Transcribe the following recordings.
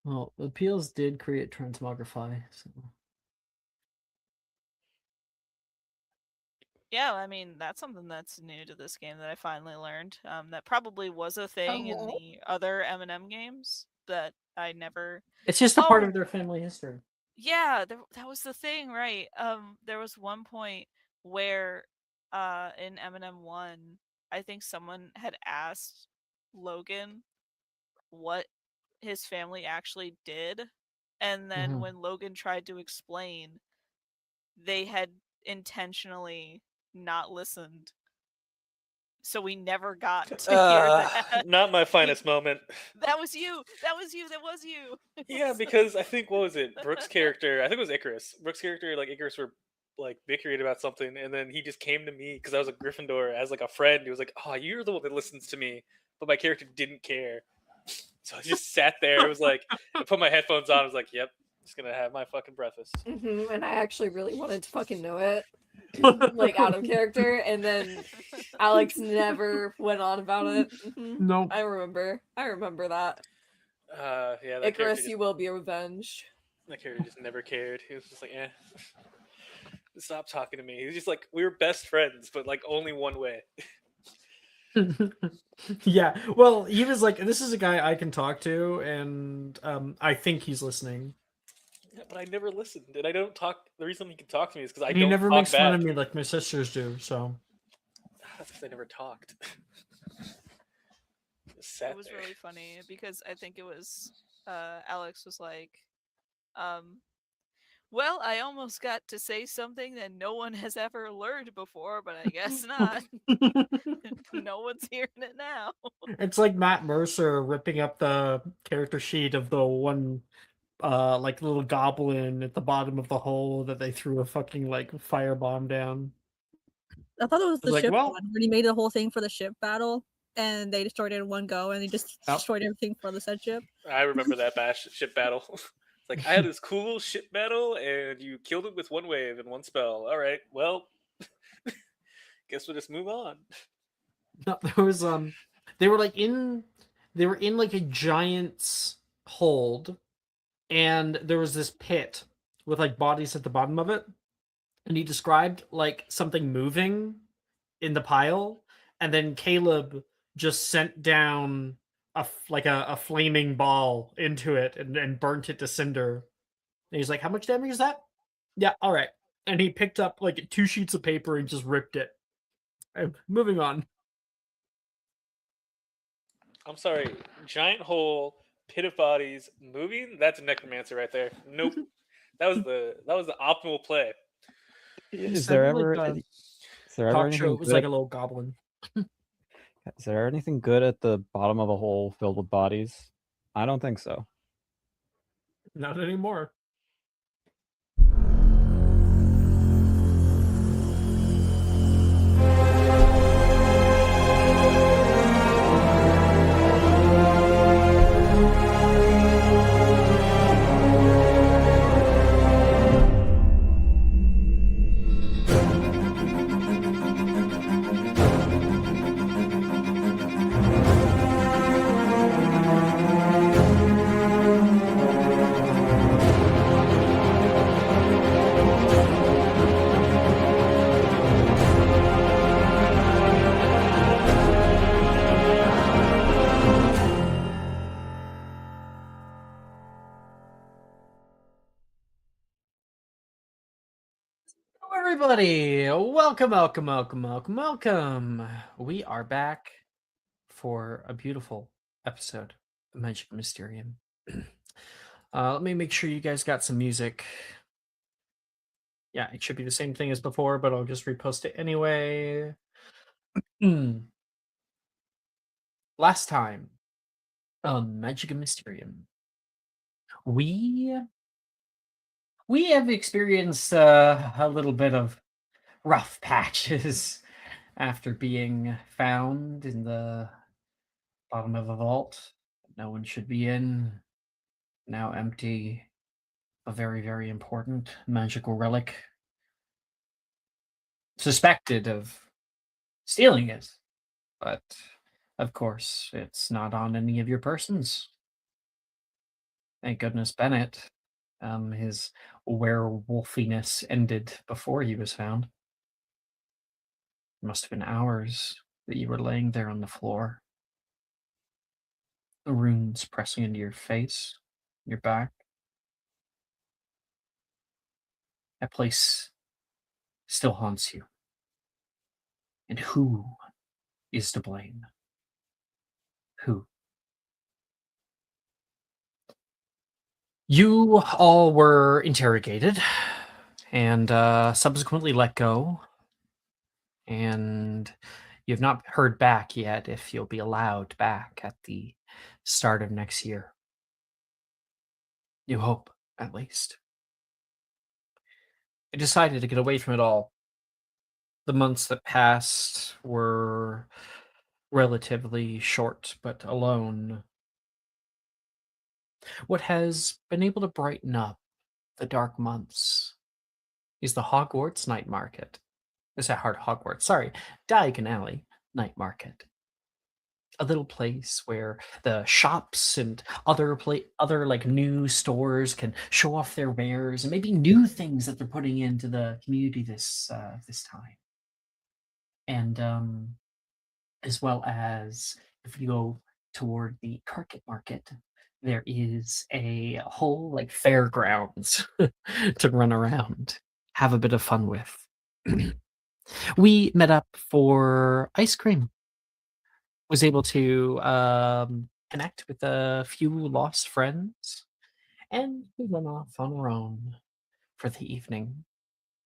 Well, the Peels did create Transmogrify, so. Yeah, I mean, that's something that's new to this game that I finally learned. That probably was a thing in the other M&M games that I never. It's just a part of Oh, their family history. yeah, that was the thing, right? There was one point where, in M&M 1, I think someone had asked Logan what his family actually did, and then when Logan tried to explain, they had intentionally not listened, so we never got to hear that. Not my We finest moment. That was you! That was you! That was you! Yeah, because I think what was it? Brooks' character, I think it was Icarus. Brooks' character, like Icarus, were like bickering about something, and then he just came to me because I was a Gryffindor as like a friend. He was like, "Oh, you're the one that listens to me," but my character didn't care, so I just sat there. It was like I put my headphones on. I was like, "Yep, just gonna have my fucking breakfast." And I actually really wanted to fucking know it, like out of character, and then Alex never went on about it. No. I remember that. Yeah, that character Icarus, just you will be avenged. never cared. He was just like, "Eh, stop talking to me." He was just like, we were best friends, but like only one way. Yeah, well, he was like, "This is a guy I can talk to, and I think he's listening." Yeah, but I never listened, and I don't talk. The reason he can talk to me is because I And he don't never talk makes fun back. of me like my sisters do. So That's because I never talked. Just It sat was there. really funny because I think it was, Alex was like, um, well, I almost got to say something that no one has ever learned before, but I guess not. No one's hearing it now. it's like Matt Mercer ripping up the character sheet of the one like little goblin at the bottom of the hole that they threw a fucking like firebomb down. I thought it was I was the like, ship well, one when he made the whole thing for the ship battle, and they destroyed it in one go, and they just oh. destroyed everything for the said ship. I remember that ship battle. It's like I had this cool ship battle, and you killed it with one wave and one spell. All right, well, guess we'll just move on. No, there was they were like they were in like a giant's hold, and there was this pit with like bodies at the bottom of it, and he described like something moving in the pile, and then Caleb just sent down a flaming ball into it and burnt it to cinder. And he's like, "How much damage is that?" Yeah, all right. And he picked up like 2 sheets of paper and just ripped it. Moving on. I'm sorry, giant hole, pit of bodies, moving. That's a necromancer right there. Nope. That was the optimal play. Is there ever like is there ever talk show? anything It was good? like a little goblin. Is there anything good at the bottom of a hole filled with bodies? I don't think so. Not anymore. Hello, everybody. Welcome. We are back for a beautiful episode of Magic Mysterium. Let me make sure you guys got some music. Yeah, it should be the same thing as before, but I'll just repost it anyway. Last time on Magic Mysterium, we have experienced a little bit of rough patches after being found in the bottom of a vault no one should be in, now empty, a very, very important magical relic, suspected of stealing it, but of course, it's not on any of your persons. Thank goodness Bennett, his werewolfiness ended before he was found. It must have been hours that you were laying there on the floor. The runes pressing into your face, your back. That place still haunts you. And who is to blame? Who? You all were interrogated and subsequently let go. And you have not heard back yet if you'll be allowed back at the start of next year. You hope, at least. I decided to get away from it all. The months that passed were relatively short, but alone. What has been able to brighten up the dark months is the Hogwarts night market. Is that hard Hogwarts? Sorry, Diagon Alley night market. A little place where the shops and other like new stores can show off their wares and maybe new things that they're putting into the community this time. And as well as if you go toward the Carpet Market, there is a whole like fairgrounds to run around, have a bit of fun with. We met up for ice cream. Was able to connect with a few lost friends, and we went off on our own for the evening,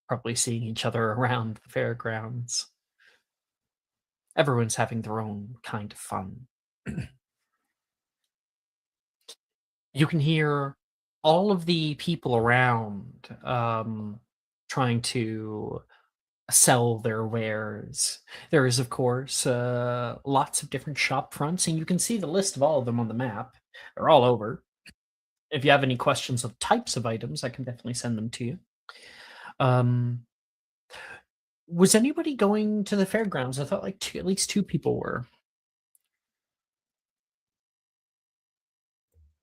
probably seeing each other around the fairgrounds. Everyone's having their own kind of fun. You can hear all of the people around trying to sell their wares. There is, of course, lots of different shop fronts, and you can see the list of all of them on the map. They're all over. If you have any questions of types of items, I can definitely send them to you. Was anybody going to the fairgrounds? I thought like at least two people were.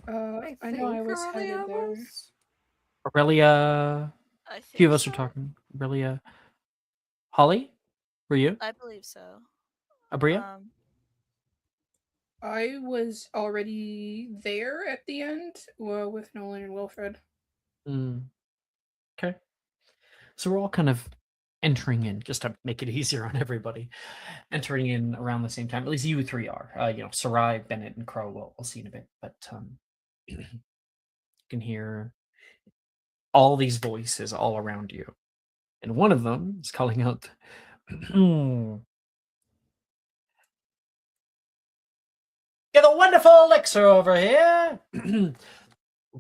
I know I was Aurelia headed there. was. Aurelia, I a few think of us so. are talking. Aurelia, Holly, were you? I believe so. Abria? I was already there at the end with Nolan and Wilfred. Okay. So we're all kind of entering in, just to make it easier on everybody, entering in around the same time. At least you three are. Sarai, Bennett, and Crow. We'll see in a bit, but you can hear all these voices all around you, and one of them is calling out, "Get a wonderful elixir over here!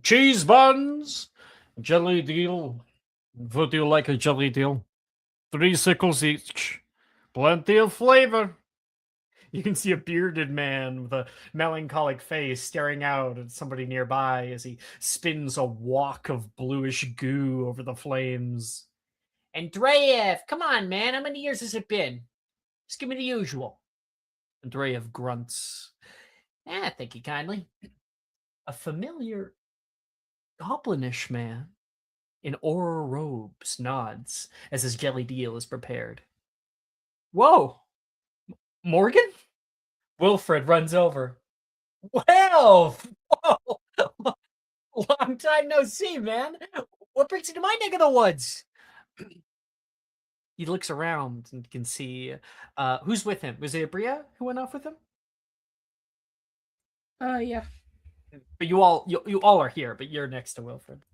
Cheese buns, jelly deal. Would you like a jelly deal? 3 sickles each. Plenty of flavor." You can see a bearded man with a melancholic face staring out at somebody nearby as he spins a wok of bluish goo over the flames. "Andreev, come on, man. How many years has it been? Just give me the usual." Andreev grunts. Thank you kindly." A familiar goblinish man in aura robes nods as his jelly deal is prepared. "Whoa! Morgan?" Wilfred runs over. "Well, whoa, long time no see, man. What brings you to my neck of the woods?" He looks around and can see who's with him. Was it Abria who went off with him? Yeah. But you all are here, but you're next to Wilfred.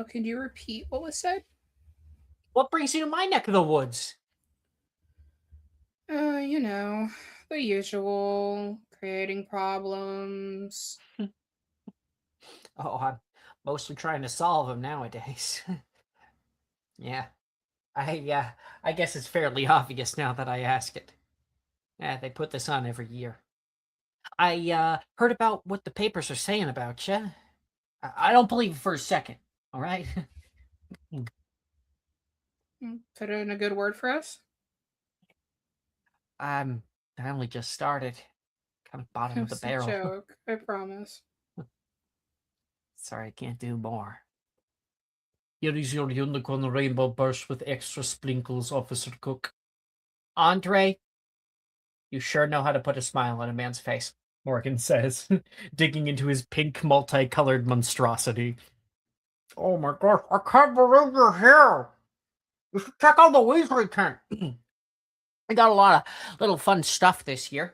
Can you repeat what was said? What brings you to my neck of the woods? The usual, creating problems. Oh, I'm mostly trying to solve them nowadays. Yeah. I guess it's fairly obvious now that I ask it. Yeah, they put this on every year. I heard about what the papers are saying about you. I don't believe it for a second, all right? Put in a good word for us. I'm I only just started. Kind of bottom It of the was a barrel. joke. I promise. Sorry, I can't do more. Here is your unicorn rainbow burst with extra sprinkles, Officer Cook. Andre, you sure know how to put a smile on a man's face, Morgan says, digging into his pink, multicolored monstrosity. Oh my gosh, I can't believe you're here! You should check out the Weasley tent. We got a lot of little fun stuff this year.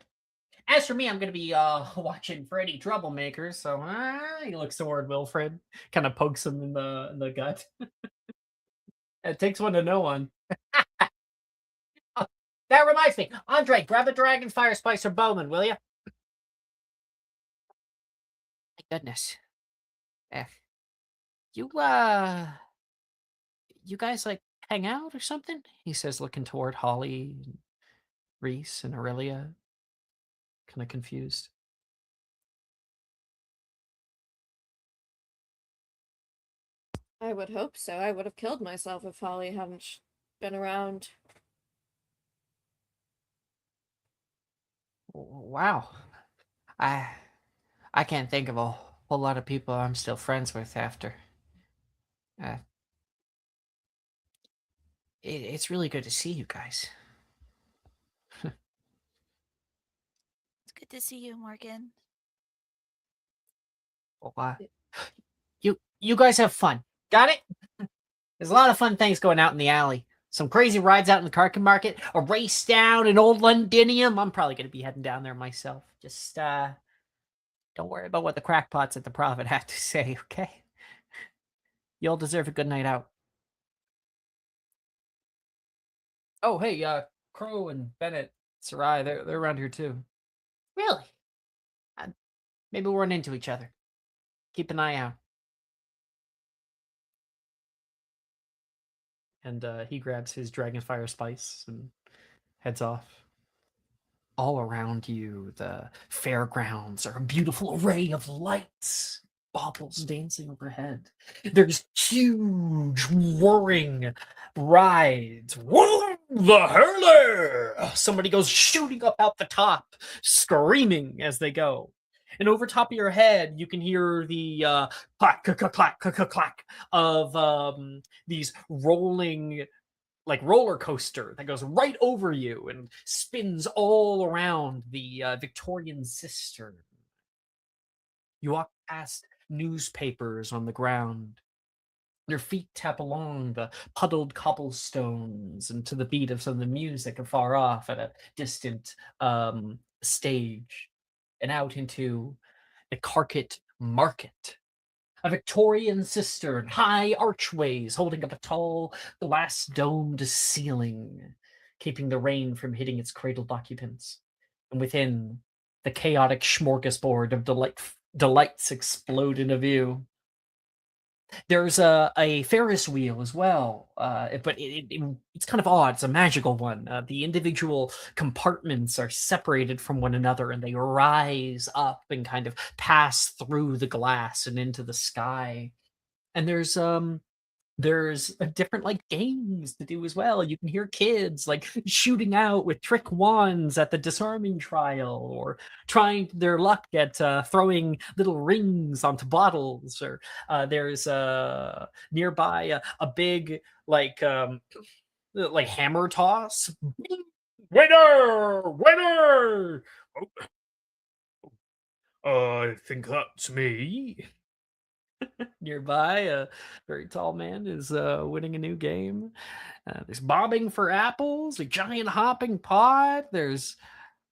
As for me, I'm going to be watching for any troublemakers, so he looks toward Wilfred, kind of pokes him in the gut. It takes one to know one. Oh, that reminds me. Andre, grab a Dragon Fire Spice for Bowman, will you? My goodness. Eh. You guys, like, hang out or something? He says, looking toward Holly, and Reese, and Aurelia. Kind of confused. I would hope so. I would have killed myself if Holly hadn't been around. Wow. I can't think of a whole lot of people I'm still friends with after. It's really good to see you guys. It's good to see you, Morgan. Well, you guys have fun. Got it? There's a lot of fun things going out in the alley. Some crazy rides out in the Karkin Market, a race down in Old Londinium. I'm probably going to be heading down there myself. Just, don't worry about what the crackpots at the Prophet have to say, okay? You all deserve a good night out. Oh, hey, Crow and Bennett, Sarai, they're around here too. Really? Maybe we'll run into each other. Keep an eye out. And he grabs his Dragonfire Spice and heads off. All around you, the fairgrounds are a beautiful array of lights, baubles dancing overhead. There's huge whirring rides. Whoa, the hurler! Somebody goes shooting up out the top, screaming as they go. And over top of your head, you can hear the clack, clack, clack, clack, clack of these rolling, like, roller coaster that goes right over you and spins all around the Victorian cistern. You walk past newspapers on the ground. Your feet tap along the puddled cobblestones and to the beat of some of the music afar off at a distant stage, and out into the Carket Market. A Victorian cistern, high archways holding up a tall glass domed ceiling, keeping the rain from hitting its cradled occupants. And within, the chaotic smorgasbord of delights explode into view. There's a Ferris wheel as well, but it's kind of odd. It's a magical one. The individual compartments are separated from one another, and they rise up and kind of pass through the glass and into the sky. And there's a different, like, games to do as well. You can hear kids, like, shooting out with trick wands at the disarming trial, or trying their luck at throwing little rings onto bottles. Or there's nearby a big, like hammer toss. Winner! I think that's me. Nearby, a very tall man is winning a new game. There's bobbing for apples, a giant hopping pot. There's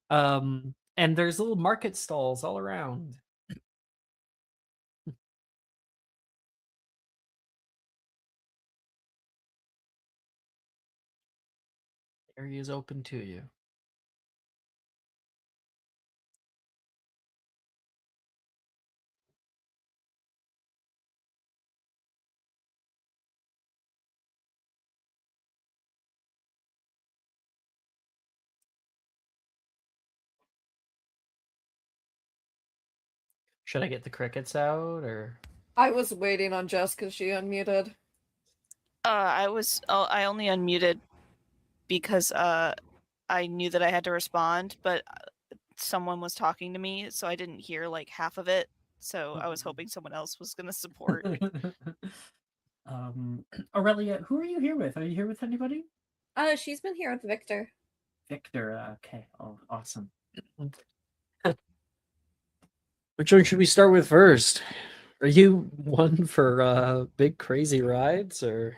and there's little market stalls all around. The area is open to you. Should I get the crickets out, or? I was waiting on Jess because she unmuted. I only unmuted because I knew that I had to respond, but someone was talking to me, so I didn't hear like half of it. So I was hoping someone else was gonna support. Aurelia, who are you here with? Are you here with anybody? She's been here with Victor. Victor. Okay. Oh, awesome. Which one should we start with first? Are you one for big crazy rides or?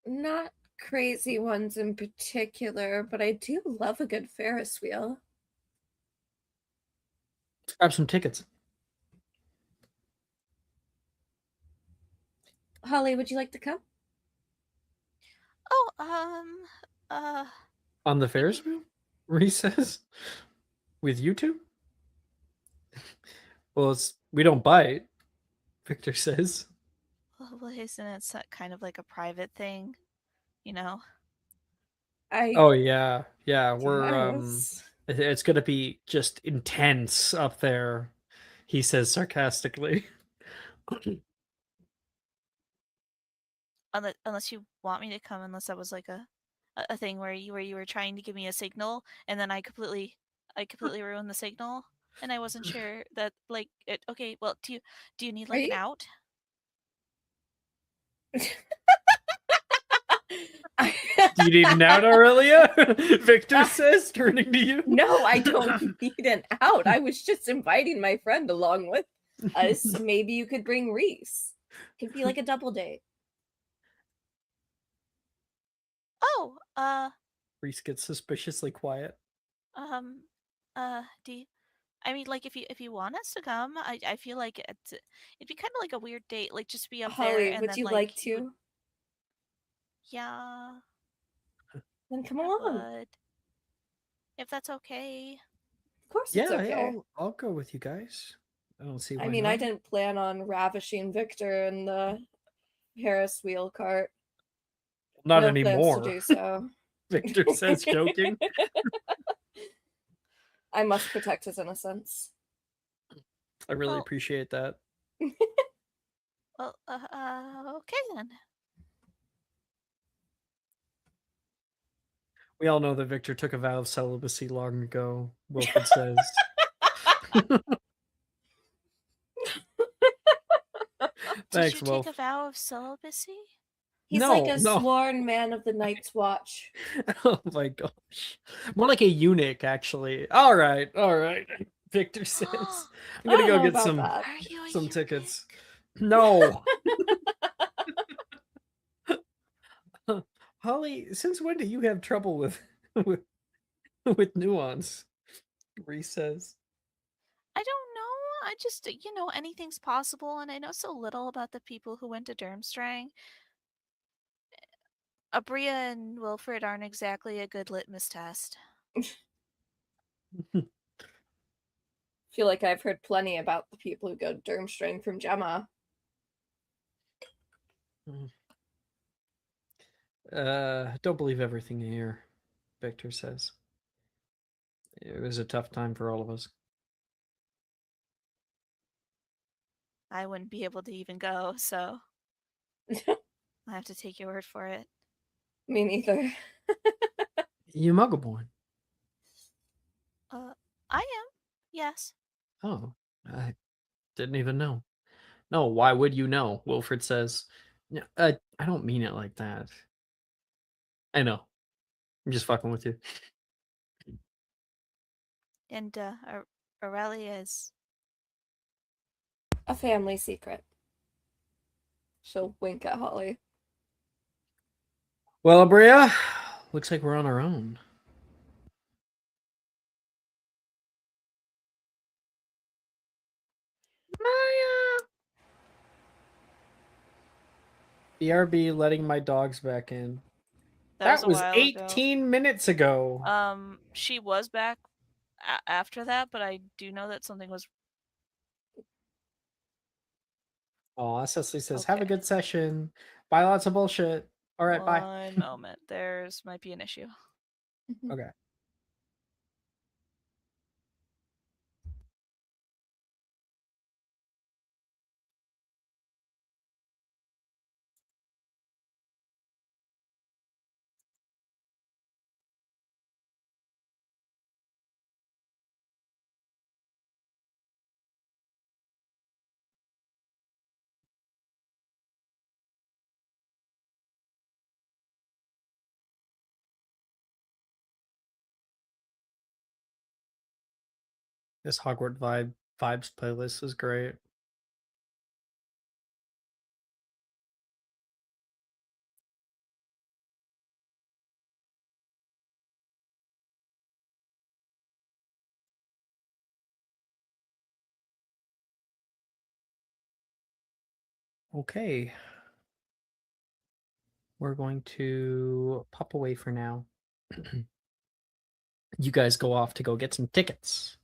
Not crazy ones in particular, but I do love a good Ferris wheel. Grab some tickets. Holly, would you like to come? Oh, On the Ferris wheel? Reese says. With you two? Well, we don't bite, Victor says. well, isn't it kind of like a private thing, you know? Oh yeah. Yeah, we're Yes. it's gonna be just intense up there, he says sarcastically. Unless you want me to come, unless that was like a thing where you were trying to give me a signal, and then I completely ruined the signal, and I wasn't sure that like it. Okay, well, do you need like an out? Do you need an out, Aurelia? Victor says, turning to you. No, I don't need an out. I was just inviting my friend along with us. Maybe you could bring Reese. Could be like a double date. Oh, Reese gets suspiciously quiet. do you, I mean, like if you want us to come, I feel like it'd be kind of like a weird date, like just be up there Holly, and would then you like to? Yeah, Then come I along. would. If that's okay. Of course it's Yeah, okay. I'll go with you guys. I don't see why I mean, not. I didn't plan on ravishing Victor in the Ferris wheel cart. Not No plans to anymore. do so. Victor says, joking. I must protect his innocence. I really Well- appreciate that. Well, okay then. We all know that Victor took a vow of celibacy long ago, Wilfred says. Thanks, Did you Wolf. take a vow of celibacy? He's No, like a no. sworn man of the Night's Watch. Oh my gosh. More like a eunuch, actually. All right. Victor says. I'm I gonna don't go know get about some that. Are you a some eunuch? tickets. No. Holly, since when do you have trouble with with, with nuance? Reese says. I don't know. I just, anything's possible, and I know so little about the people who went to Durmstrang. Abria and Wilfred aren't exactly a good litmus test. Feel like I've heard plenty about the people who go to Durmstrang from Gemma. Don't believe everything you hear, Victor says. It was a tough time for all of us. I wouldn't be able to even go, so I have to take your word for it. Me neither. You muggle born. I am. Yes. Oh, I didn't even know. No, why would you know? Wilfred says. I don't mean it like that. I know. I'm just fucking with you. And Aurelia is. A family secret. She'll wink at Holly. Well, Abria, looks like we're on our own. Maya! BRB letting my dogs back in. That was a while 18 minutes ago. Ago. She was back after that, but I do know that something was. Oh, Cecily says, have a Okay. good session. Buy lots of bullshit. All right, bye. One moment. There's might be an issue. Okay. This Hogwarts vibes playlist is great. Okay. We're going to pop away for now. You guys go off to go get some tickets.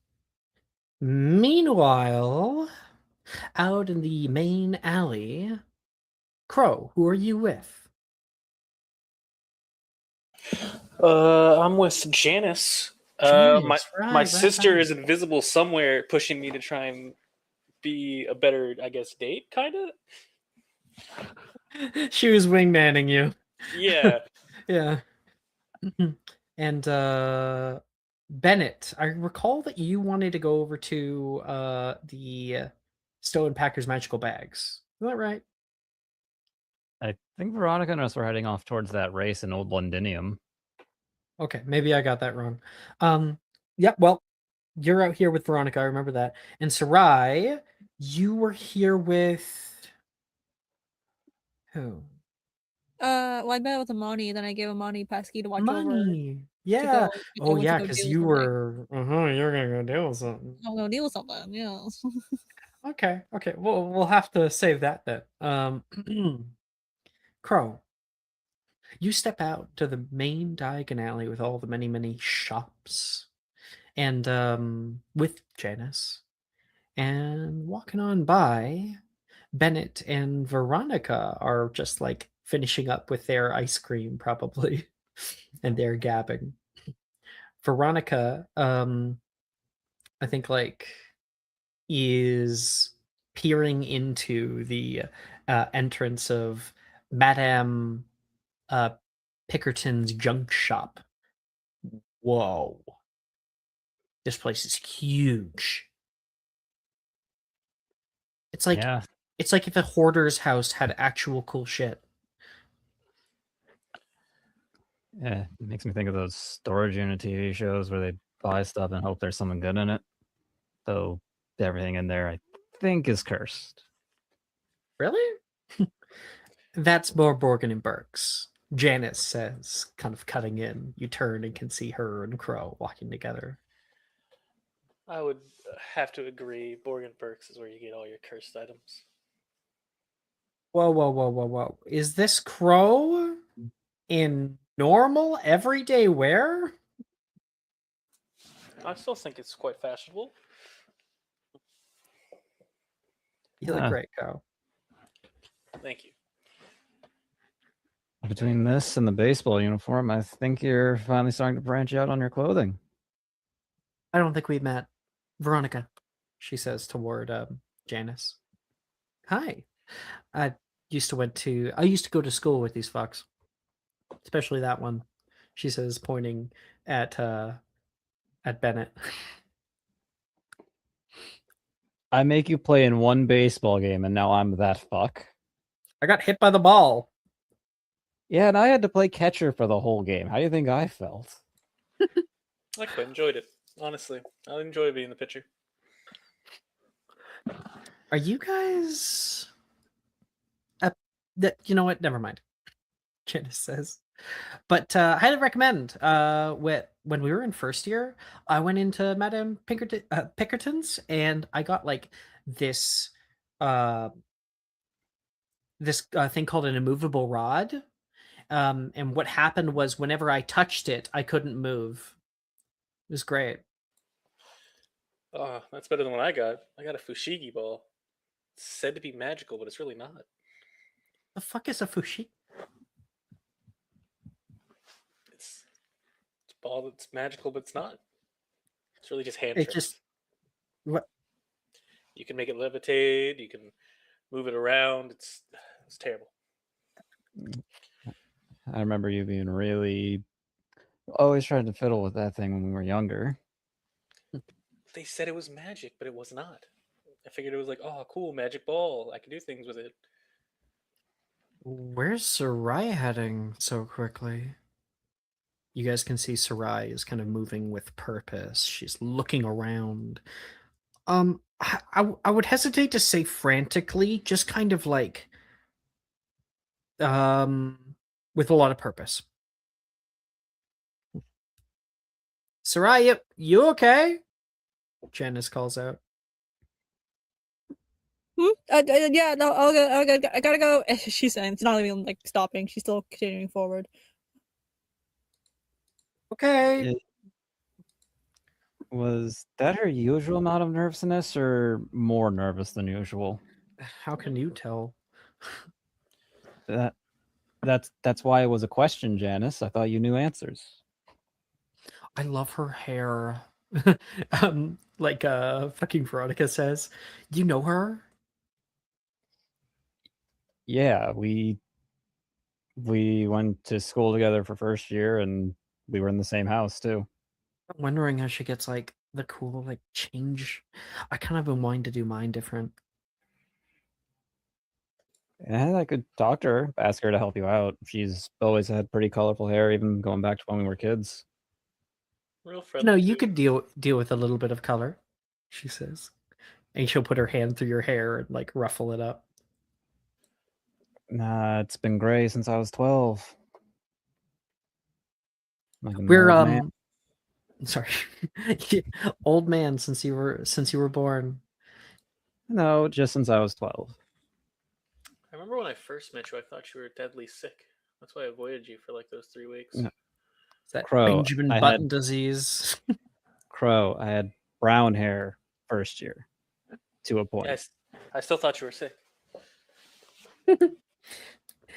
Meanwhile, out in the main alley, Crow, who are you with? I'm with Janice. My Janice, right, sister right. is invisible somewhere, pushing me to try and be a better, I guess, date, kind of. She was wingmanning you. Yeah. Yeah. And Bennett, I recall that you wanted to go over to the Stone Packers magical bags. Is that right? I think Veronica and us were heading off towards that race in Old Londinium. Okay, maybe I got that wrong. Yeah, well, you're out here with Veronica, I remember that. And Sarai, you were here with who? Well, I met with Amani, then I gave Amani passkey to watch over Money. to Yeah. go Oh yeah, to because deal with you something. were you're gonna go deal with something. I'm gonna deal with something, yeah. Okay, okay. Well, we'll have to save that then. Crow, you step out to the main Diagon Alley with all the many shops, and with Janice, and walking on by, Bennett and Veronica are just like finishing up with their ice cream, probably, and they're gabbing. Veronica, I think like is peering into the entrance of Madame uh, Pickerton's junk shop. Whoa. This place is huge. It's like Yeah, it's like if a hoarder's house had actual cool shit. yeah. It makes me think of those storage unit TV shows where they buy stuff and hope there's something good in it. So everything in there, I think, is cursed. Really? That's more Borgin and Burks. Janice says, kind of cutting in. You turn and can see her and Crow walking together. I would have to agree. Borgin Burks is where you get all your cursed items. Whoa. Is this Crow in normal, everyday wear? I still think it's quite fashionable. You look Ah. great, Crow. Thank you. Between this and the baseball uniform, I think you're finally starting to branch out on your clothing. I don't think we met. Veronica, she says toward Janice. Hi. I used to go to school with these fucks. Especially that one. She says, pointing at Bennett. I make you play in one baseball game, and now I'm that fuck. I got hit by the ball. Yeah, and I had to play catcher for the whole game. How do you think I felt? I quite enjoyed it. Honestly, I enjoy being the pitcher. Are you guys you know what? Never mind. Janice says. But highly recommend. When we were in first year, I went into Madame Pickerton's, and I got like this thing called an immovable rod. And what happened was whenever I touched it, I couldn't move. It was great. Oh, that's better than what I got. I got a Fushigi ball. It's said to be magical, but it's really not. The fuck is a fushi? It's a ball that's magical, but it's not. It's really just hand It tricks. just what? You can make it levitate. You can move it around. It's terrible. I remember you being really always trying to fiddle with that thing when we were younger. They said it was magic, but it was not. I figured it was like, oh, cool, magic ball. I can do things with it. Where's Sarai heading so quickly? You guys can see Sarai is kind of moving with purpose. She's looking around. I would hesitate to say frantically, just kind of like with a lot of purpose. Sarai, you okay? Janice calls out. Yeah, no, I gotta go. She's saying it's not even like stopping. She's still continuing forward. Okay. Was that her usual amount of nervousness or more nervous than usual? How can you tell? That's why it was a question, Janice. I thought you knew answers. I love her hair. Like fucking Veronica says. You know her? Yeah, we went to school together for first year, and we were in the same house too. I'm wondering how she gets like the cool like change. I kind of been wanting to do mine different. And I could talk to her, ask her to help you out. She's always had pretty colorful hair, even going back to when we were kids. Real No, friendly. you too. could deal with a little bit of color, she says. And she'll put her hand through your hair and like ruffle it up. Nah, it's been gray since I was 12. Like an We're old man. sorry. Old man since you were born. No, just since I was 12. I remember when I first met you, I thought you were deadly sick. That's why I avoided you for like those 3 weeks. No. Is that Crow, Benjamin I Button had- disease? Crow, I had brown hair first year to a point. Yes, I still thought you were sick.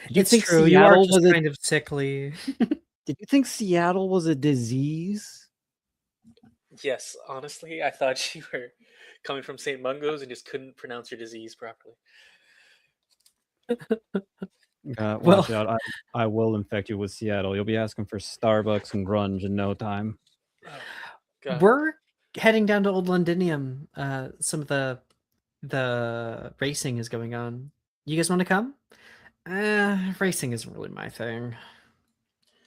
It's It's true. You are Seattle just was a, kind of sickly. Did you think Seattle was a disease? Yes, honestly, I thought you were coming from St. Mungo's and just couldn't pronounce your disease properly. Watch out. I will infect you with Seattle. You'll be asking for Starbucks and grunge in no time. Oh, God. We're heading down to Old Londinium. Some of the racing is going on. You guys want to come? Racing isn't really my thing.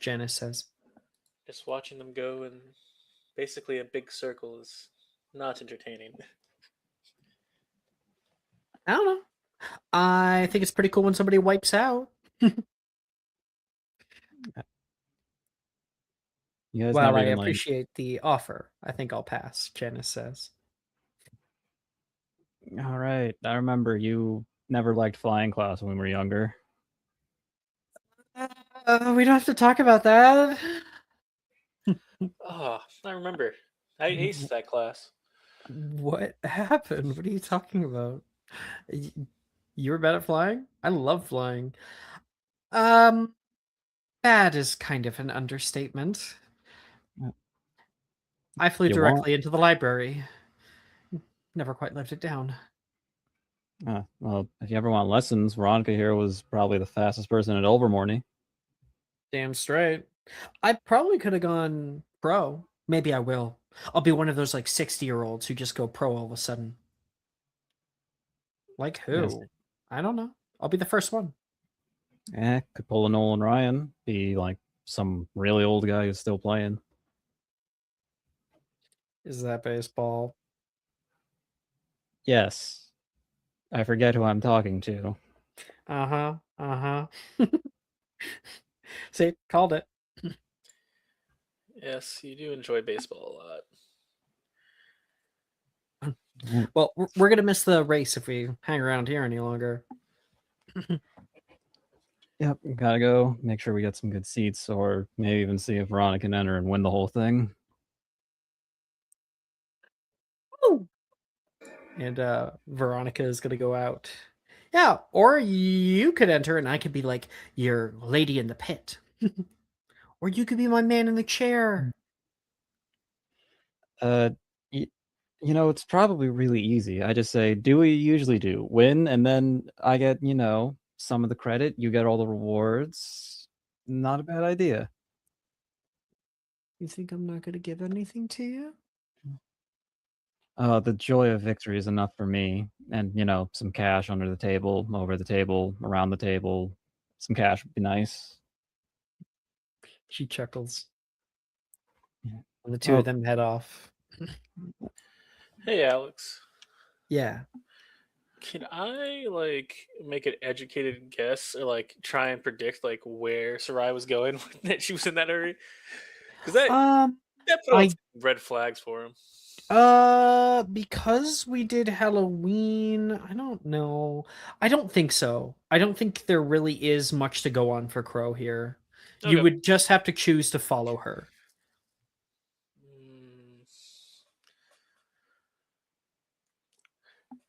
Janice says. Just watching them go in basically a big circle is not entertaining. I don't know. I think it's pretty cool when somebody wipes out. You guys Well, never I even appreciate the offer. I think I'll pass, Janice says. All right. I remember you never liked flying class when we were younger. We don't have to talk about that. Oh, I remember. I aced that class. What happened? What are you talking about? You were bad at flying? I love flying. Bad is kind of an understatement. I flew You directly into the library. Never quite lived it down. Well, if you ever want lessons, Veronica here was probably the fastest person at Overmorning. Damn straight. I probably could have gone pro. Maybe I will. I'll be one of those like 60-year-olds who just go pro all of a sudden. Like who? Yes. I don't know. I'll be the first one. Could pull a Nolan Ryan, be like some really old guy who's still playing. Is that baseball? Yes. I forget who I'm talking to. Uh-huh. See, called it. Yes, you do enjoy baseball a lot. Well, we're gonna miss the race if we hang around here any longer. Yep, gotta go. Make sure we get some good seats, or maybe even see if Veronica can enter and win the whole thing. And Veronica is gonna go out. Yeah, or you could enter and I could be like your lady in the pit. Or you could be my man in the chair. It's probably really easy. I just say, do what you usually do, win, and then I get, some of the credit. You get all the rewards. Not a bad idea. You think I'm not gonna give anything to you? The joy of victory is enough for me, and some cash under the table, over the table, around the table. Some cash would be nice. She chuckles. And the two Oh. of them head off. Hey, Alex. Yeah. Can I like make an educated guess or like try and predict like where Sarai was going that she was in that hurry? Because that put on I- some red flags for him. Because we did Halloween, I don't know. I don't think so. I don't think there really is much to go on for Crow here. You Okay. would just have to choose to follow her. Mm.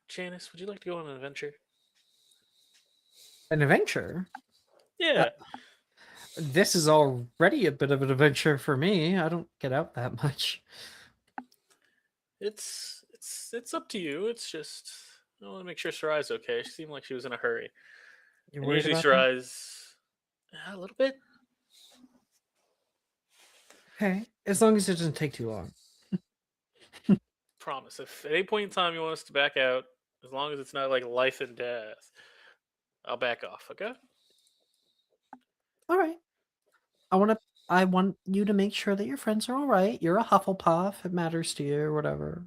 Janice, would you like to go on an adventure? An adventure? Yeah. This is already a bit of an adventure for me. I don't get out that much. It's up to you. It's just I want to make sure Sarai's okay. She seemed like she was in a hurry. You're And worried usually about that? Sarai's a little bit. Okay. As long as it doesn't take too long. Promise. If at any point in time you want us to back out, as long as it's not like life and death, I'll back off. Okay. All right. I want you to make sure that your friends are all right. You're a Hufflepuff. It matters to you or whatever.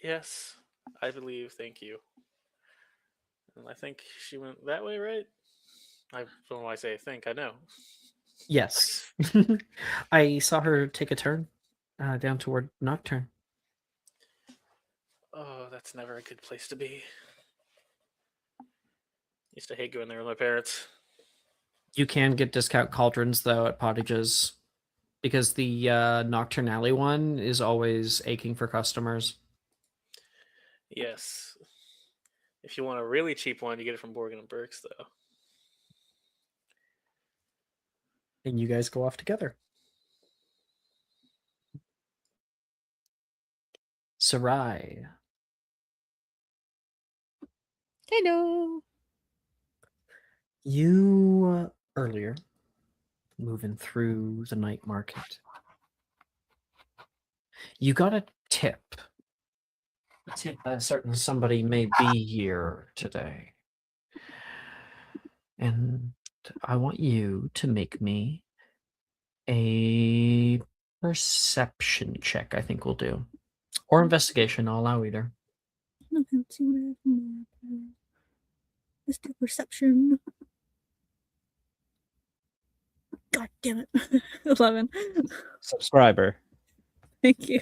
Yes, I believe. Thank you. And I think she went that way, right? I don't know why I say I think. I know. Yes. I saw her take a turn down toward Nocturne. Oh, that's never a good place to be. Used to hate going there with my parents. You can get discount cauldrons though at Pottages because the Nocturne Alley one is always aching for customers. Yes. If you want a really cheap one, you get it from Borgin and Burke's, though. And you guys go off together. Sarai. Hello. You earlier moving through the night market. You got a tip. A tip that a certain somebody may be here today. And I want you to make me a perception check, I think we'll do. Or investigation, I'll allow either. Let's do perception. God damn it. 11. Subscriber. Thank you.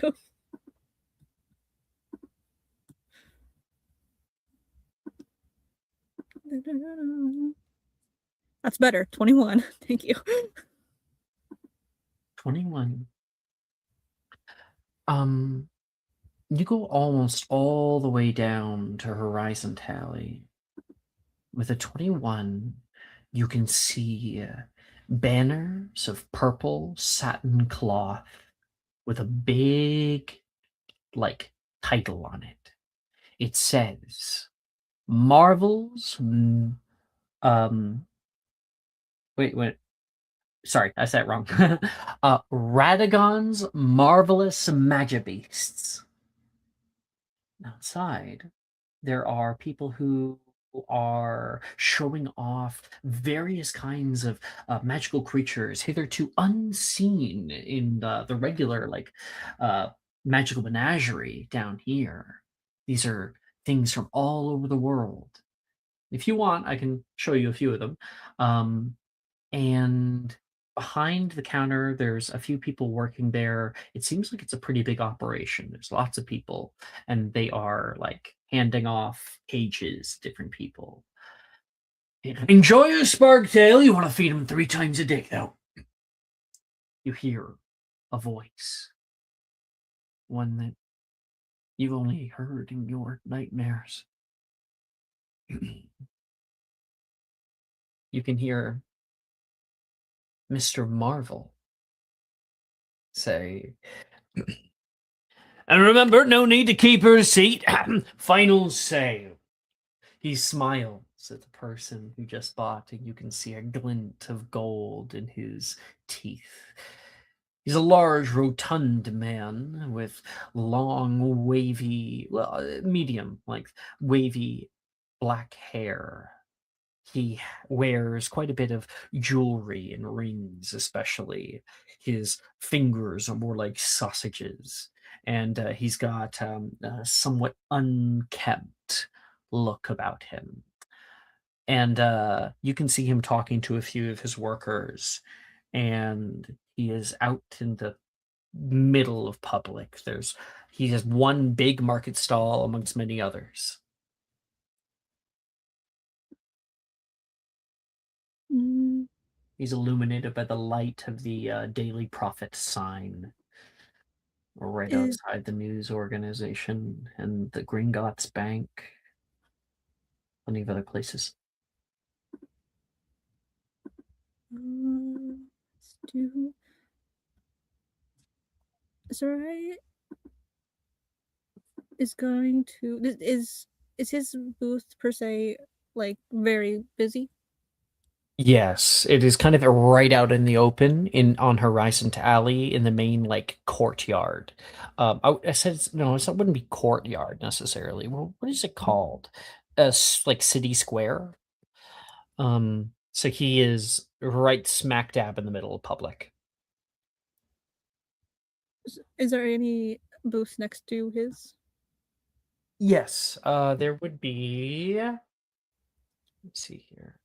That's better. 21. Thank you. 21. You go almost all the way down to Horizon Tally. With a 21, you can see banners of purple satin cloth with a big, like, title on it. It says, Marvel's, wait. Sorry, I said it wrong. Radagon's Marvelous Magibeasts. Outside, there are people who are showing off various kinds of magical creatures hitherto unseen in the regular magical menagerie down here. These are things from all over the world. If you want, I can show you a few of them. And behind the counter, there's a few people working there. It seems like it's a pretty big operation. There's lots of people, and they are like handing off cages, different people. Enjoy your Sparktail. You want to feed him 3 times a day, though. You hear a voice, one that you've only heard in your nightmares. You can hear Mr. Marvel say, and remember, no need to keep her seat. Final sale. He smiles at the person who just bought, and you can see a glint of gold in his teeth. He's a large, rotund man with long, wavy, medium, like wavy black hair. He wears quite a bit of jewelry and rings, especially. His fingers are more like sausages, and he's got a somewhat unkempt look about him. And you can see him talking to a few of his workers, and he is out in the middle of public. He has one big market stall amongst many others. Mm, He's illuminated by the light of the Daily Prophet sign right is outside the news organization and the Gringotts Bank, plenty of other places. let's do. Sarai is going to. Is his booth per se like very busy? Yes, it is kind of right out in the open on Horizon to Alley in the main like courtyard. I said no, it wouldn't be courtyard necessarily. What is it called? Like city square. So he is right smack dab in the middle of public. Is there any booth next to his? Yes, there would be. Let's see here.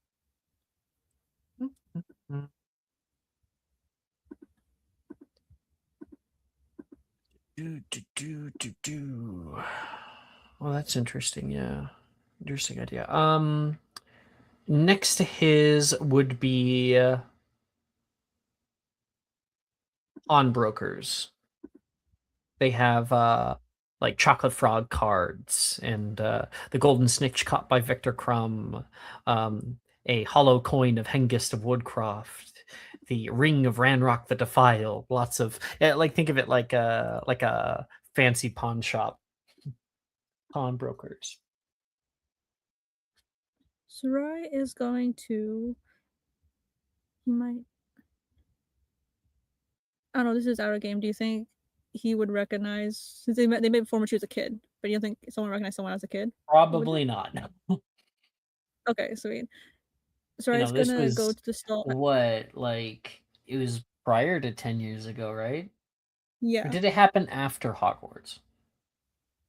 Do. Well, that's interesting. Yeah, interesting idea. Next to his would be pawnbrokers. They have like chocolate frog cards and the golden snitch caught by Victor Crumb, a hollow coin of Hengist of Woodcroft, the ring of Ranrock the Defiled. Lots of like think of it like a fancy pawn shop. Pawnbrokers. Sarai is going to. He might. I don't know. This is out of game. Do you think he would recognize? Since they met before when she was a kid, but you don't think someone recognized someone as a kid? Probably not. Okay, sweet. You Sarai's know, this gonna go was to the stall. what, like, it was prior to 10 years ago, right? Or Yeah, did it happen after Hogwarts?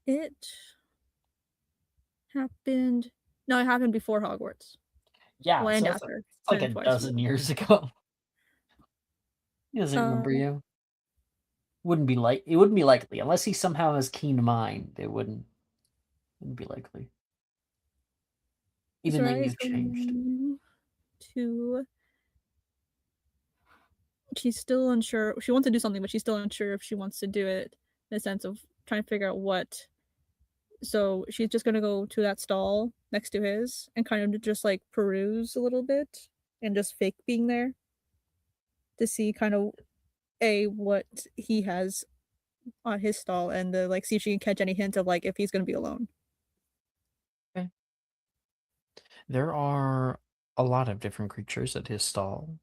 it happened. No, it happened before Hogwarts. Yeah, Well, and so after. it's like a Twice. dozen years ago. He doesn't remember you. It wouldn't be likely unless he somehow has keen mind. It wouldn't be likely. Even though Sarai is you've changed. going to. She's still unsure. She wants to do something, but she's still unsure if she wants to do it in the sense of trying to figure out what. So she's just gonna go to that stall next to his and kind of just like peruse a little bit and just fake being there to see kind of what he has on his stall and to like see if she can catch any hint of like if he's gonna be alone. There are a lot of different creatures at his stall.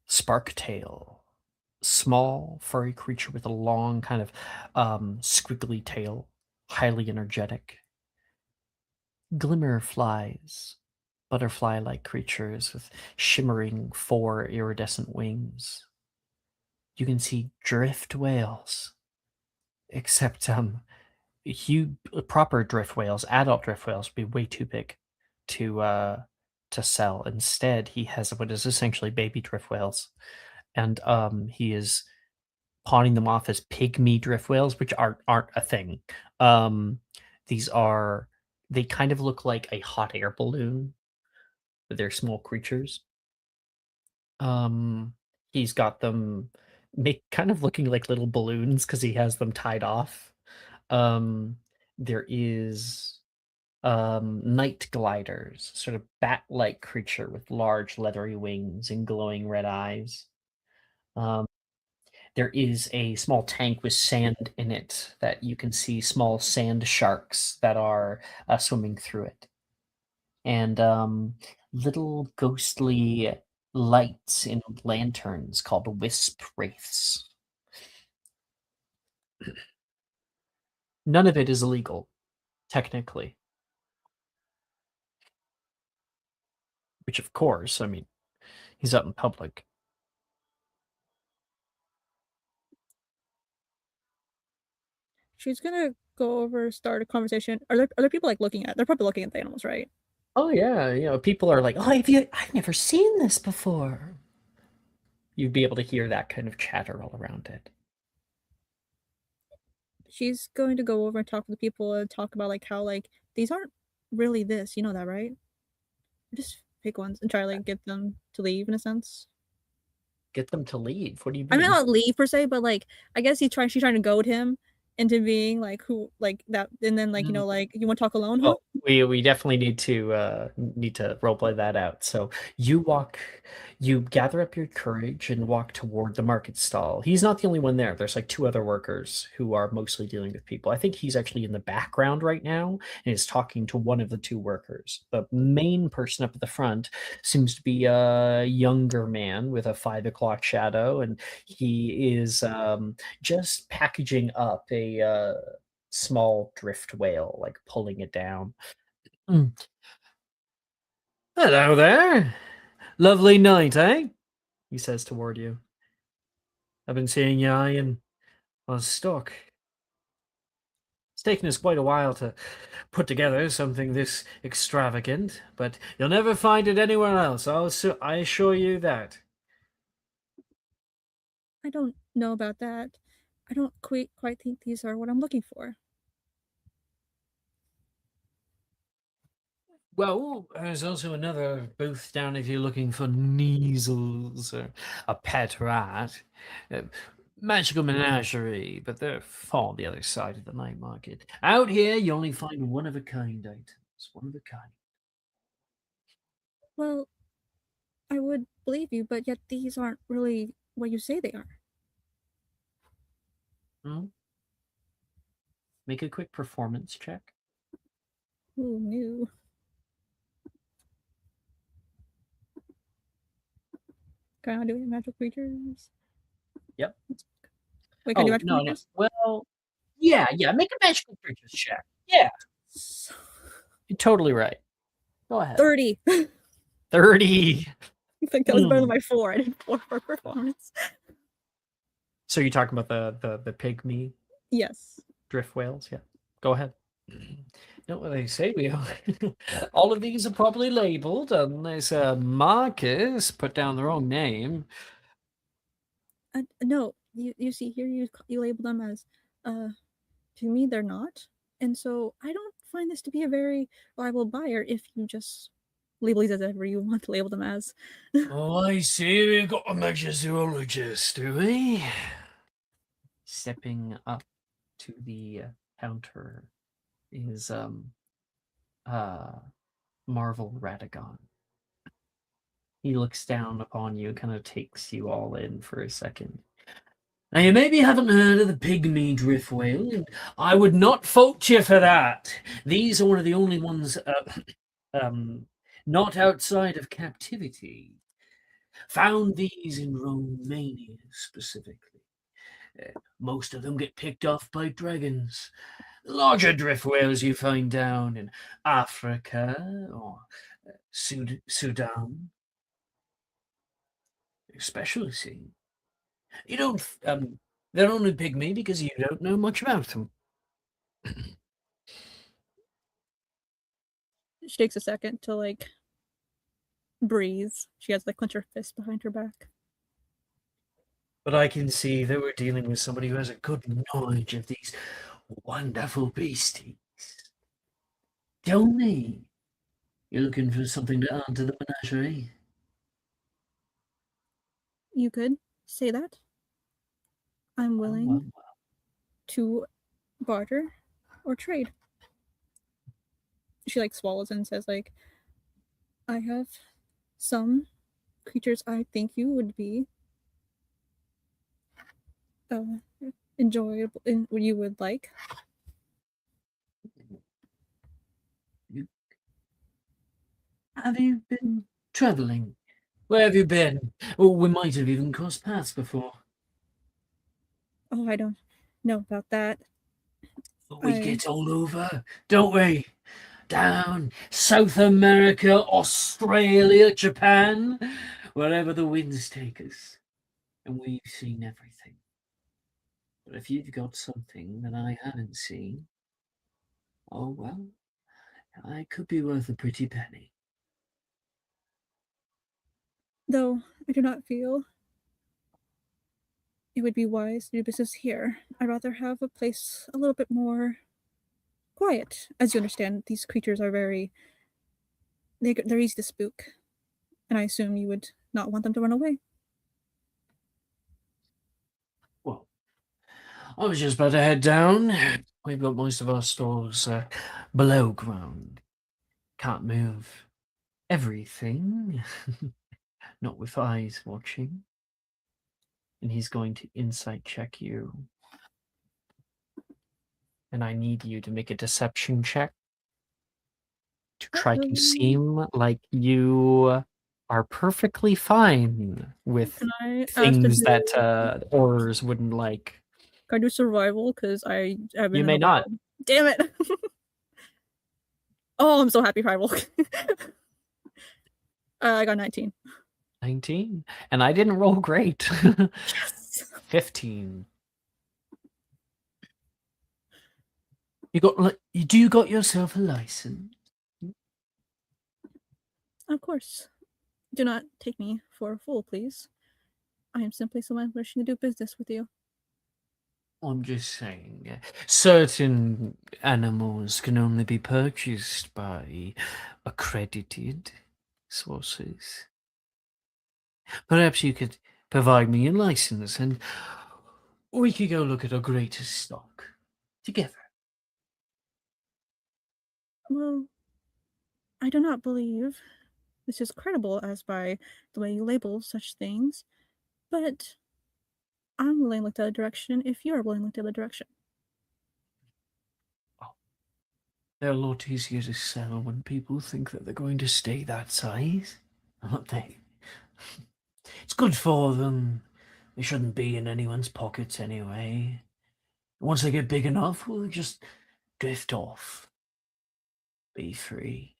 Sparktail, small furry creature with a long kind of squiggly tail, highly energetic. Glimmer flies, butterfly-like creatures with shimmering four iridescent wings. You can see drift whales, except proper drift whales, adult drift whales, would be way too big to sell. Instead, he has what is essentially baby drift whales, and he is pawning them off as pygmy drift whales, which aren't a thing. They kind of look like a hot air balloon, but they're small creatures. He's got them make kind of looking like little balloons because he has them tied off. There is night gliders, sort of bat-like creature with large leathery wings and glowing red eyes. There is a small tank with sand in it that you can see small sand sharks that are swimming through it. And little ghostly lights in lanterns called wisp wraiths. None of it is illegal, technically. Which, of course, I mean, he's out in public. She's gonna go over, start a conversation. Are there people like looking at? They're probably looking at the animals, right? Oh yeah, people are like, "Oh, I've never seen this before." You'd be able to hear that kind of chatter all around it. She's going to go over and talk to the people and talk about like how like these aren't really this. You know that, right? Just pick ones and try to like get them to leave in a sense. Get them to leave. What do you I mean? mean, not leave per se, but like I guess she's trying to goad him into being like who like that, and then like like you want to talk alone, huh? Oh, we definitely need to roleplay that out. So you gather up your courage and walk toward the market stall. He's not the only one there. There's like two other workers who are mostly dealing with people. I think he's actually in the background right now and is talking to one of the two workers. The main person up at the front seems to be a younger man with a 5 o'clock shadow, and he is just packaging up a small drift whale, like pulling it down. Hello there. Lovely night, eh? He says toward you. I've been seeing you eyeing on stock. It's taken us quite a while to put together something this extravagant, but you'll never find it anywhere else. I assure you that. I don't know about that. I don't quite think these are what I'm looking for. Well, there's also another booth down if you're looking for Neasels or a pet rat. Magical menagerie, but they're far on the other side of the night market. Out here, you only find one-of-a-kind items. One of a kind. Well, I would believe you, but yet these aren't really what you say they are. Make a quick performance check. Ooh, no. Can I do it? Magical creatures? Yep. Wait, can I do magical no. creatures? Well, yeah. Make a magical creatures check. Yeah. You're totally right. Go ahead. 30. 30. I think that was better than my 4. I did 4 for performance. So you're talking about the pygmy Yes. drift whales? Yeah. Go ahead. You know what they say, we all of these are properly labeled unless Marcus put down the wrong name. No, you see here you label them as to me they're not. And so I don't find this to be a very reliable buyer if you just label these as whatever you want to label them as. Oh, I see. We've got a major zoologist, do we? Stepping up to the counter is Marvel Radagon. He looks down upon you, kind of takes you all in for a second. Now, you maybe haven't heard of the pygmy drift whale, and I would not fault you for that. These are one of the only ones not outside of captivity. Found these in Romania specifically. Most of them get picked off by dragons. The larger drift whales you find down in Africa or Sudan. Especially seen. You don't. They're only pygmy because you don't know much about them. She takes a second to like breathe. She has like clench her fist behind her back. But I can see that we're dealing with somebody who has a good knowledge of these wonderful beasties. Tell me, you're looking for something to add to the menagerie? You could say that. I'm willing to barter or trade. She like swallows and says like, I have some creatures I think you would be enjoyable in what you would like. Have you been traveling? Where have you been? Or we might have even crossed paths before. Oh, I don't know about that. But we get all over, don't we? down. South America, Australia, Japan, wherever the winds take us. And we've seen everything. But if you've got something that I haven't seen, oh well, I could be worth a pretty penny. Though I do not feel it would be wise to do business here. I'd rather have a place a little bit more quiet. As you understand, these creatures are they're easy to spook. And I assume you would not want them to run away. Well, I was just about to head down. We've got most of our stores below ground. Can't move everything. Not with eyes watching. And he's going to insight check you. And I need you to make a deception check to try to seem like you are perfectly fine with Can I ask things to that horrors wouldn't like. Can I do survival? Because I have been You in may a not. wild. Damn it! Oh, I'm so happy, Primal. I got 19. 19. And I didn't roll great. Yes! 15. You got yourself a license? Of course. Do not take me for a fool, please. I am simply someone wishing to do business with you. I'm just saying, certain animals can only be purchased by accredited sources. Perhaps you could provide me a license and we could go look at our greatest stock together. Well, I do not believe this is credible as by the way you label such things, but I'm willing to look the other direction if you're willing to look the other direction. They're a lot easier to sell when people think that they're going to stay that size, aren't they? It's good for them. They shouldn't be in anyone's pockets anyway. Once they get big enough, we'll just drift off. Be free.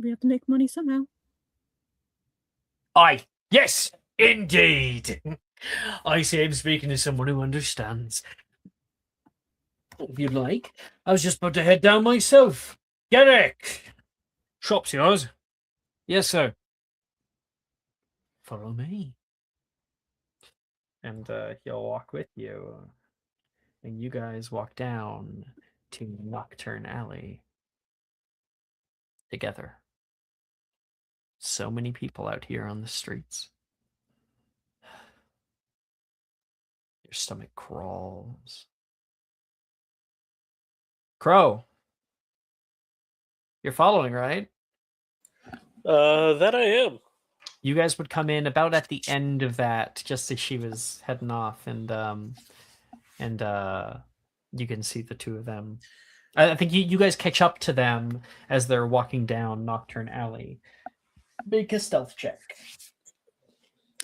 We have to make money somehow. Aye, yes, indeed. I say I'm speaking to someone who understands. If you'd like, I was just about to head down myself. Garrick! Shop's yours. Yes, sir. Follow me. And he'll walk with you. And you guys walk down to Nocturne Alley together. So many people out here on the streets. Your stomach crawls. Crow. You're following, right? That I am. You guys would come in about at the end of that, just as she was heading off, and you can see the two of them. I think you guys catch up to them as they're walking down Nocturne Alley. Make a stealth check.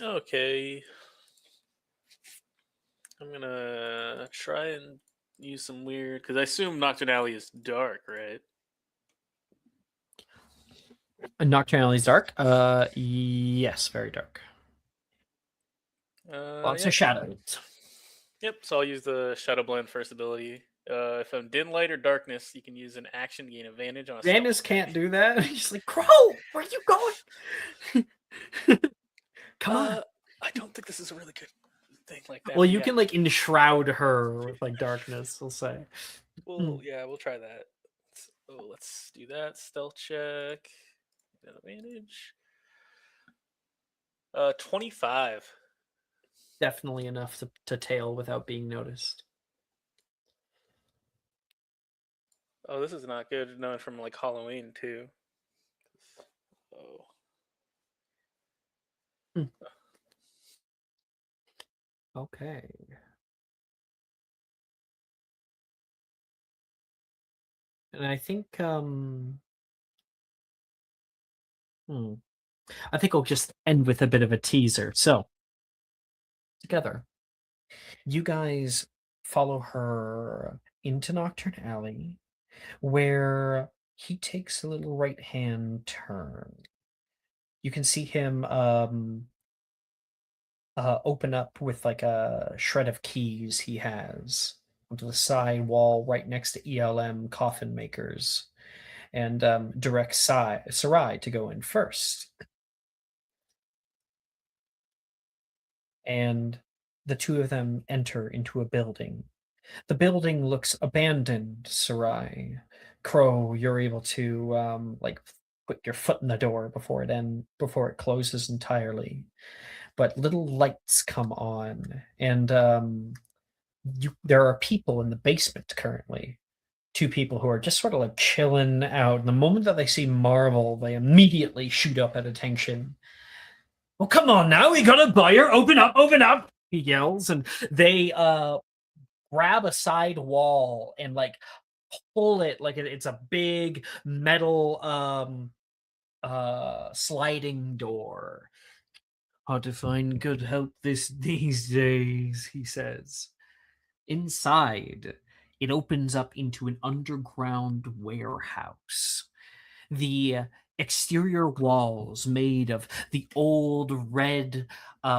Okay. I'm gonna try and use some weird, because I assume Nocturne Alley is dark, right? Nocturne Alley's dark. Yes, very dark. Lots Yep. of shadows. Yep, so I'll use the Shadow Blend first ability. If I'm dim light or darkness, you can use an action to gain advantage on a stealth Vanis check. can't do that. He's like, Crow, where are you going? Come on. I don't think this is a really good thing like that. Well, but you yeah. can like enshroud her with like darkness, we'll say. Well, yeah, we'll try that. So let's do that. Stealth check. Get advantage. 25. Definitely enough to tail without being noticed. Oh, this is not good. Knowing from like Halloween too. Oh. Okay. And I think I think I'll just end with a bit of a teaser. So together, you guys follow her into Nocturne Alley, where he takes a little right-hand turn. You can see him open up with like a shred of keys he has onto the side wall right next to ELM coffin makers, and directs Sarai to go in first. And the two of them enter into a building. The building looks abandoned, Sarai. Crow, you're able to like put your foot in the door before it closes entirely. But little lights come on, and there are people in the basement currently. Two people who are just sort of like chilling out. And the moment that they see Marvel, they immediately shoot up at attention. Well, come on now, we got a buyer. Open up, he yells, and they grab a side wall and like pull it like it's a big metal sliding door. Hard to find good help these days, he says. Inside, it opens up into an underground warehouse. The exterior walls made of the old red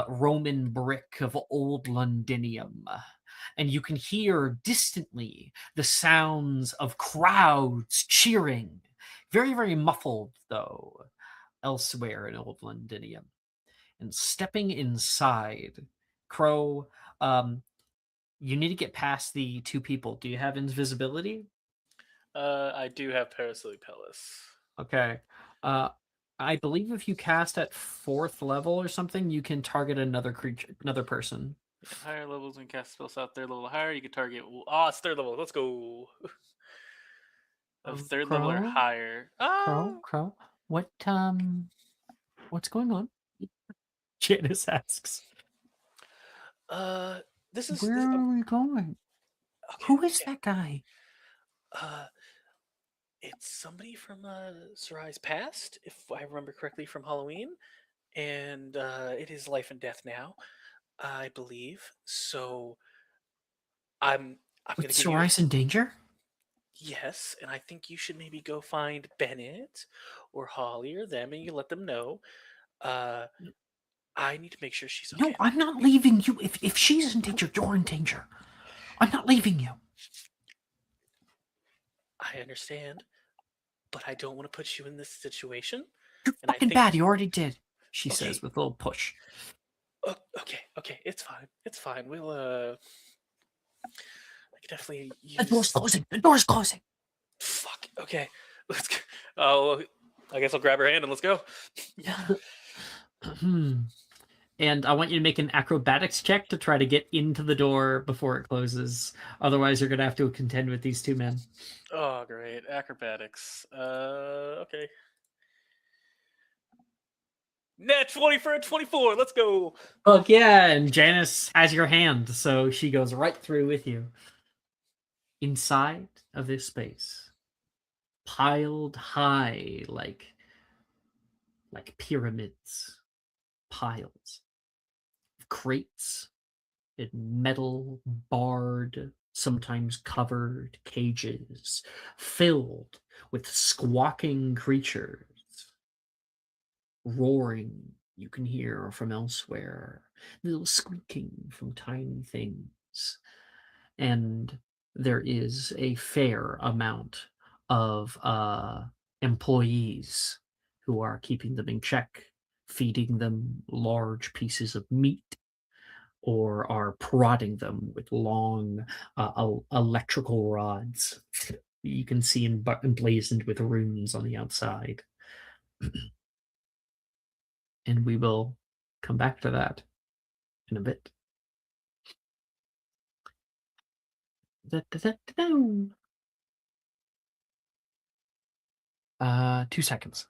Roman brick of old Londinium. And you can hear distantly the sounds of crowds cheering. Very, very muffled, though, elsewhere in old Londinium. And stepping inside, Crow, you need to get past the two people. Do you have invisibility? I do have Parasite Palace. Okay. I believe if you cast at 4th level or something, you can target another creature, another person. Higher levels and cast spells out third level higher, you can target. Ah, it's third level. Let's go. Of third level or Crow? higher. Crow. What's going on? Janice asks. This is. Where are we going? Okay, Who is okay. that guy? It's somebody from Sarai's past, if I remember correctly, from Halloween, and it is life and death now, I believe. So I'm gonna With give you. Sarai's in danger? Yes, and I think you should maybe go find Bennett or Holly or them, and you let them know. I need to make sure she's okay. No, I'm not leaving you. If she's in danger, you're in danger. I'm not leaving you. I understand, but I don't want to put you in this situation. You're And I fucking think bad. You already did, she Okay. says with a little push. Okay, it's fine. We'll I could definitely The door's use. closing. The door's closing. Fuck. Okay, let's go. Oh, I guess I'll grab her hand and let's go. And I want you to make an acrobatics check to try to get into the door before it closes. Otherwise, you're gonna have to contend with these two men. Oh, great. Acrobatics. Okay. Net 20 for a 24. Let's go. Fuck yeah! And Janice has your hand, so she goes right through with you. Inside of this space, piled high like pyramids, piles of crates in metal barred, sometimes covered cages filled with squawking creatures, roaring you can hear from elsewhere, little squeaking from tiny things. And there is a fair amount of employees who are keeping them in check, feeding them large pieces of meat, or are prodding them with long electrical rods. You can see emblazoned with runes on the outside. And we will come back to that in a bit. 2 seconds.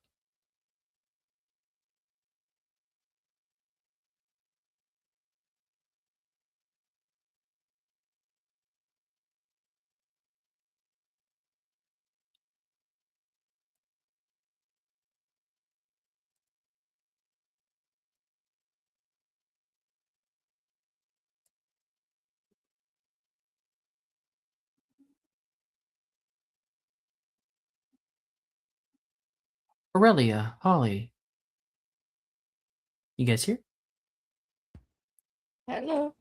Aurelia, Holly. You guys here? Hello.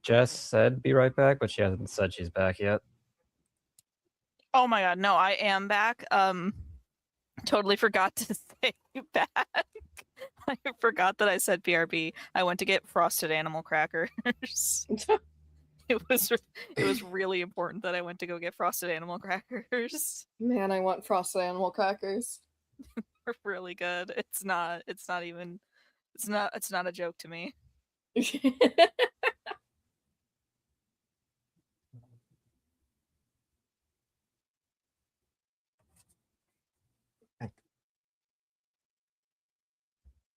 Jess said be right back, but she hasn't said she's back yet. Oh my god, no, I am back. Totally forgot to say back. I forgot that I said BRB. I went to get frosted animal crackers. It was really important that I went to go get frosted animal crackers. Man, I want frosted animal crackers. They're really good. It's not a joke to me.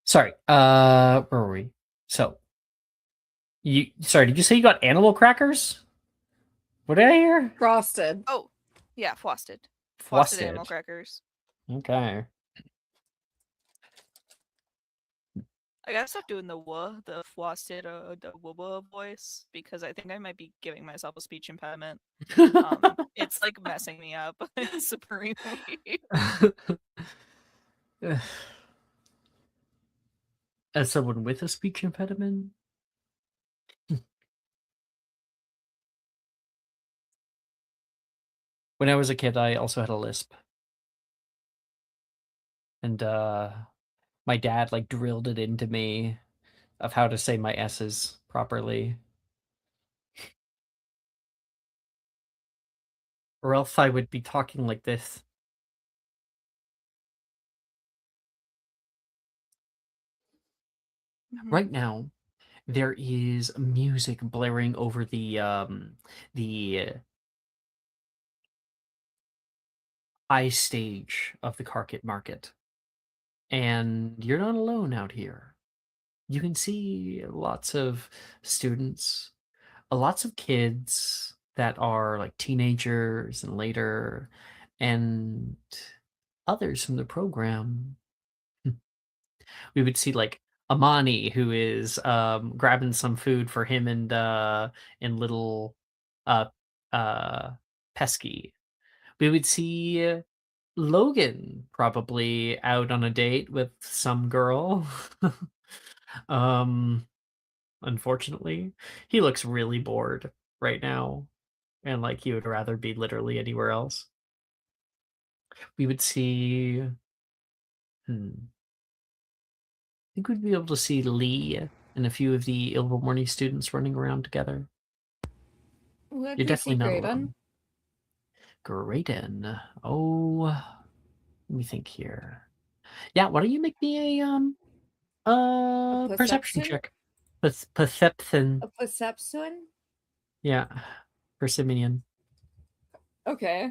Sorry. Where were we? So, sorry, did you say you got animal crackers? What did I hear? Frosted. Oh, yeah, frosted animal Frosted. crackers. Okay. I gotta stop doing the frosted the wubba voice because I think I might be giving myself a speech impediment. It's like messing me up supremely. As someone with a speech impediment? When I was a kid, I also had a lisp. And my dad like drilled it into me of how to say my S's properly. Or else I would be talking like this. Right now, there is music blaring over the high stage of the Carpet Market. And you're not alone out here. You can see lots of students, lots of kids that are like teenagers and later, and others from the program. We would see like Amani, who is grabbing some food for him and little uh Pesky. We would see Logan probably out on a date with some girl. Unfortunately, he looks really bored right now, and like he would rather be literally anywhere else. We would see. I think we'd be able to see Lee and a few of the Ilvermorny students running around together. Would You're we definitely see not Graydon? alone. Graydon. Oh, let me think here. Yeah, why don't you make me a perception perception? check? Perception. A perception? Yeah, Persimmon. Okay.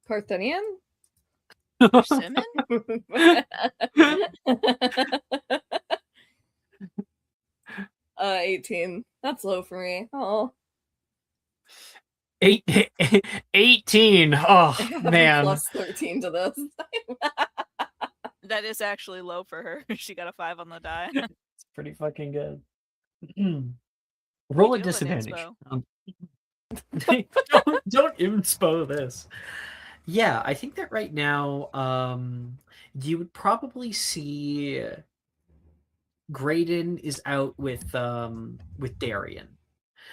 Parthenian? Persimmon? 18. That's low for me. Oh. 18. I Oh have a man, plus 13 to this. That is actually low for her. She got a 5 on the die. it's pretty fucking good. We Roll a do have an disadvantage. inspo. Don't inspo this. Yeah, I think that right now, you would probably see Graydon is out with Darian.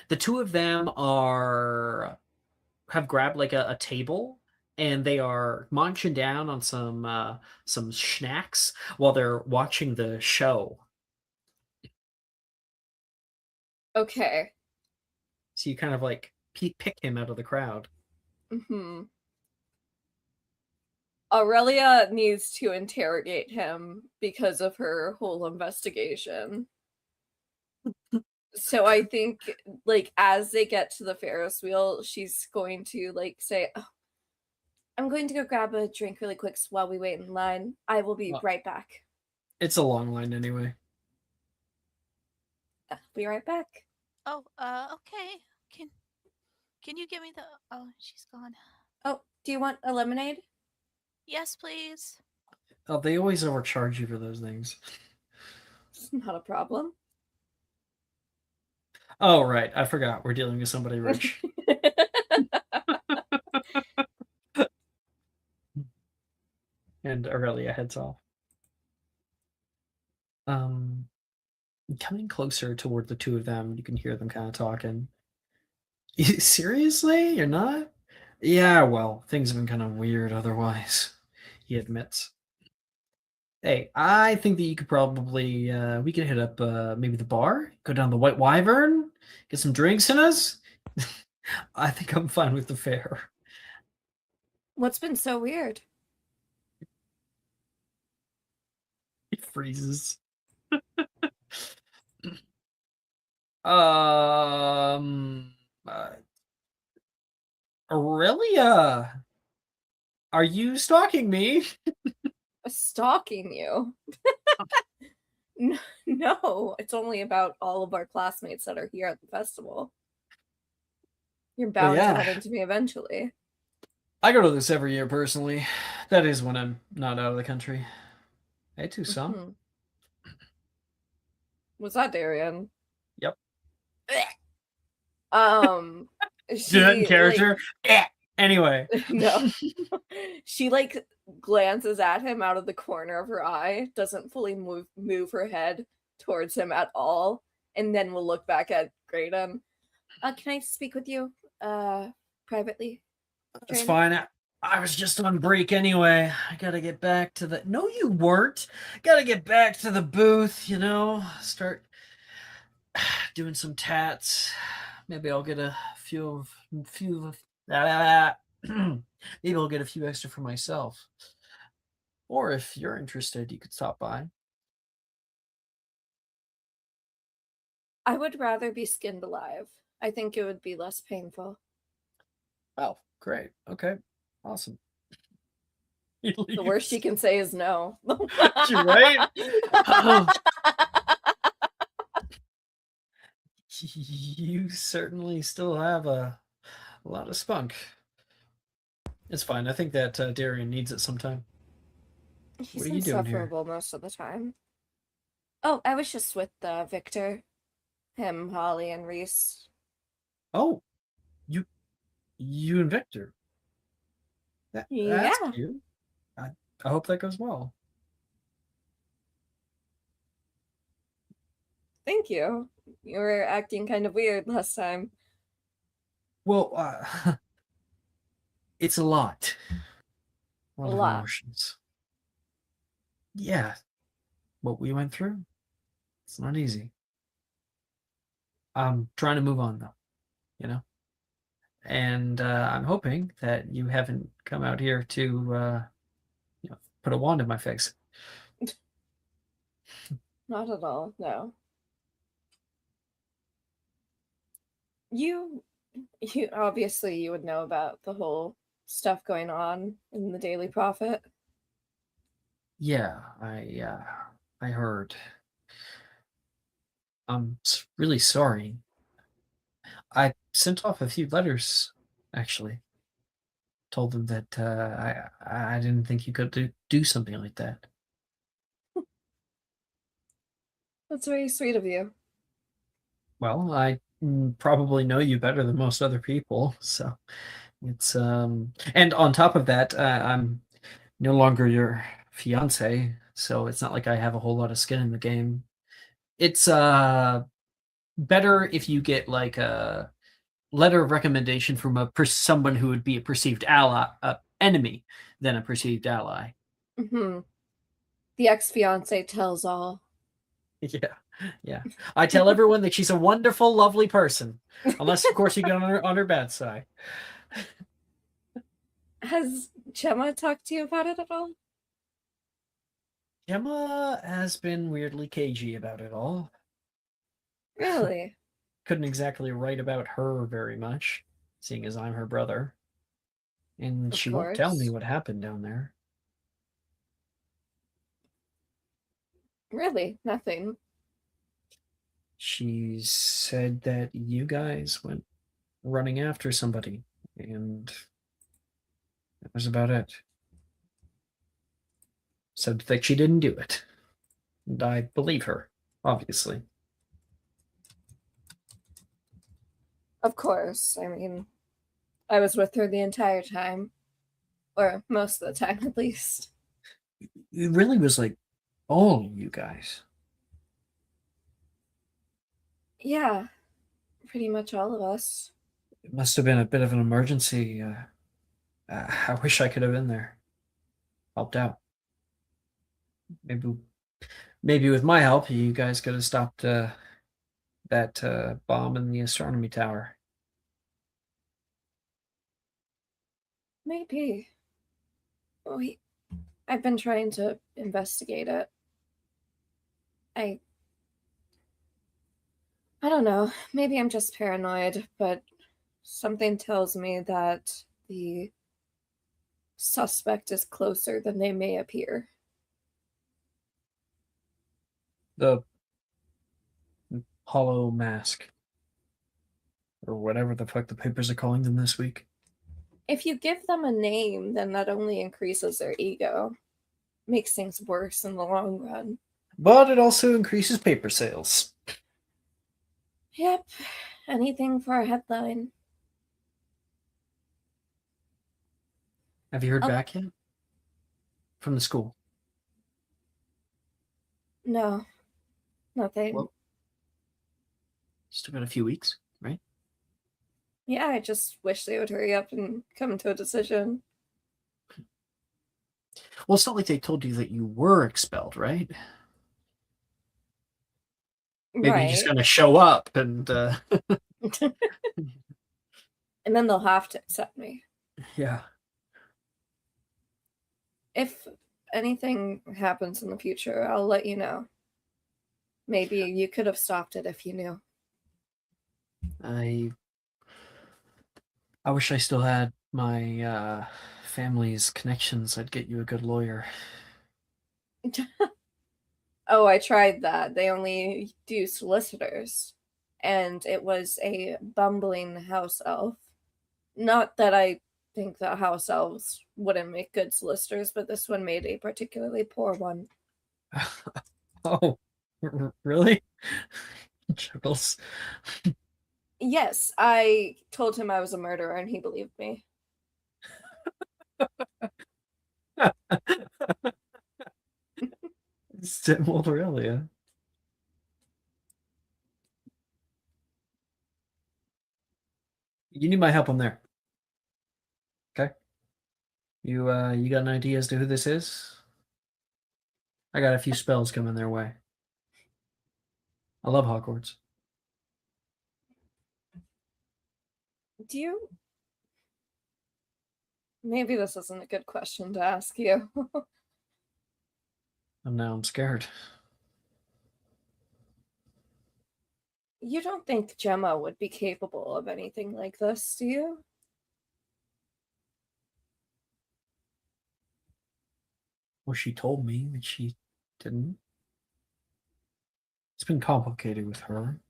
The two of them have grabbed like a table and they are munching down on some snacks while they're watching the show. Okay. So you kind of like pick him out of the crowd. Hmm. Aurelia needs to interrogate him because of her whole investigation. So I think, like, as they get to the Ferris wheel, she's going to, like, say, oh, I'm going to go grab a drink really quick while we wait in line. I will be right back. It's a long line anyway. Be right back. Oh, okay. Can you give me the... Oh, she's gone. Oh, do you want a lemonade? Yes, please. Oh, they always overcharge you for those things. Not a problem. Oh, right. I forgot. We're dealing with somebody rich. And Aurelia heads off. Coming closer toward the two of them, you can hear them kind of talking. Seriously? You're not? Yeah, well, things have been kind of weird otherwise, he admits. Hey, I think that you could probably, we could hit up maybe the bar, go down the White Wyvern, get some drinks in us. I think I'm fine with the fare. What's been so weird? He freezes. Um, uh, Aurelia, are you stalking me? Stalking you? No, it's only about all of our classmates that are here at the festival. You're bound to run into me eventually. I go to this every year personally. That is when I'm not out of the country. Hey, Tucson. Mhm. Was that Darian? Yep. She Good character. Anyway. No. She like glances at him out of the corner of her eye, doesn't fully move her head towards him at all, and then will look back at Graydon. Can I speak with you privately? It's Train? fine. I was just on break anyway. I gotta get back to the. No, you weren't. Gotta get back to the booth, you know? Start doing some tats. Maybe I'll get a few. Maybe I'll get a few extra for myself. Or if you're interested, you could stop by. I would rather be skinned alive. I think it would be less painful. Oh, great. Okay. Awesome. The worst she can say is no. You're right? You certainly still have a lot of spunk. It's fine. I think that Darian needs it sometime. He's What are you doing here? insufferable most of the time. Oh, I was just with Victor, him, Holly, and Reese. Oh, you and Victor. That's Yeah. cute. I hope that goes well. Thank you. You were acting kind of weird last time. Well, it's a lot. A A lot of lot. emotions. Yeah, what we went through, it's not easy. I'm trying to move on though, you know? And I'm hoping that you haven't come out here to put a wand in my face. Not at all, no. You obviously you would know about the whole stuff going on in the Daily Prophet. Yeah, I heard. I'm really sorry. I sent off a few letters, actually. Told them that I didn't think you could do something like that. That's very sweet of you. Well, I probably know you better than most other people, so it's and on top of that, I'm no longer your fiance, so it's not like I have a whole lot of skin in the game. It's better if you get like a letter of recommendation from someone who would be a perceived ally, enemy, than a perceived ally. Mm-hmm. The ex-fiance tells all. Yeah. I tell everyone that she's a wonderful, lovely person, unless of course you get on her bad side. Has Gemma talked to you about it at all? Gemma has been weirdly cagey about it all. Really? Couldn't exactly write about her very much, seeing as I'm her brother. And Of she won't tell me course. what happened down there. Really? Nothing. She said that you guys went running after somebody, and that was about it. Said that she didn't do it. And I believe her, obviously. Of course. I mean, I was with her the entire time. Or most of the time, at least. It really was like all of you guys. Yeah, pretty much all of us. It must have been a bit of an emergency. I wish I could have been there, helped out. Maybe with my help, you guys could have stopped that bomb in the astronomy tower. Maybe. I've been trying to investigate it. I don't know. Maybe I'm just paranoid, but something tells me that the suspect is closer than they may appear. The hollow mask, or whatever the fuck the papers are calling them this week. If you give them a name, then that only increases their ego. Makes things worse in the long run. But it also increases paper sales. Yep. Anything for a headline. Have you heard Oh. back yet? From the school? No. Nothing. Well, still got a few weeks, right? Yeah, I just wish they would hurry up and come to a decision. Well, it's not like they told you that you were expelled, right? Maybe Right. you're just gonna show up and And then they'll have to accept me. yeah. If anything happens in the future, I'll let you know. Maybe you could have stopped it if you knew. I wish I still had my family's connections. I'd get you a good lawyer. Oh, I tried that. They only do solicitors. And it was a bumbling house elf. Not that I think that house elves wouldn't make good solicitors, but this one made a particularly poor one. Oh, really? Chuckles. Yes, I told him I was a murderer and he believed me. Well, really, yeah. You need my help on there. Okay? You got an idea as to who this is? I got a few spells coming their way. I love Hogwarts. Do you? Maybe this isn't a good question to ask you. And now I'm scared. You don't think Gemma would be capable of anything like this, do you? Well, she told me that she didn't. It's been complicated with her.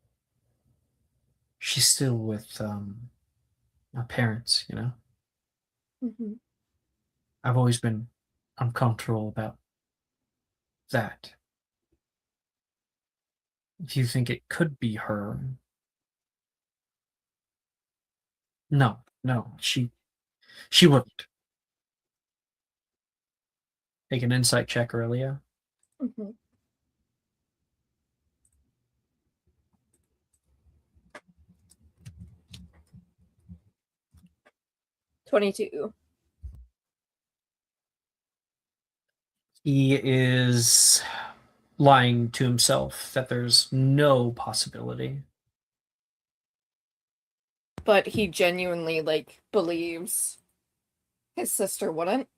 She's still with my parents, you know? Mm-hmm. I've always been uncomfortable about that. If you think it could be her. No, she wouldn't. Make an insight check, Aurelia. Mm-hmm. 22. He is lying to himself that there's no possibility. But he genuinely, believes his sister wouldn't.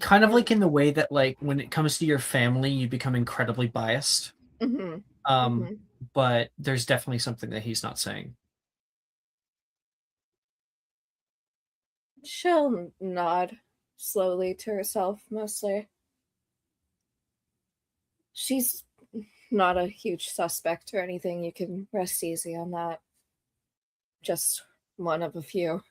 Kind of like in the way that, like, when it comes to your family, you become incredibly biased. Mm-hmm. But there's definitely something that he's not saying. She'll nod slowly to herself, mostly. She's not a huge suspect or anything. You can rest easy on that. Just one of a few.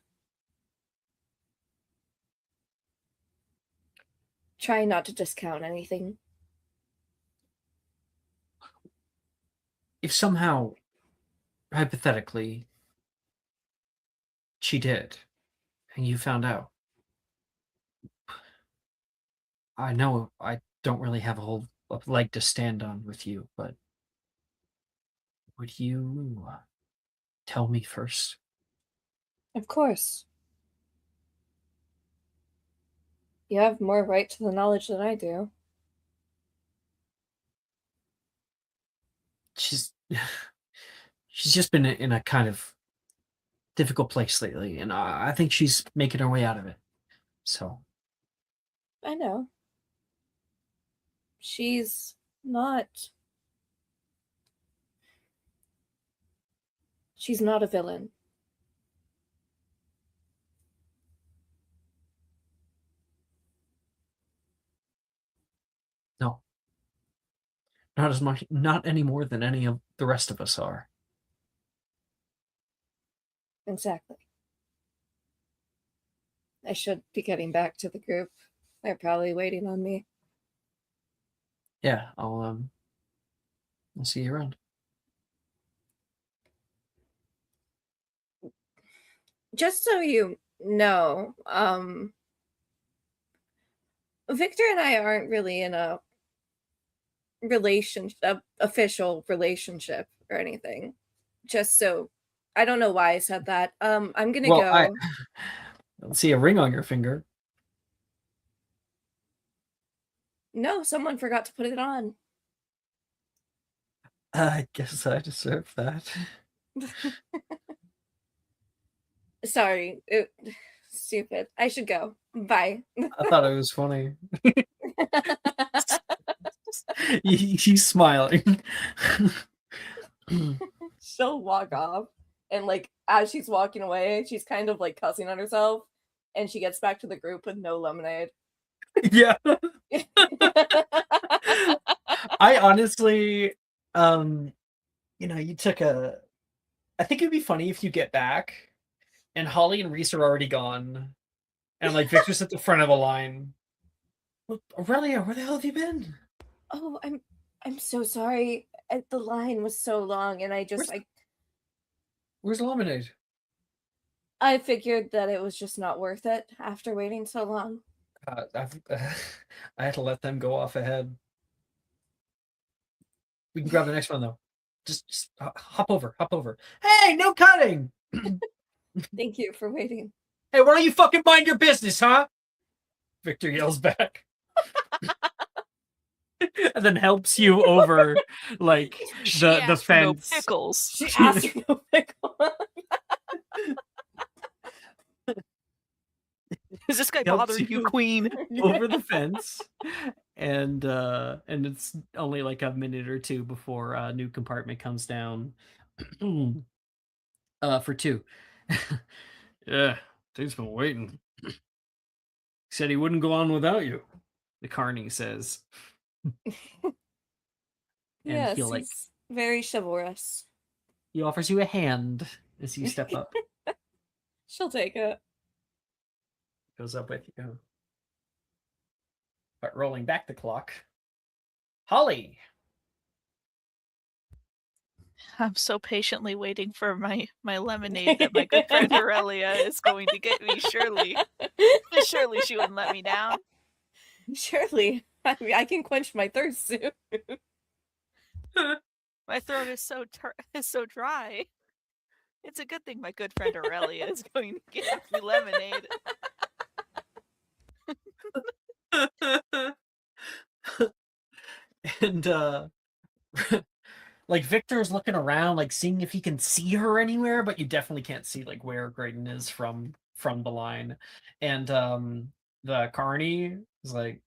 Try not to discount anything. If somehow hypothetically, she did, and you found out. I know I don't really have a whole leg to stand on with you, but would you tell me first? Of course. You have more right to the knowledge than I do. She's she's just been in a kind of difficult place lately, and I think she's making her way out of it. So I know. She's not. She's not a villain. no, not as much, not any more than any of the rest of us are. Exactly. I should be getting back to the group. They're probably waiting on me. Yeah, I'll see you around. Just so you know, Victor and I aren't really in a official relationship or anything. Just so I don't know why I said that. I'm gonna Well, go. I don't see a ring on your finger. No, someone forgot to put it on. I guess I deserve that. Sorry. Stupid. I should go. Bye. I thought it was funny. He's smiling. She'll walk off, and like as she's walking away, she's kind of like cussing at herself, and she gets back to the group with no lemonade. Yeah. I honestly, you took a. I think it'd be funny if you get back, and Holly and Reese are already gone, and like Victor's at the front of the line. Look, Aurelia, where the hell have you been? Oh, I'm so sorry. The line was so long, and I just Where's the lemonade? I figured that it was just not worth it after waiting so long. I had to let them go off ahead. We can grab the next one though. Just hop over. Hey, no cutting. Thank you for waiting. Hey, why don't you fucking mind your business, huh? Victor yells back. And then helps you over like the asked for no fence. pickles. She asked for no pickle. Is this guy Helps bothering you, Queen? Over the fence. And it's only like a minute or two before a new compartment comes down. For 2. Yeah, dude's been waiting. He said he wouldn't go on without you, the carney says. Yes, feel like he's very chivalrous. he offers you a hand as you step up. She'll take it. Goes up with you. But rolling back the clock, Holly. I'm so patiently waiting for my lemonade that my good friend Aurelia is going to get me. Surely she wouldn't let me down. Surely. I mean, I can quench my thirst soon. My throat is so dry. It's a good thing my good friend Aurelia is going to get me lemonade. And like Victor's looking around, like seeing if he can see her anywhere, but you definitely can't see like where Graydon is from the line. And the carney is like,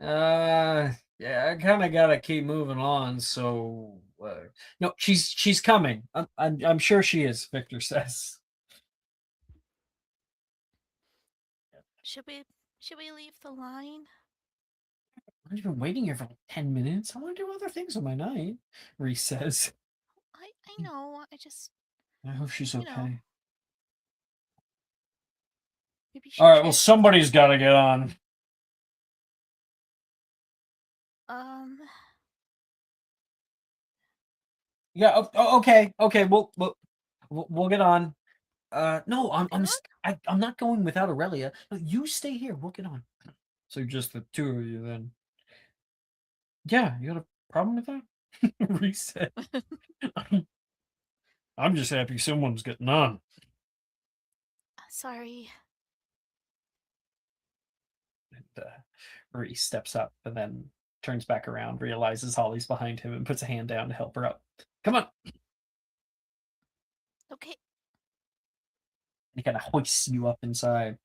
yeah, I kind of gotta keep moving on. So no, she's coming. I'm sure she is. Victor says. Should we leave the line? I've been waiting here for like 10 minutes. I want to do other things on my night. Reese says. I know. I hope she's okay. Maybe All right. Well, somebody's got to get on. Yeah. Okay. Okay. We'll get on. No, I'm not going without Aurelia. No, you stay here. We'll get on. So just the two of you then. Yeah, you got a problem with that? Reset. I'm just happy someone's getting on. Sorry. And Reese steps up and then turns back around, realizes Holly's behind him, and puts a hand down to help her up. Come on. Okay. He kind of hoists you up inside.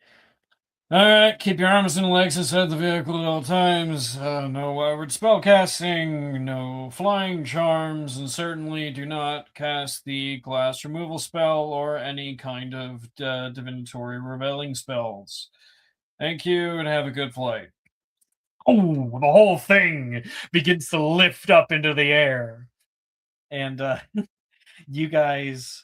All right, keep your arms and legs inside the vehicle at all times. No word spell casting, no flying charms, and certainly do not cast the glass removal spell or any kind of divinatory revealing spells. Thank you, and have a good flight. Oh, the whole thing begins to lift up into the air, and you guys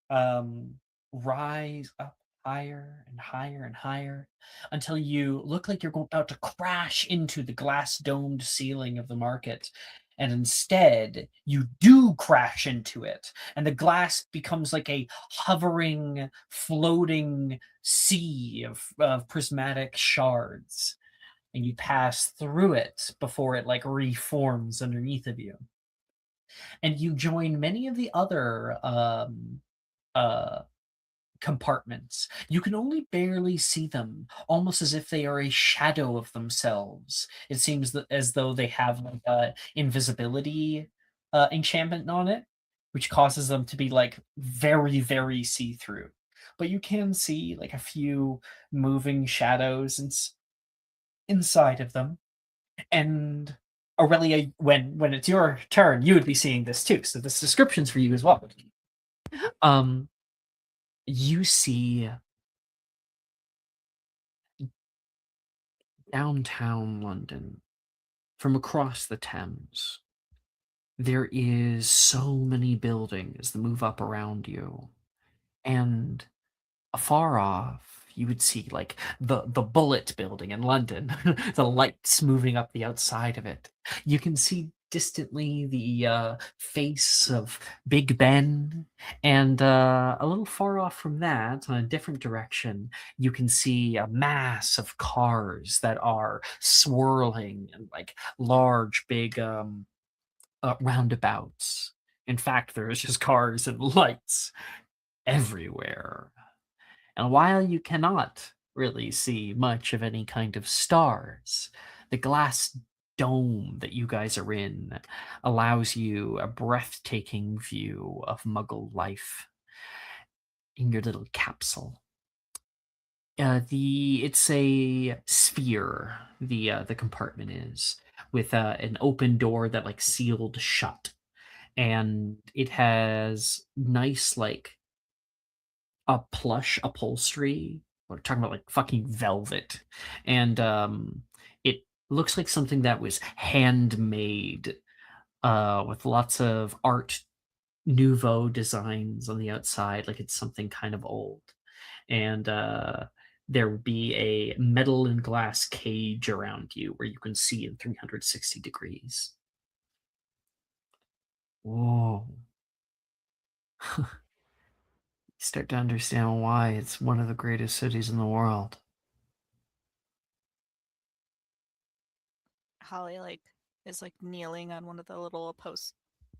rise up higher and higher and higher until you look like you're about to crash into the glass domed ceiling of the market. And instead, you do crash into it, and the glass becomes like a hovering, floating sea of prismatic shards. And you pass through it before it like reforms underneath of you. And you join many of the other uh, compartments. You can only barely see them, almost as if they are a shadow of themselves. It seems as though they have like a invisibility enchantment on it, which causes them to be like very, very see-through. But you can see like a few moving shadows inside of them. And Aurelia, when it's your turn, you would be seeing this too. So this description's for you as well. You see downtown London from across the Thames. There is so many buildings that move up around you, and afar off, you would see like the Bullet building in London, the lights moving up the outside of it. You can see distantly the face of Big Ben, and a little far off from that, on a different direction, you can see a mass of cars that are swirling and like large, big roundabouts. In fact, there's just cars and lights everywhere. And while you cannot really see much of any kind of stars, the glass dome that you guys are in allows you a breathtaking view of Muggle life in your little capsule. It's a sphere. The compartment is with an open door that like sealed shut, and it has nice like a plush upholstery. We're talking about like fucking velvet, and it looks like something that was handmade, with lots of art nouveau designs on the outside, like it's something kind of old. And there would be a metal and glass cage around you where you can see in 360 degrees. Whoa. Start to understand why it's one of the greatest cities in the world. Holly is kneeling on one of the little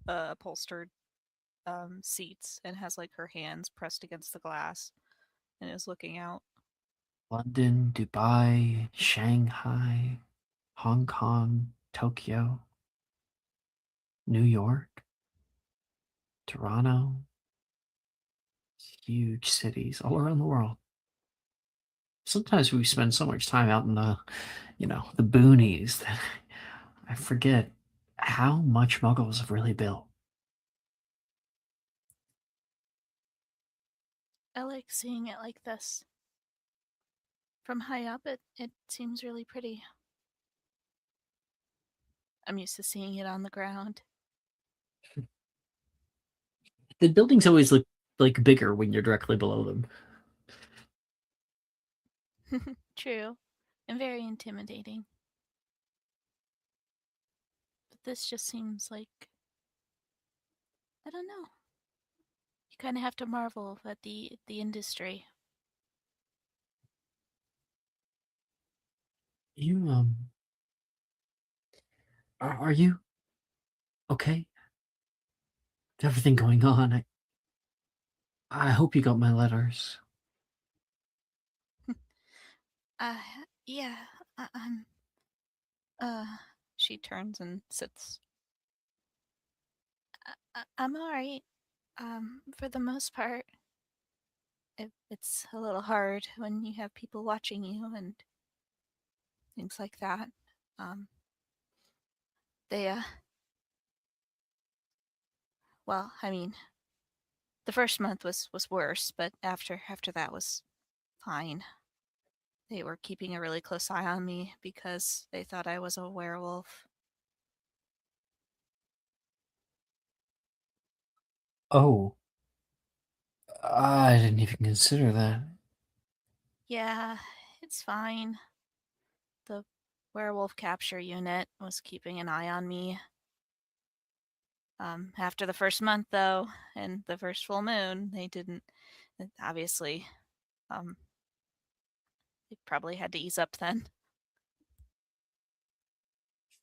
upholstered seats and has like her hands pressed against the glass and is looking out. London, Dubai, Shanghai, Hong Kong, Tokyo, New York, Toronto. Huge cities all around the world. Sometimes we spend so much time out in the boonies that I forget how much Muggles have really built. I like seeing it like this. From high up, it seems really pretty. I'm used to seeing it on the ground. The buildings always look like bigger when you're directly below them. True, and very intimidating. But this just seems like I don't know. You kind of have to marvel at the industry. You are you okay? With everything going on, I hope you got my letters. Uh, yeah. I'm. Uh, she turns and sits. I'm alright. For the most part. It's a little hard when you have people watching you and things like that. Um, they, well, I mean, the first month was worse, but after that was fine. They were keeping a really close eye on me because they thought I was a werewolf. Oh, I didn't even consider that. Yeah, it's fine. The werewolf capture unit was keeping an eye on me. After the first month, though, and the first full moon, they didn't. Obviously, they probably had to ease up then.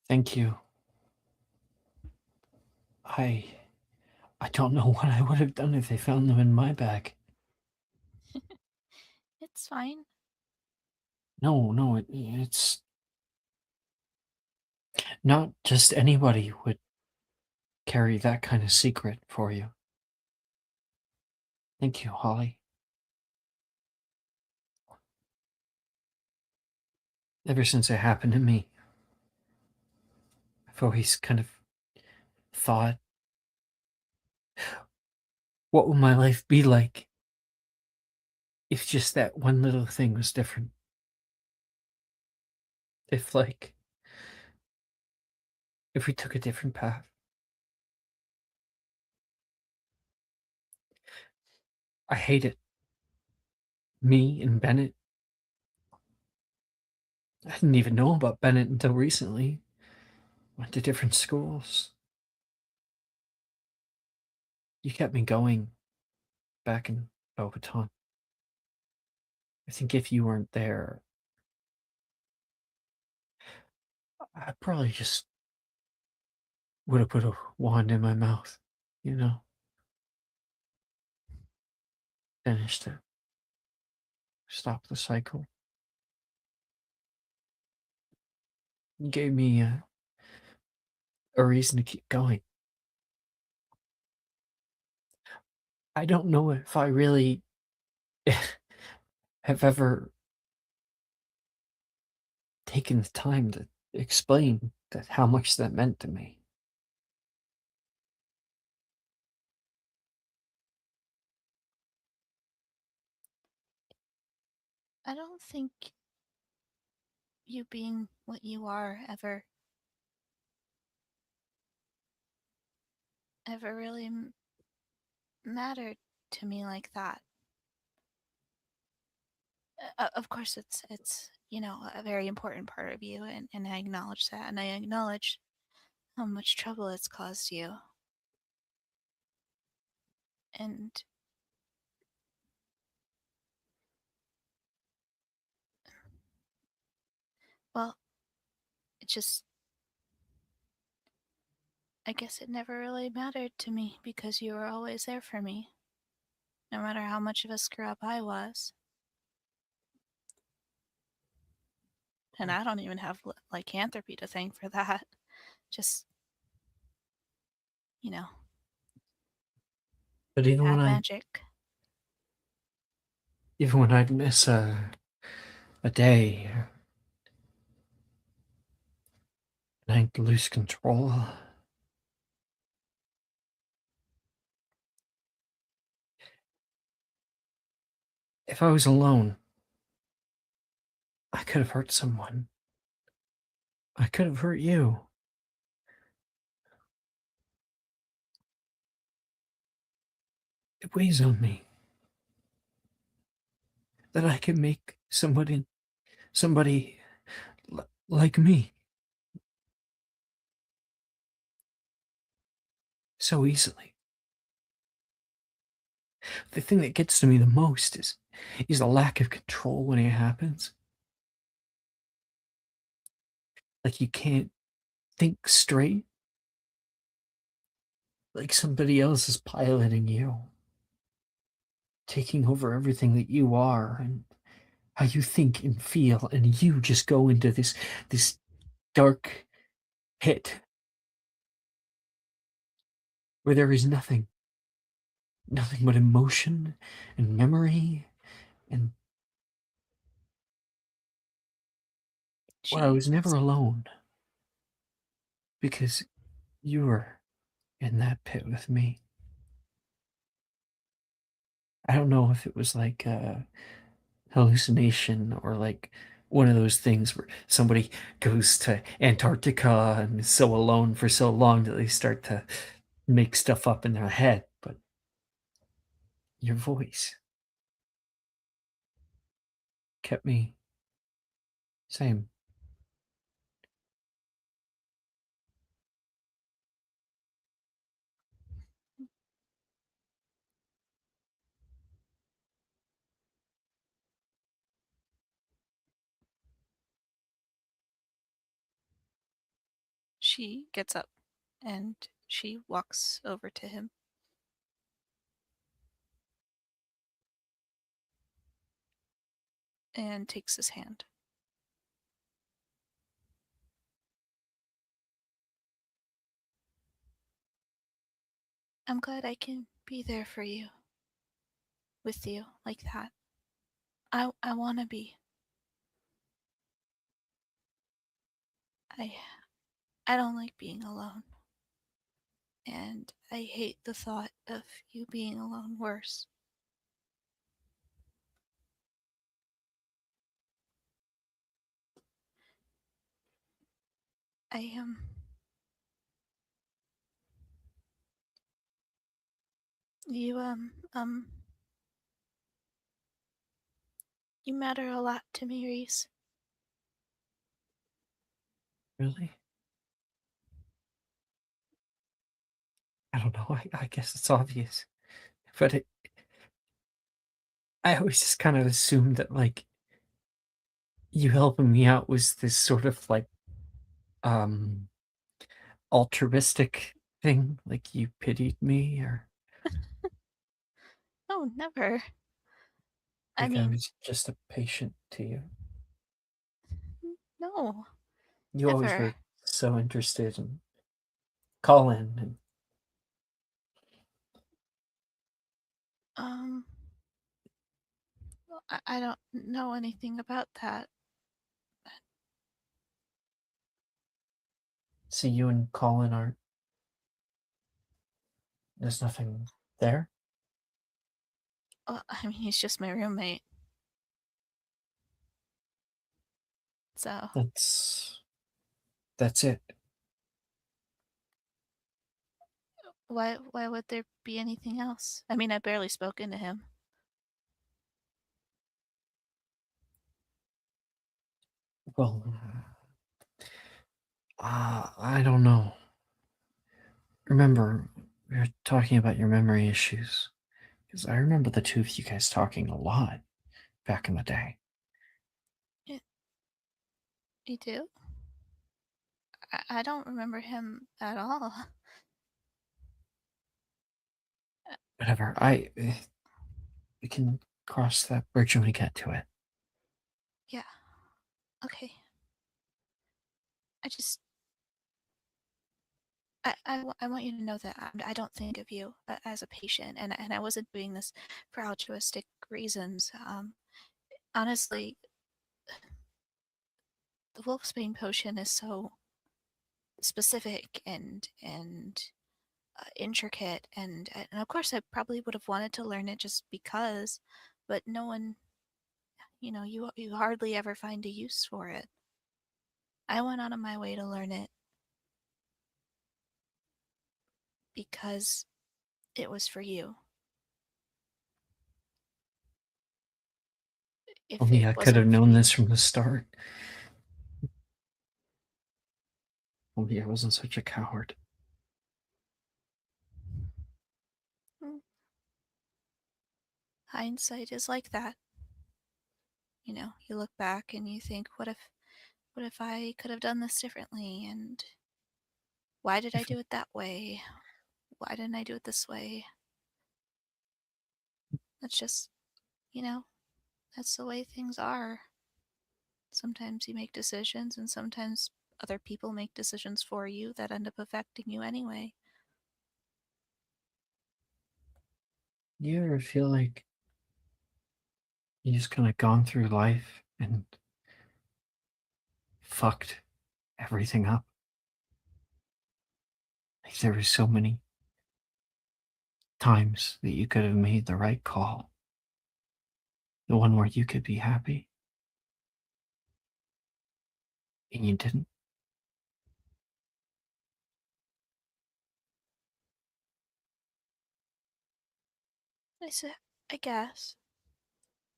Thank you. I don't know what I would have done if they found them in my bag. It's fine. No, it's not just anybody would carry that kind of secret for you. Thank you, Holly. Ever since it happened to me, I've always kind of thought, what would my life be like if just that one little thing was different? If, like, if we took a different path. I hate it. Me and Bennett. I didn't even know about Bennett until recently. Went to different schools. You kept me going back in Bobaton. I think if you weren't there, I probably just would have put a wand in my mouth, you know? Finished it. Stop the cycle. You gave me a reason to keep going. I don't know if I really have ever taken the time to explain that how much that meant to me. I don't think you being what you are ever really mattered to me like that. Of course, it's a very important part of you, and I acknowledge that, and I acknowledge how much trouble it's caused you. And well, it just I guess it never really mattered to me because you were always there for me, no matter how much of a screw up I was. And I don't even have lycanthropy to thank for that. Just, you know, But bad magic. even when I'd miss a day, and I'd lose control, if I was alone, I could have hurt someone. I could have hurt you. It weighs on me that I can make somebody like me so easily. The thing that gets to me the most is the lack of control when it happens. Like you can't think straight. Like somebody else is piloting you, taking over everything that you are and how you think and feel, and you just go into this dark pit where there is nothing, nothing but emotion and memory, and where I She was never gets up. alone because you were in that pit with me. I don't know if it was like a hallucination or like one of those things where somebody goes to Antarctica and is so alone for so long that they start to make stuff up in their head, but your voice kept me same. She gets up and she walks over to him. And takes his hand. I'm glad I can be there for you. With you like that. I want to be. I I don't like being alone. And I hate the thought of you being alone worse. I you you matter a lot to me, Reese. Really? I don't know. I guess it's obvious, but I always just kind of assumed that like you helping me out was this sort of like um altruistic thing, like you pitied me or Oh, never. I like I mean, was just a patient to you. no, You always never. were so interested in Colin and Um, I don't know anything about that. see you and Colin aren't there's nothing there. Well, I mean, he's just my roommate. So, That's it. why would there be anything else? I mean, I've barely spoken to him. Well, I don't know. Remember, we were talking about your memory issues. Because I remember the two of you guys talking a lot back in the day. You do? I don't remember him at all. Whatever. We can cross that bridge when we get to it. Yeah. Okay. I just I want you to know that I don't think of you as a patient, and I wasn't doing this for altruistic reasons. Honestly, the Wolfsbane potion is so specific and intricate, and of course I probably would have wanted to learn it just because, but no one, you hardly ever find a use for it. I went out of my way to learn it because it was for you. If Only it I could wasn't have for known you, this from the start. Only I wasn't such a coward. mm, hindsight is like that. You know, you look back and you think, what if I could have done this differently? And why did I do it that way? Why didn't I do it this way? That's just, you know, that's the way things are. Sometimes you make decisions, and sometimes other people make decisions for you that end up affecting you anyway. You ever feel like you just kind of gone through life and fucked everything up? Like there were so many times that you could have made the right call, the one where you could be happy, and you didn't. I guess.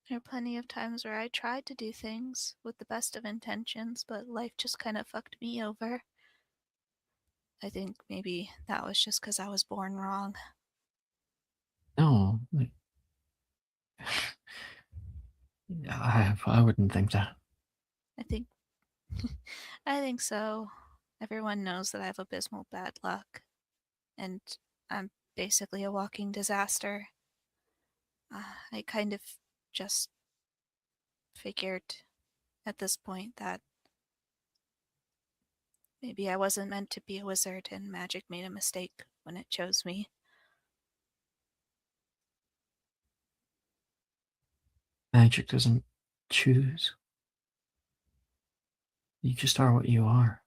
There are plenty of times where I tried to do things with the best of intentions, but life just kind of fucked me over. I think maybe that was just because I was born wrong. No, I wouldn't think that. I think I think so. Everyone knows that I have abysmal bad luck, and I'm basically a walking disaster. I kind of just figured at this point that maybe I wasn't meant to be a wizard and magic made a mistake when it chose me. Magic doesn't choose. You just are what you are.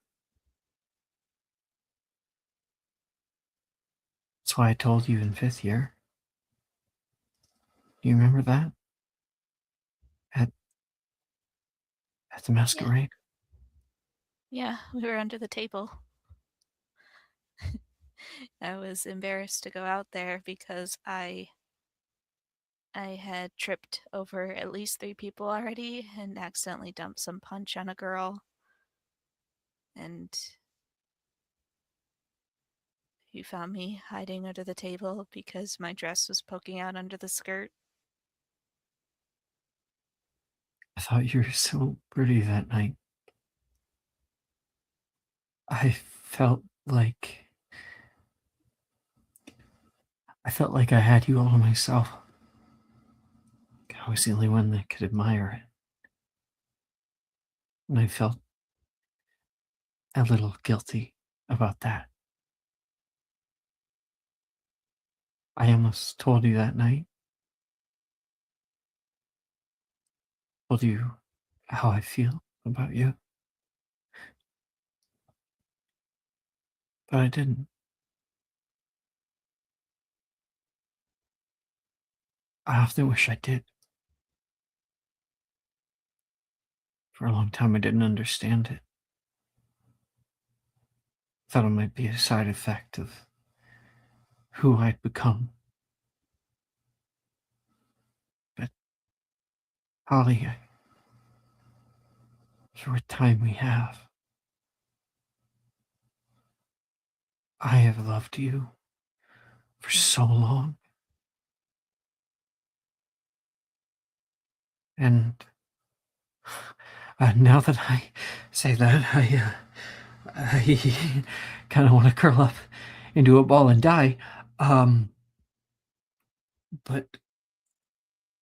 That's why I told you in 5th year. Do you remember that? At the masquerade? Yeah, we were under the table. I was embarrassed to go out there because I had tripped over at least 3 people already and accidentally dumped some punch on a girl. And you found me hiding under the table because my dress was poking out under the skirt. I thought you were so pretty that night. I felt like I had you all to myself. I was the only one that could admire it. And I felt a little guilty about that. I almost told you that night. Told you how I feel about you. But I didn't. I often wish I did. For a long time, I didn't understand it. Thought it might be a side effect of who I'd become. But, Holly, for what time we have, I have loved you for so long. And now that I say that, I kind of want to curl up into a ball and die. But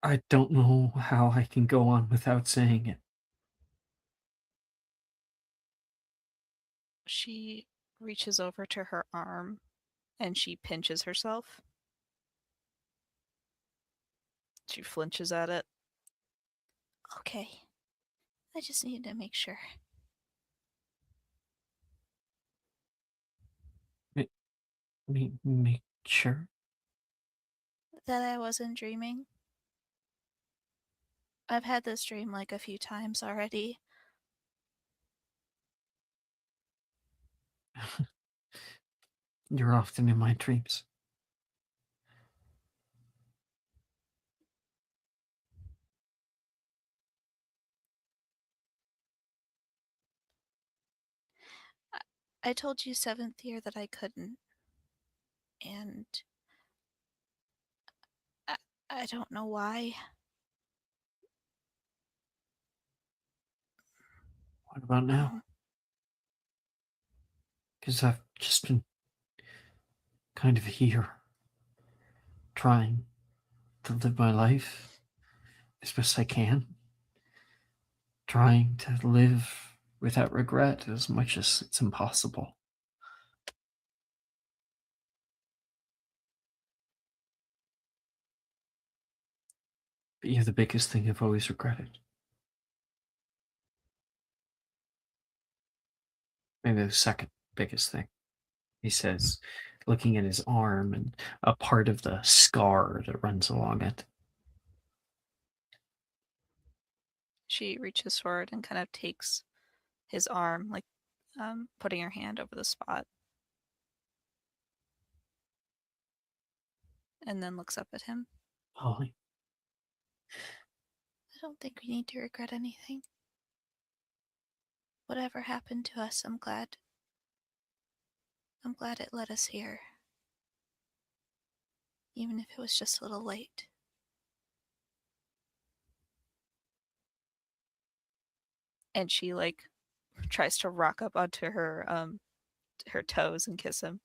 I don't know how I can go on without saying it. She reaches over to her arm and she pinches herself. She flinches at it. Okay. I just needed to make sure. Make sure. That I wasn't dreaming. I've had this dream like a few times already. You're often in my dreams. I told you 7th year that I couldn't. And I don't know why. What about now? Um, Because I've just been kind of here, trying to live my life as best I can, trying to live without regret as much as it's impossible. But you're the biggest thing I've always regretted. Maybe the second biggest thing, he says, looking at his arm and a part of the scar that runs along it. she reaches forward and kind of takes his arm, like putting her hand over the spot. And then looks up at him. Holly, I don't think we need to regret anything. Whatever happened to us, I'm glad it led us here. Even if it was just a little late. And she like tries to rock up onto her toes and kiss him.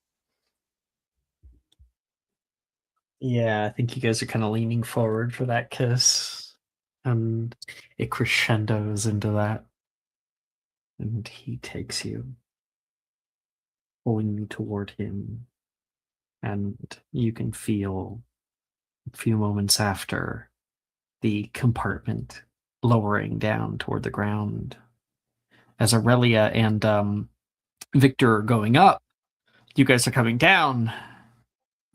yeah, I think you guys are kind of leaning forward for that kiss, and it crescendos into that. And he takes you, pulling you toward him, and you can feel a few moments after the compartment lowering down toward the ground. As Aurelia and Victor are going up, you guys are coming down.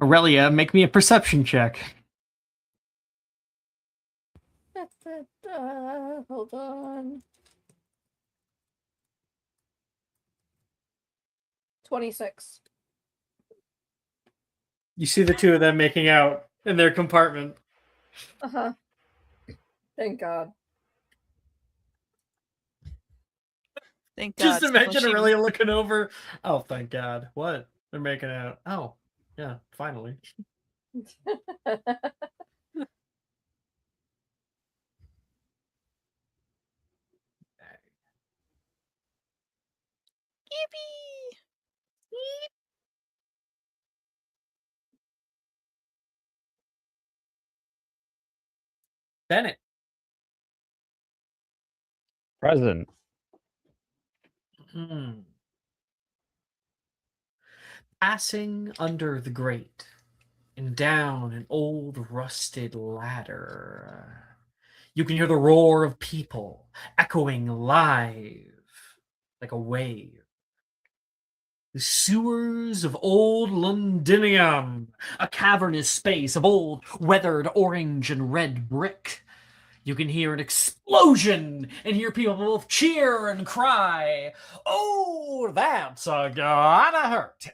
Aurelia, make me a perception check. Hold on. 26. You see the two of them making out in their compartment. Uh-huh. Thank God. Thank God. Just imagine squishy. Aurelia looking over. Oh, thank God. What? They're making out. Oh, yeah, finally. Yippee! Bennett. Present. Passing under the grate and down an old rusted ladder, you can hear the roar of people echoing live like a wave. The sewers of old Londinium, a cavernous space of old weathered orange and red brick. You can hear an explosion and hear people both cheer and cry, "Oh, that's a gotta hurt."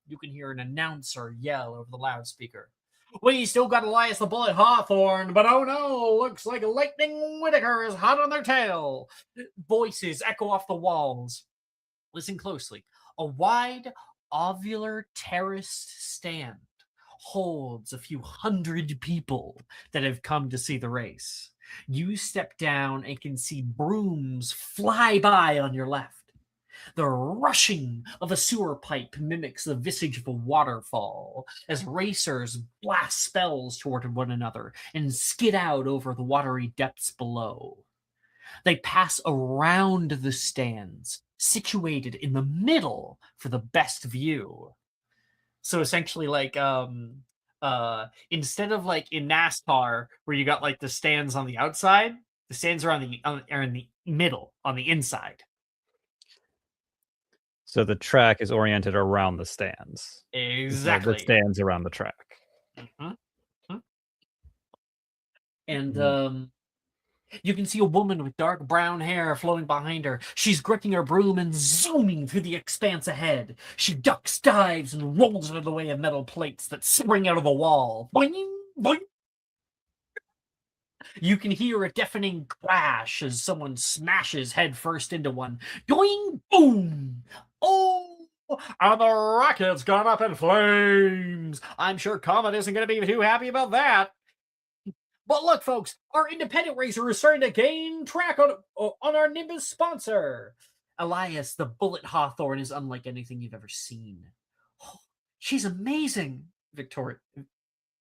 You can hear an announcer yell over the loudspeaker, "We still got Elias the Bullet Hawthorne, but oh no, looks like Lightning Whitaker is hot on their tail." Voices echo off the walls. Listen closely. A wide, ovular terraced stand holds a few hundred people that have come to see the race. You step down and can see brooms fly by on your left. The rushing of a sewer pipe mimics the visage of a waterfall as racers blast spells toward one another and skid out over the watery depths below. They pass around the stands, situated in the middle for the best view. So essentially, like instead of like in NASCAR where you got like the stands on the outside, the stands are are in the middle on the inside. So the track is oriented around the stands. Exactly. The stands around the track. And you can see a woman with dark brown hair flowing behind her. She's gripping her broom and zooming through the expanse ahead. She ducks, dives, and rolls out of the way of metal plates that spring out of the wall. Boing, boing. You can hear a deafening crash as someone smashes headfirst into one. Doing, boom! Oh! And the rocket's gone up in flames. I'm sure Comet isn't going to be too happy about that. But look, folks, our independent racer is starting to gain track on our Nimbus sponsor. Elias, the Bullet Hawthorne, is unlike anything you've ever seen. Oh, she's amazing, Victoria.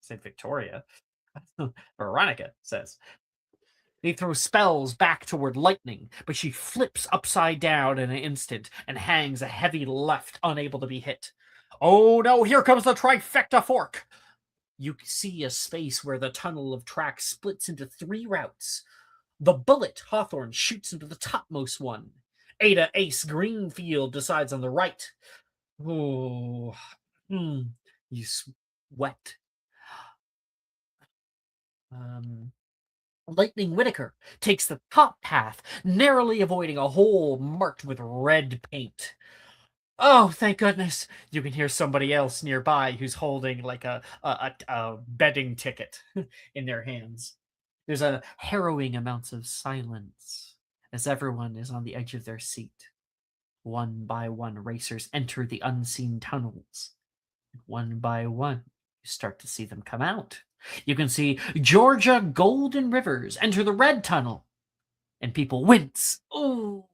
Say Victoria. Veronica says. They throw spells back toward Lightning, but she flips upside down in an instant and hangs a heavy left, unable to be hit. Oh no, here comes the trifecta fork! You see a space where the tunnel of tracks splits into 3 routes. The Bullet Hawthorne shoots into the topmost one. Ada Ace Greenfield decides on the right. Oh, you sweat. Lightning Whitaker takes the top path, narrowly avoiding a hole marked with red paint. Oh, thank goodness. You can hear somebody else nearby who's holding like a betting ticket in their hands. There's a harrowing amounts of silence as everyone is on the edge of their seat. One by one, racers enter the unseen tunnels. One by one, you start to see them come out. You can see Georgia Golden Rivers enter the red tunnel, and people wince. Ooh.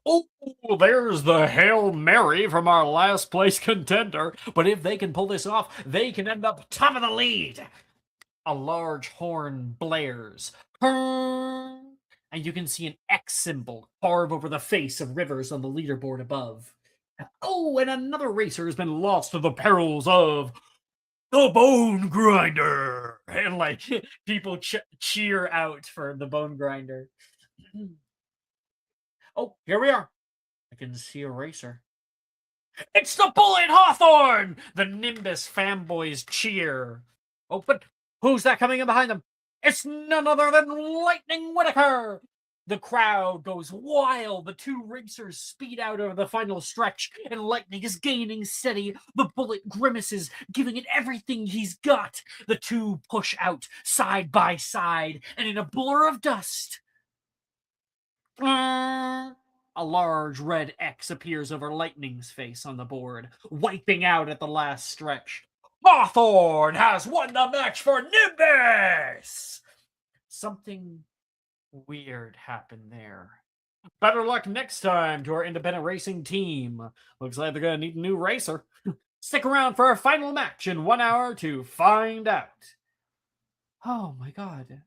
Oh, there's the Hail Mary from our last place contender. But if they can pull this off, they can end up top of the lead. A large horn blares. And you can see an X symbol carve over the face of Rivers on the leaderboard above. Oh, and another racer has been lost to the perils of the Bone Grinder. And like people cheer out for the Bone Grinder. Oh, here we are. I can see a racer. It's the Bullet Hawthorne! The Nimbus fanboys cheer. Oh, but who's that coming in behind them? It's none other than Lightning Whitaker! The crowd goes wild. The 2 racers speed out over the final stretch, and Lightning is gaining steady. The Bullet grimaces, giving it everything he's got. The 2 push out side by side, and in a blur of dust, a large red X appears over Lightning's face on the board, wiping out at the last stretch. Hawthorne has won the match for Nimbus! Something weird happened there. Better luck next time to our independent racing team. Looks like they're going to need a new racer. Stick around for our final match in 1 hour to find out. Oh my god.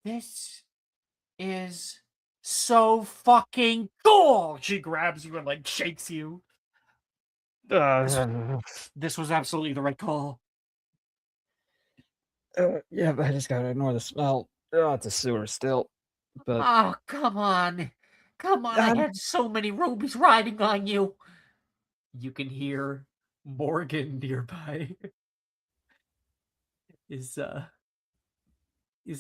This is so fucking cool! She grabs you and like shakes you. This was absolutely the right call. Yeah, but I just gotta ignore the smell. Oh, it's a sewer still. But Oh, come on. Come on, I had so many rubies riding on you. You can hear Morgan nearby. is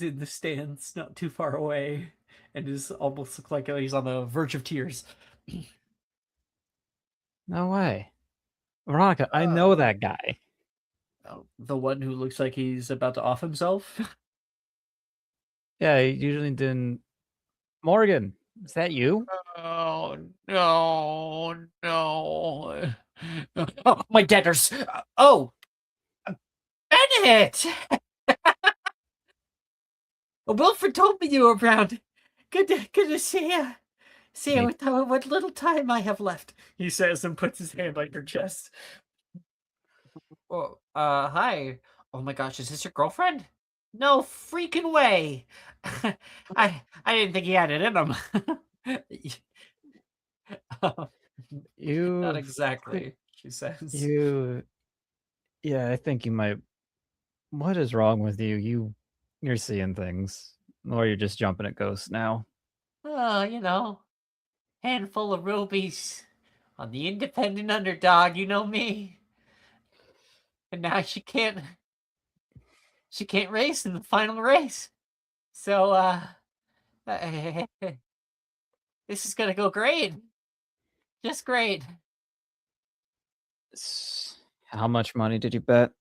in the stands not too far away and is almost look like he's on the verge of tears. no way. Veronica, I know that guy. Oh, the one who looks like he's about to off himself? Yeah, he usually didn't. Morgan, is that you? Oh, no. Oh, my debtors. Oh, Bennett! Wilfred told me you were around. Good to see you. See Me- with what little time I have left, he says and puts his hand on your chest. Oh, hi. Oh my gosh, is this your girlfriend? No freaking way. I didn't think he had it in him. You Not exactly, she says. Yeah, I think you might. What is wrong with you? You're seeing things, or you're just jumping at ghosts now. Oh, handful of rubies on the independent underdog, you know me. And now she can't race in the final race. So this is gonna go great. Just great. How much money did you bet?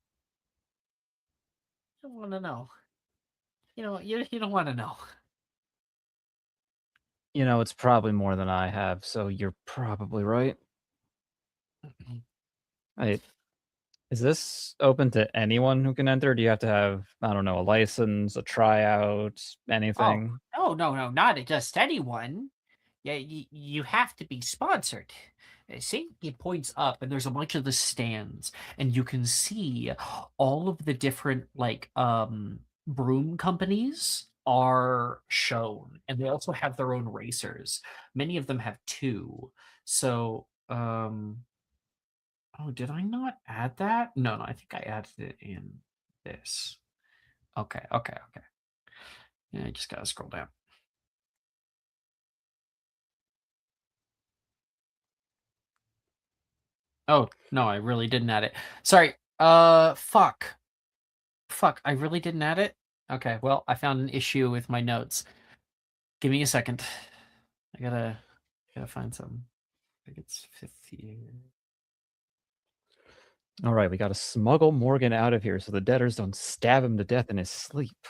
I don't want to know. You don't want to know. You know, it's probably more than I have, so you're probably right. Hey, Is this open to anyone who can enter? Do you have to have, I don't know, a license, a tryout, anything? Oh, no, not just anyone. Yeah, you have to be sponsored. See, it points up, and there's a bunch of the stands, and you can see all of the different broom companies are shown, and they also have their own racers. Many of them have two. So, oh, did I not add that? No, I think I added it in this. Okay. Yeah, I just gotta scroll down. Oh, no, I really didn't add it. Sorry. Fuck. I really didn't add it? Okay, well, I found an issue with my notes. Give me a second. I gotta find some. I think it's 50. All right, we got to smuggle Morgan out of here so the debtors don't stab him to death in his sleep.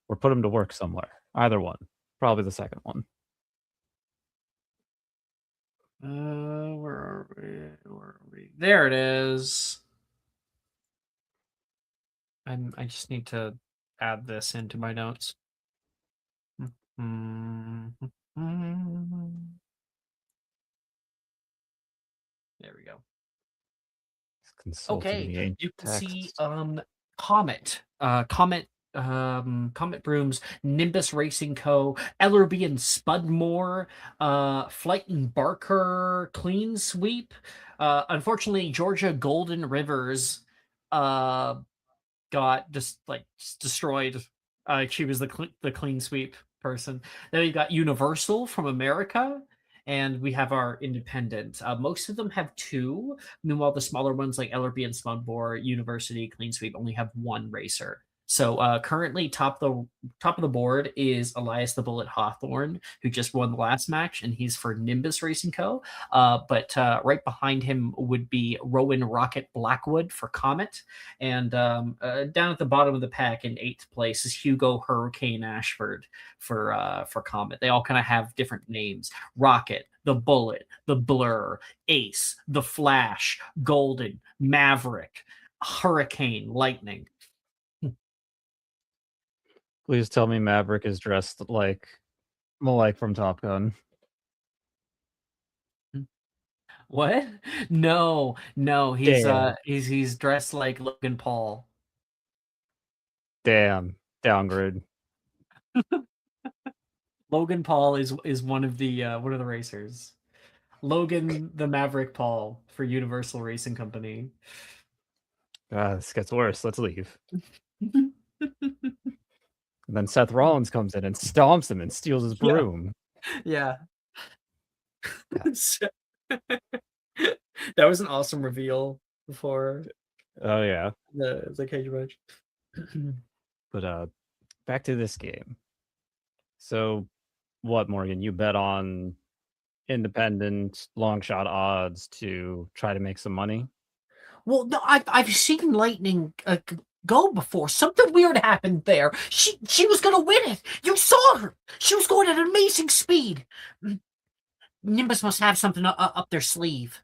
Or put him to work somewhere. Either one. Probably the second one. Where are we? There it is. I just need to add this into my notes. There we go. Consulting the Okay, ancient you can see texts. Comet Brooms, Nimbus Racing Co., Ellerby and Spudmore, Flight and Barker, Clean Sweep. Unfortunately, Georgia Golden Rivers got just destroyed. She was the Clean Sweep person. Then we got Universal from America, and we have our independent. Most of them have two. Meanwhile, the smaller ones like Ellerby and Smudmore, University, Clean Sweep only have one racer. So currently, top of the board is Elias the Bullet Hawthorne, who just won the last match, and he's for Nimbus Racing Co. But right behind him would be Rowan Rocket Blackwood for Comet, and down at the bottom of the pack in 8th place is Hugo Hurricane Ashford for Comet. They all kind of have different names: Rocket, the Bullet, the Blur, Ace, the Flash, Golden, Maverick, Hurricane, Lightning. Please tell me Maverick is dressed like Malek from Top Gun. What? No, he's Damn. he's dressed like Logan Paul. Damn. Downgrade. Logan Paul is one of the racers. Logan the Maverick Paul for Universal Racing Company. This gets worse. Let's leave. And then Seth Rollins comes in and stomps him and steals his broom. Yeah. That was an awesome reveal before Oh yeah. the cage match. But back to this game. So what, Morgan? You bet on independent long shot odds to try to make some money? Well, no, I've seen Lightning go before. Something weird happened there. She was gonna win it. You saw her. She was going at an amazing speed. Nimbus must have something up their sleeve.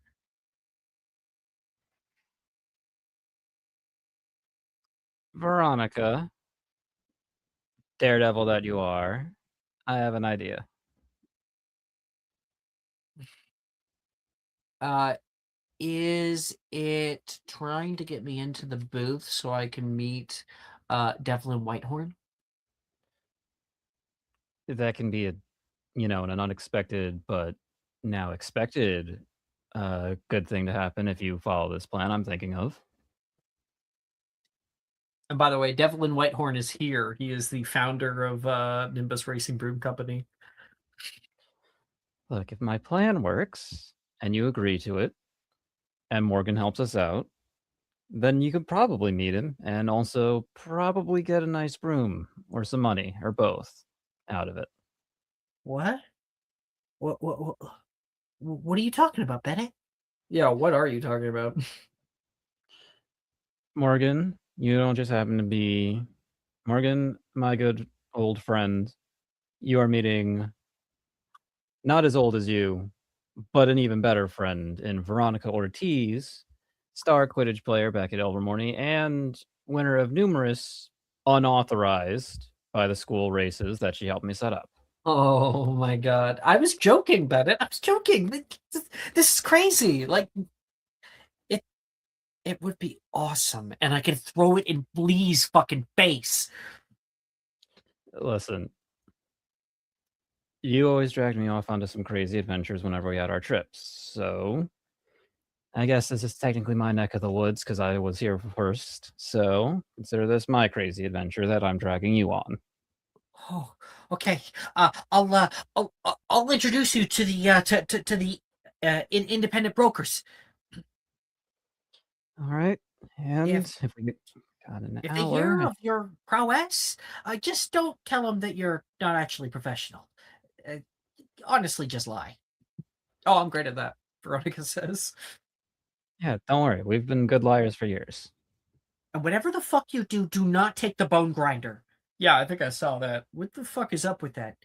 Veronica, daredevil that you are, I have an idea. Is it trying to get me into the booth so I can meet Devlin Whitehorn? That can be an unexpected but now expected good thing to happen if you follow this plan I'm thinking of. And by the way, Devlin Whitehorn is here. He is the founder of Nimbus Racing Broom Company. Look, if my plan works and you agree to it, and Morgan helps us out, then you could probably meet him and also probably get a nice broom or some money or both out of it. What? What are you talking about, Bennett? Yeah, what are you talking about? Morgan, you don't just happen to be Morgan, my good old friend. You are meeting not as old as you, but an even better friend in Veronica Ortiz, star Quidditch player back at Ilvermorny, and winner of numerous unauthorized by the school races that she helped me set up. Oh my god. I was joking, Bennett. I was joking. This is crazy. Like it would be awesome. And I could throw it in Blee's fucking face. Listen, you always dragged me off onto some crazy adventures whenever we had our trips, so I guess this is technically my neck of the woods because I was here first. So consider this my crazy adventure that I'm dragging you on. Oh, okay. I'll introduce you to the to the independent brokers. All right, and If- if we got an If they hear hour, of your prowess, just don't tell them that you're not actually professional. Uh, Honestly, just lie. Oh, I'm great at that, Veronica says. yeah, don't worry, we've been good liars for years. And whatever the fuck you do, do not take the bone grinder. Yeah, I think I saw that. What the fuck is up with that?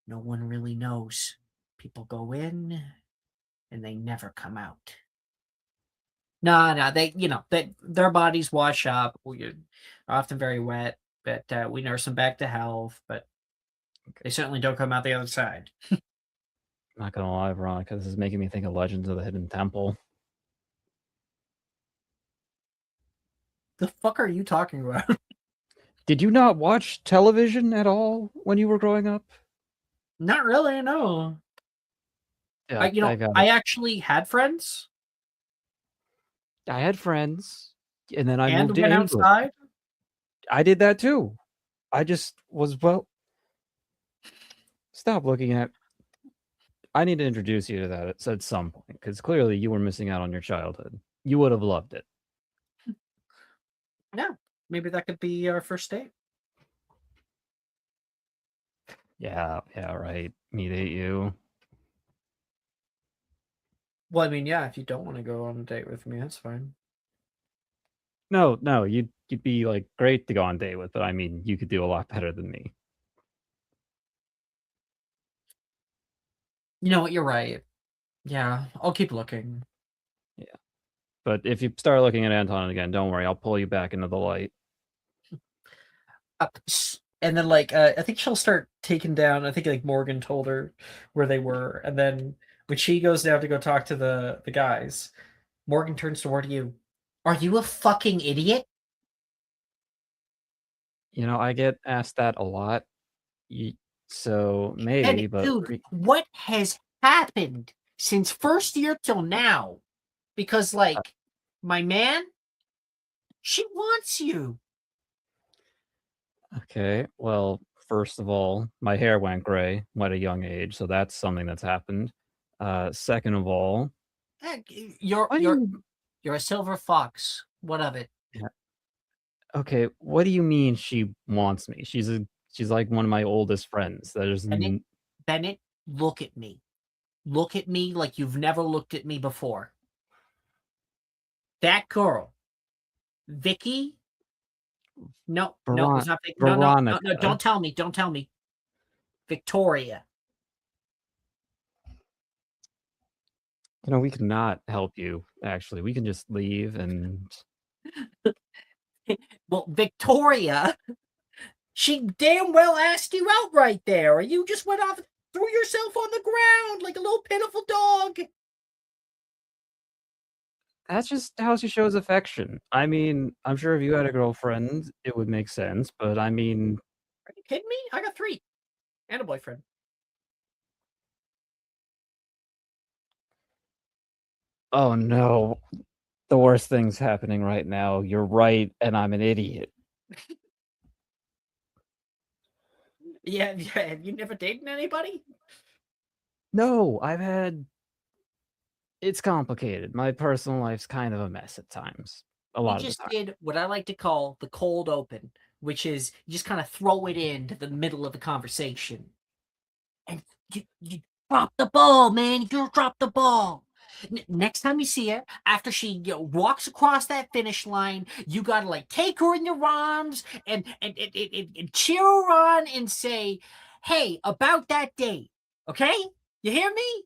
No one really knows. People go in and they never come out. No, they, their bodies wash up. We're often very wet, but we nurse them back to health. But they certainly don't come out the other side. Not gonna lie, Veronica, this is making me think of Legends of the Hidden Temple. The fuck are you talking about? Did you not watch television at all when you were growing up? Not really, no. Yeah, I actually had friends I had friends, and then I and moved to went England. outside. I did that too. I just was Stop looking at. I need to introduce you to that at some point because clearly you were missing out on your childhood. You would have loved it. Yeah, maybe that could be our first date. Yeah, right. Me date you. Well, I mean, yeah, if you don't want to go on a date with me, that's fine. No, you'd be like great to go on a date with, but I mean, you could do a lot better than me. You know what? You're right. Yeah, I'll keep looking. Yeah, but if you start looking at Anton again, don't worry, I'll pull you back into the light. And then, I think she'll start taking down. I think like Morgan told her where they were, and then when she goes down to go talk to the guys, Morgan turns toward you. Are you a fucking idiot? You know, I get asked that a lot. So maybe, And but dude, what has happened since first year till now? Because my man, she wants you. okay. Well, first of all, my hair went gray at a young age, so that's something that's happened. Second of all, You're a silver fox. What of it? okay, what do you mean she wants me? She's like one of my oldest friends. Bennett, look at me. Look at me like you've never looked at me before. That girl, Vicky. No, it's not Vicky. No, don't tell me. Don't tell me. Victoria. You know, we cannot help you, actually. We can just leave and Well, Victoria, she damn well asked you out right there, and you just went off, threw yourself on the ground like a little pitiful dog. that's just how she shows affection. I mean, I'm sure if you had a girlfriend, it would make sense, but I mean, Are you kidding me? I got 3 and a boyfriend. oh no. The worst thing's happening right now. You're right, and I'm an idiot. Yeah. Have you never dated anybody? No, it's complicated. My personal life's kind of a mess at times. A lot You of just the time. did what I like to call the cold open, which is you just kind of throw it into the middle of the conversation. And you drop the ball, man. You drop the ball. Next time you see her, after she walks across that finish line, you gotta take her in your arms and cheer her on and say, "Hey, about that date, okay? You hear me?"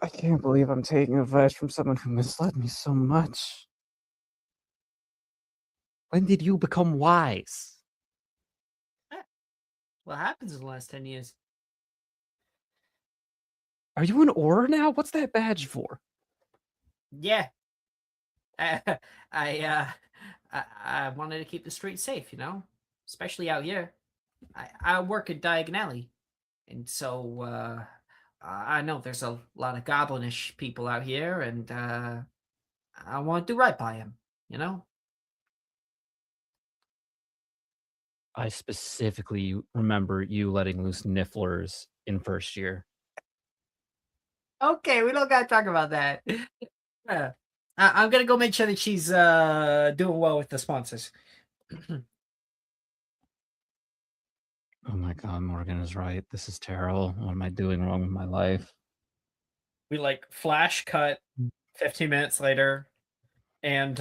I can't believe I'm taking advice from someone who misled me so much. When did you become wise? What happens in the last 10 years? Are you an aura now? What's that badge for? Yeah. I, I wanted to keep the streets safe, you know? Especially out here. I work at Diagon Alley. And so, I know there's a lot of goblinish people out here, and, I want to do right by them, you know? I specifically remember you letting loose nifflers in first year. Okay, we don't gotta talk about that. Yeah. I'm gonna go make sure that she's doing well with the sponsors. Oh my god, Morgan is right. This is terrible. What am I doing wrong with my life? We like flash cut 15 minutes later, and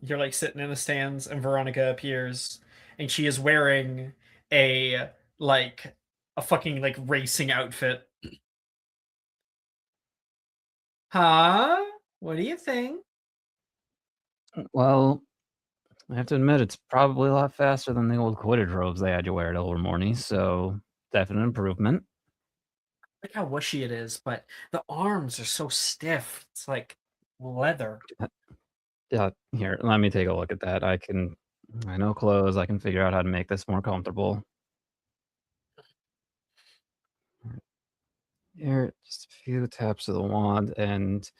you're like sitting in the stands, and Veronica appears, and she is wearing a a fucking like racing outfit. Huh? What do you think? Well, I have to admit, it's probably a lot faster than the old Quidditch robes they had you wear at Ilvermorny, so definite improvement. Look how wishy it is, but the arms are so stiff. It's like leather. Yeah, here, let me take a look at that. I know clothes, I can figure out how to make this more comfortable. Here, just a few taps of the wand, and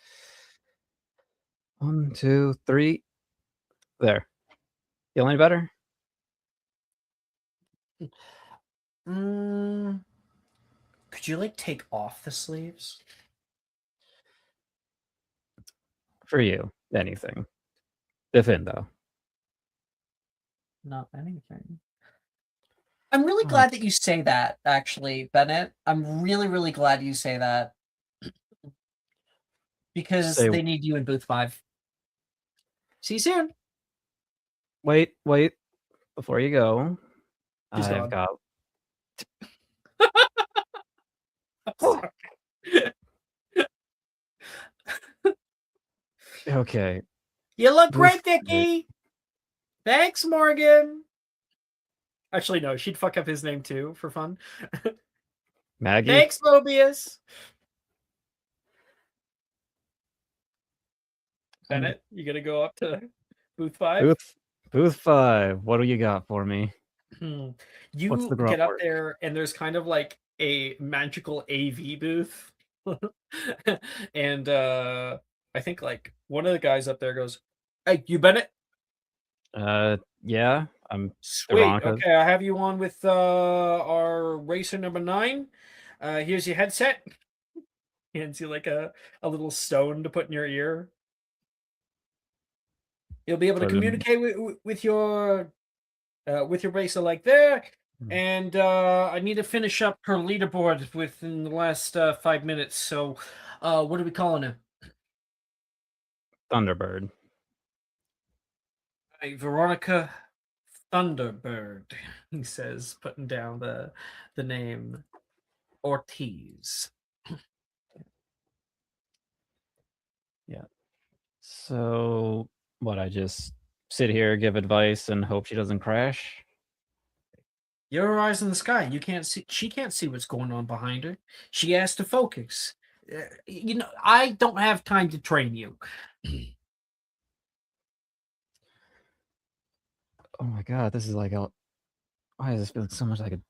1, 2, 3. There. Feel any better? Mm, could you like take off the sleeves? For you, anything. Defendo. Not anything. I'm really Oh. glad that you say that, actually, Bennett. I'm really, really glad you say that. Because Say- they need you in booth 5. See you soon. Wait. Before you go, She's I've gone. got okay. You look Booth great, Vicky. Thanks, Morgan. Actually, no, she'd fuck up his name too for fun. Maggie. Thanks, Mobius. Bennett, you gonna go up to booth 5? Booth 5. What do you got for me? You What's the get up groundwork? there, and there's kind of like a magical AV booth. And I think like one of the guys up there goes, "Hey, you Bennett?" Yeah, I'm Sweet. Veronica. Okay, I have you on with our racer number 9. Here's your headset. Hands you like a little stone to put in your ear. You'll be able to Put it in- communicate with your racer like there. And I need to finish up her leaderboard within the last 5 minutes. So, what are we calling her? Thunderbird. Hey, Veronica Thunderbird, he says, putting down the name Ortiz. Yeah. So, what, I just sit here, give advice, and hope she doesn't crash? Your eyes in the sky. You can't see. She can't see what's going on behind her. She has to focus. You know, I don't have time to train you. Oh my god, this is like why does this feel so much like a...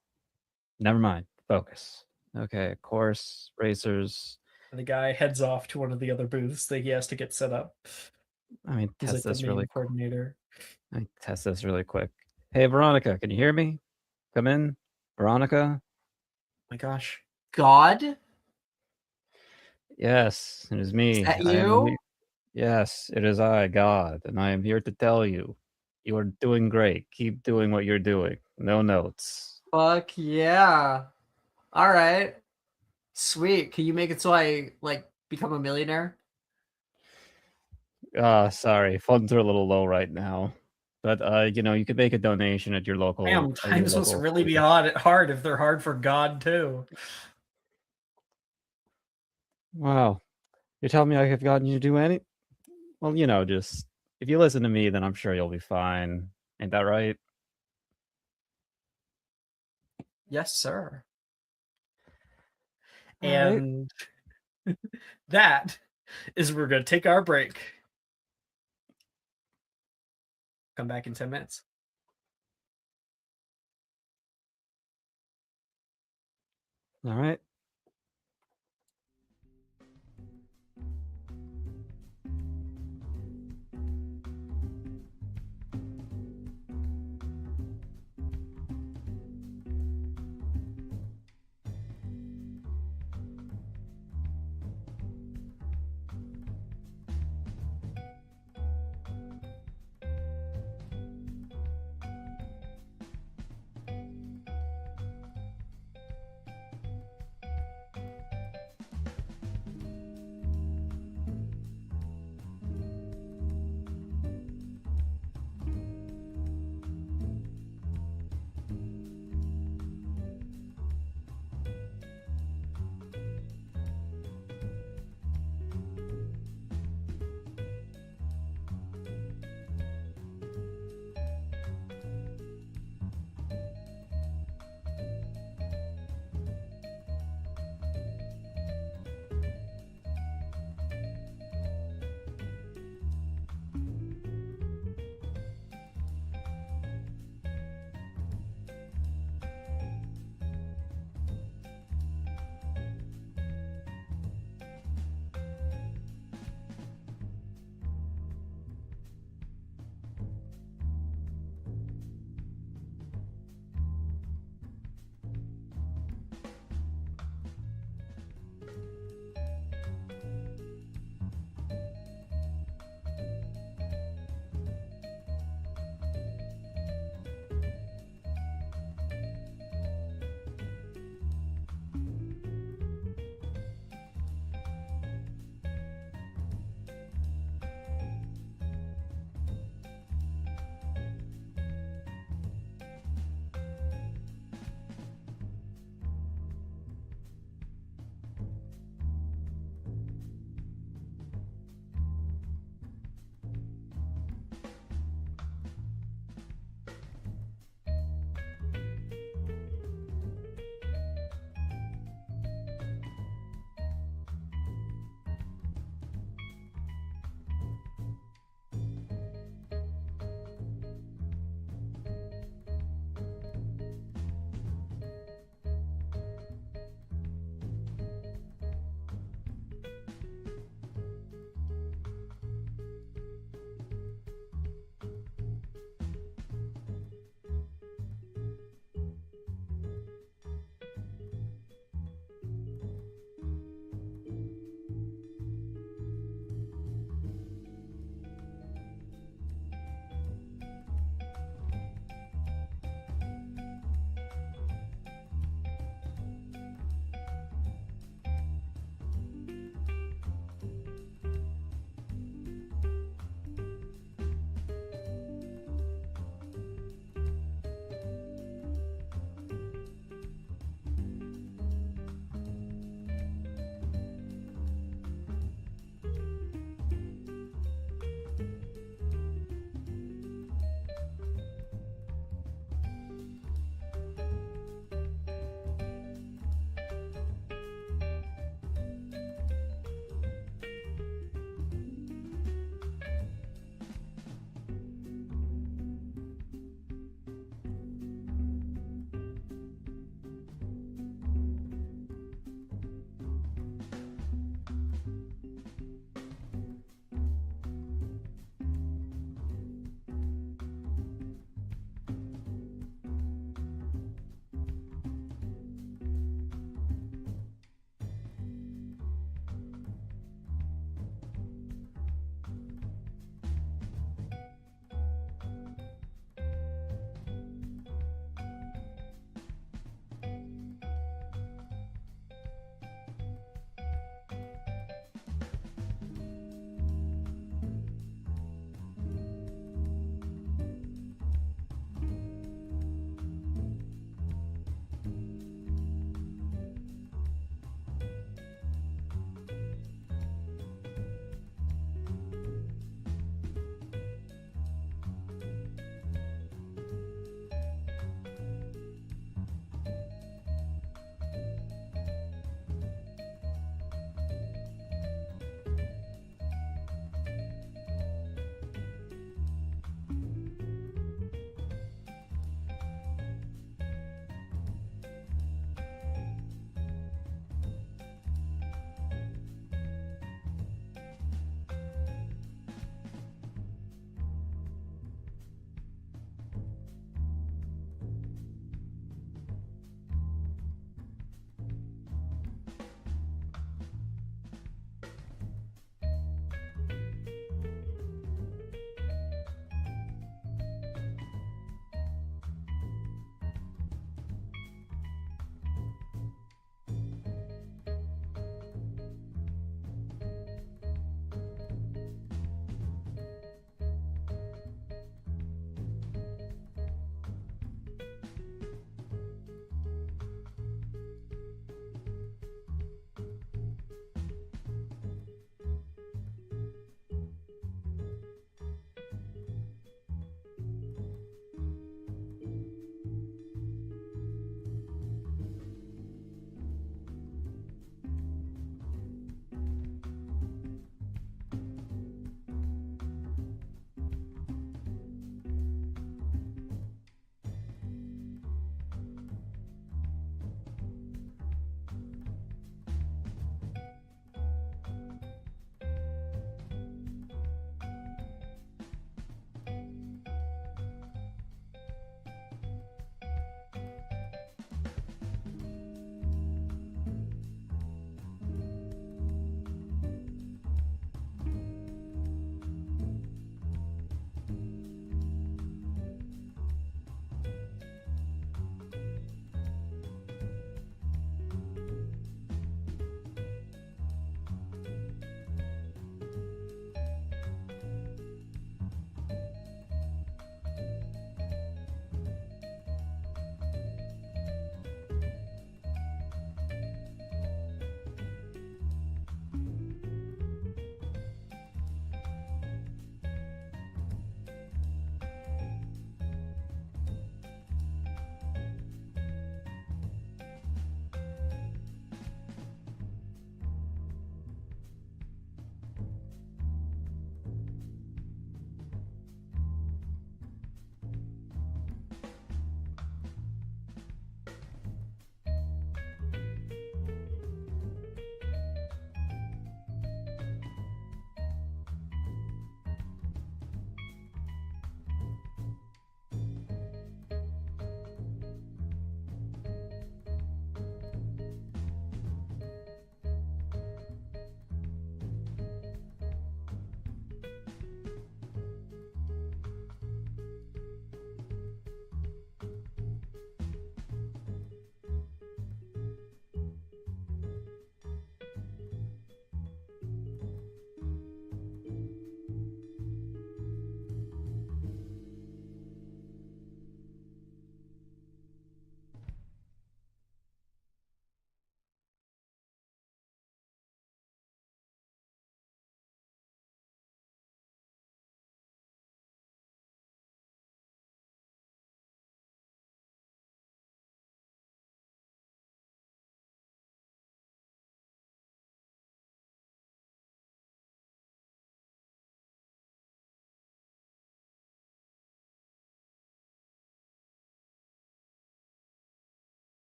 Never mind. Focus. Okay, course, racers. And the guy heads off to one of the other booths that he has to get set up. I mean, He's test like this the main really coordinator. I test this really quick. Hey, Veronica, can you hear me? Come in. Veronica? My gosh. God? Yes, it is me. Is that I am you? he- Yes, it is I, God, and I am here to tell you, you are doing great. Keep doing what you're doing. No notes. Fuck yeah. All right. Sweet. Can you make it so I like become a millionaire? Sorry, funds are a little low right now. But you could make a donation at your local Damn, times must really be hard if they're hard for God too. Wow. You're telling me I have gotten you to do any? Well, just if you listen to me, then I'm sure you'll be fine. Ain't that right? Yes, sir. All right. And that is we're going to take our break. Come back in 10 minutes. All right.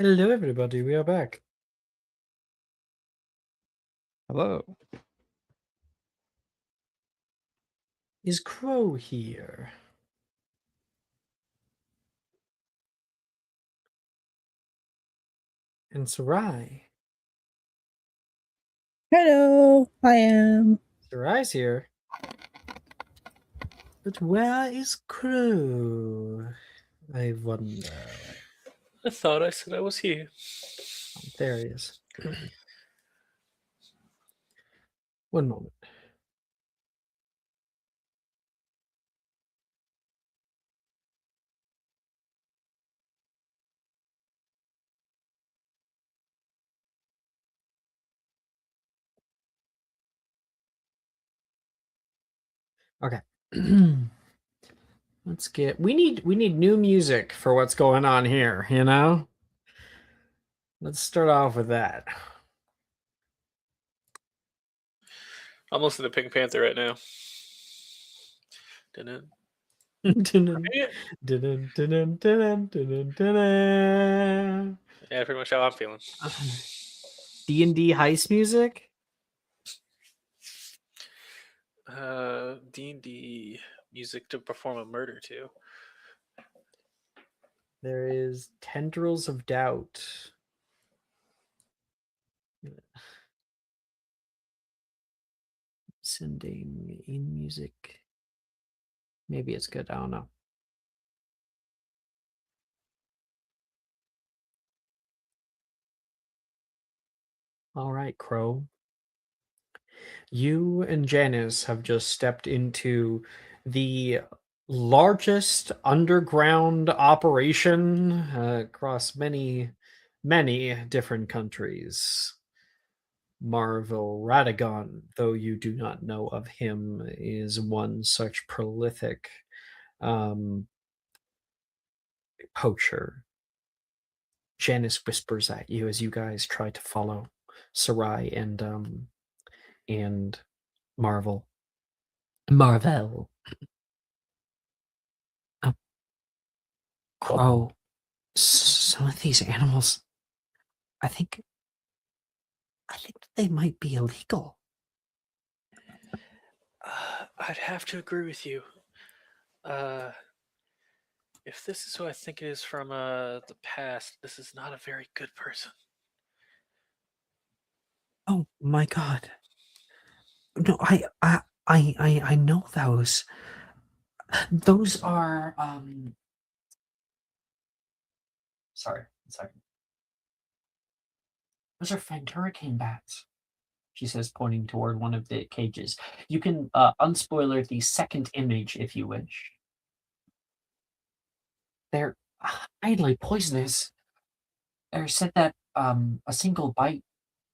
Hello, everybody. We are back. Hello. Is Crow here? And Sarai. Hello, I am. Sarai's here. But where is Crow? I wonder. I thought I said I was here. There he is. One moment. Okay. Let's get we need new music for what's going on here, you know? Let's start off with that. I'm listening to Pink Panther right now. Dun-dun. Dun-dun, Yeah, dun-dun, dun-dun, dun-dun, dun-dun, dun-dun. pretty much how I'm feeling. D&D heist music? D&D music to perform a murder to. There is Tendrils of Doubt. Sending in music. Maybe it's good. I don't know. All right, Crow. You and Janice have just stepped into the largest underground operation across many, many different countries. Marvel Radagon, though you do not know of him, is one such prolific poacher. Janice whispers at you as you guys try to follow Sarai and Marvel. Marvel. Crow. Some of these animals, I think they might be illegal. I'd have to agree with you. If this is who I think it is from the past, this is not a very good person. Oh my god. No, I know those. Those are sorry, one second. Those are fanged hurricane bats, she says, pointing toward one of the cages. You can unspoiler the second image if you wish. They're highly poisonous. They said that a single bite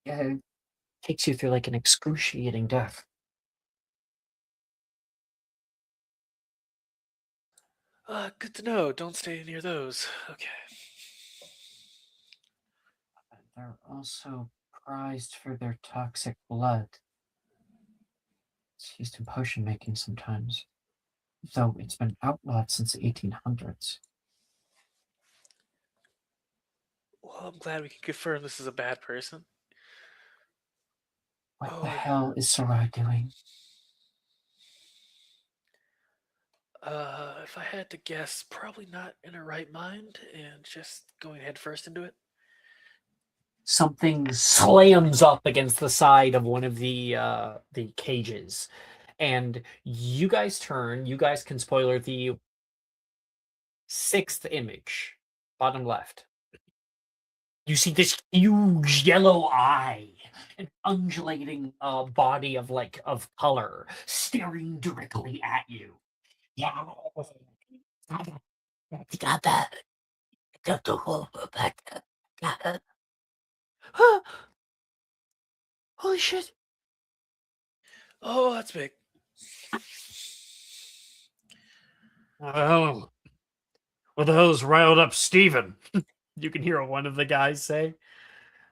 takes you through like an excruciating death. Good to know. Don't stay near those. Okay. They're also prized for their toxic blood. It's used in potion making sometimes, though it's been outlawed since the 1800s. Well, I'm glad we can confirm this is a bad person. What the hell is Sarai doing? If I had to guess, probably not in her right mind and just going head first into it. Something slams up against the side of one of the cages, and you guys turn. You guys can spoiler the sixth image, bottom left. You see this huge yellow eye, an undulating body of color, staring directly at you. Yeah, got that. Got the whole back. Got that. Holy shit! Oh, that's big. Oh, what the hell's riled up Steven? You can hear one of the guys say.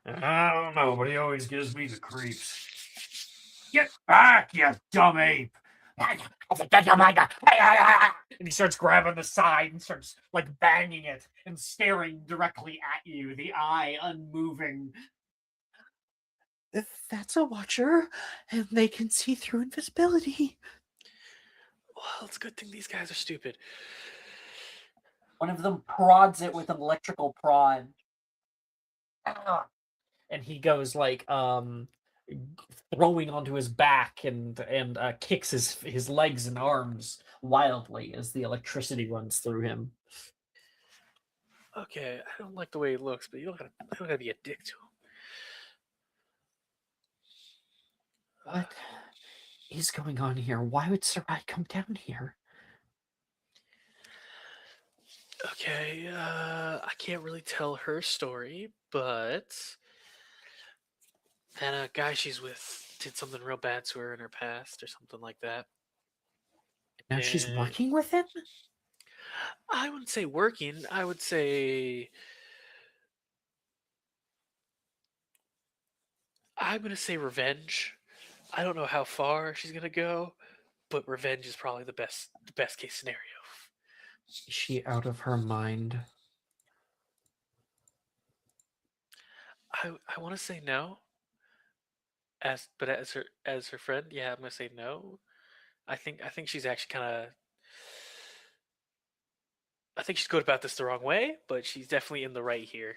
I don't know, but he always gives me the creeps. Get back, you dumb ape! And he starts grabbing the side and starts like banging it and staring directly at you, the eye unmoving. That's a watcher, and they can see through invisibility. Well, it's a good thing these guys are stupid. One of them prods it with an electrical prod. And he goes like throwing onto his back and kicks his legs and arms wildly as the electricity runs through him. Okay, I don't like the way he looks, but you don't gotta be a dick to him. What is going on here? Why would Sarai come down here? Okay, I can't really tell her story, but that guy she's with did something real bad to her in her past or something like that. Now she's And working with him? I wouldn't say working. I would say I'm gonna say revenge. I don't know how far she's gonna go, but revenge is probably the best case scenario. Is she out of her mind? I want to say no. But as her friend, yeah, I'm gonna say no. I think she's actually kind of. I think she's going about this the wrong way, but she's definitely in the right here.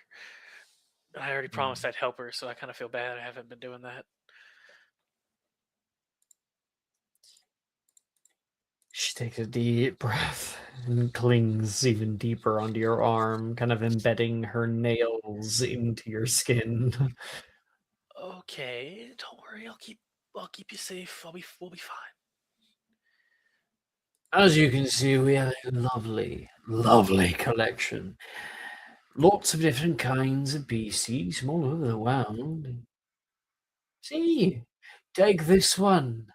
I already promised I'd help her, so I kind of feel bad I haven't been doing that. She takes a deep breath and clings even deeper onto your arm, kind of embedding her nails into your skin. Okay, don't worry. I'll keep you safe. We'll be fine. As you can see, we have a lovely, lovely collection. Lots of different kinds of species from all over the world. See, take this one.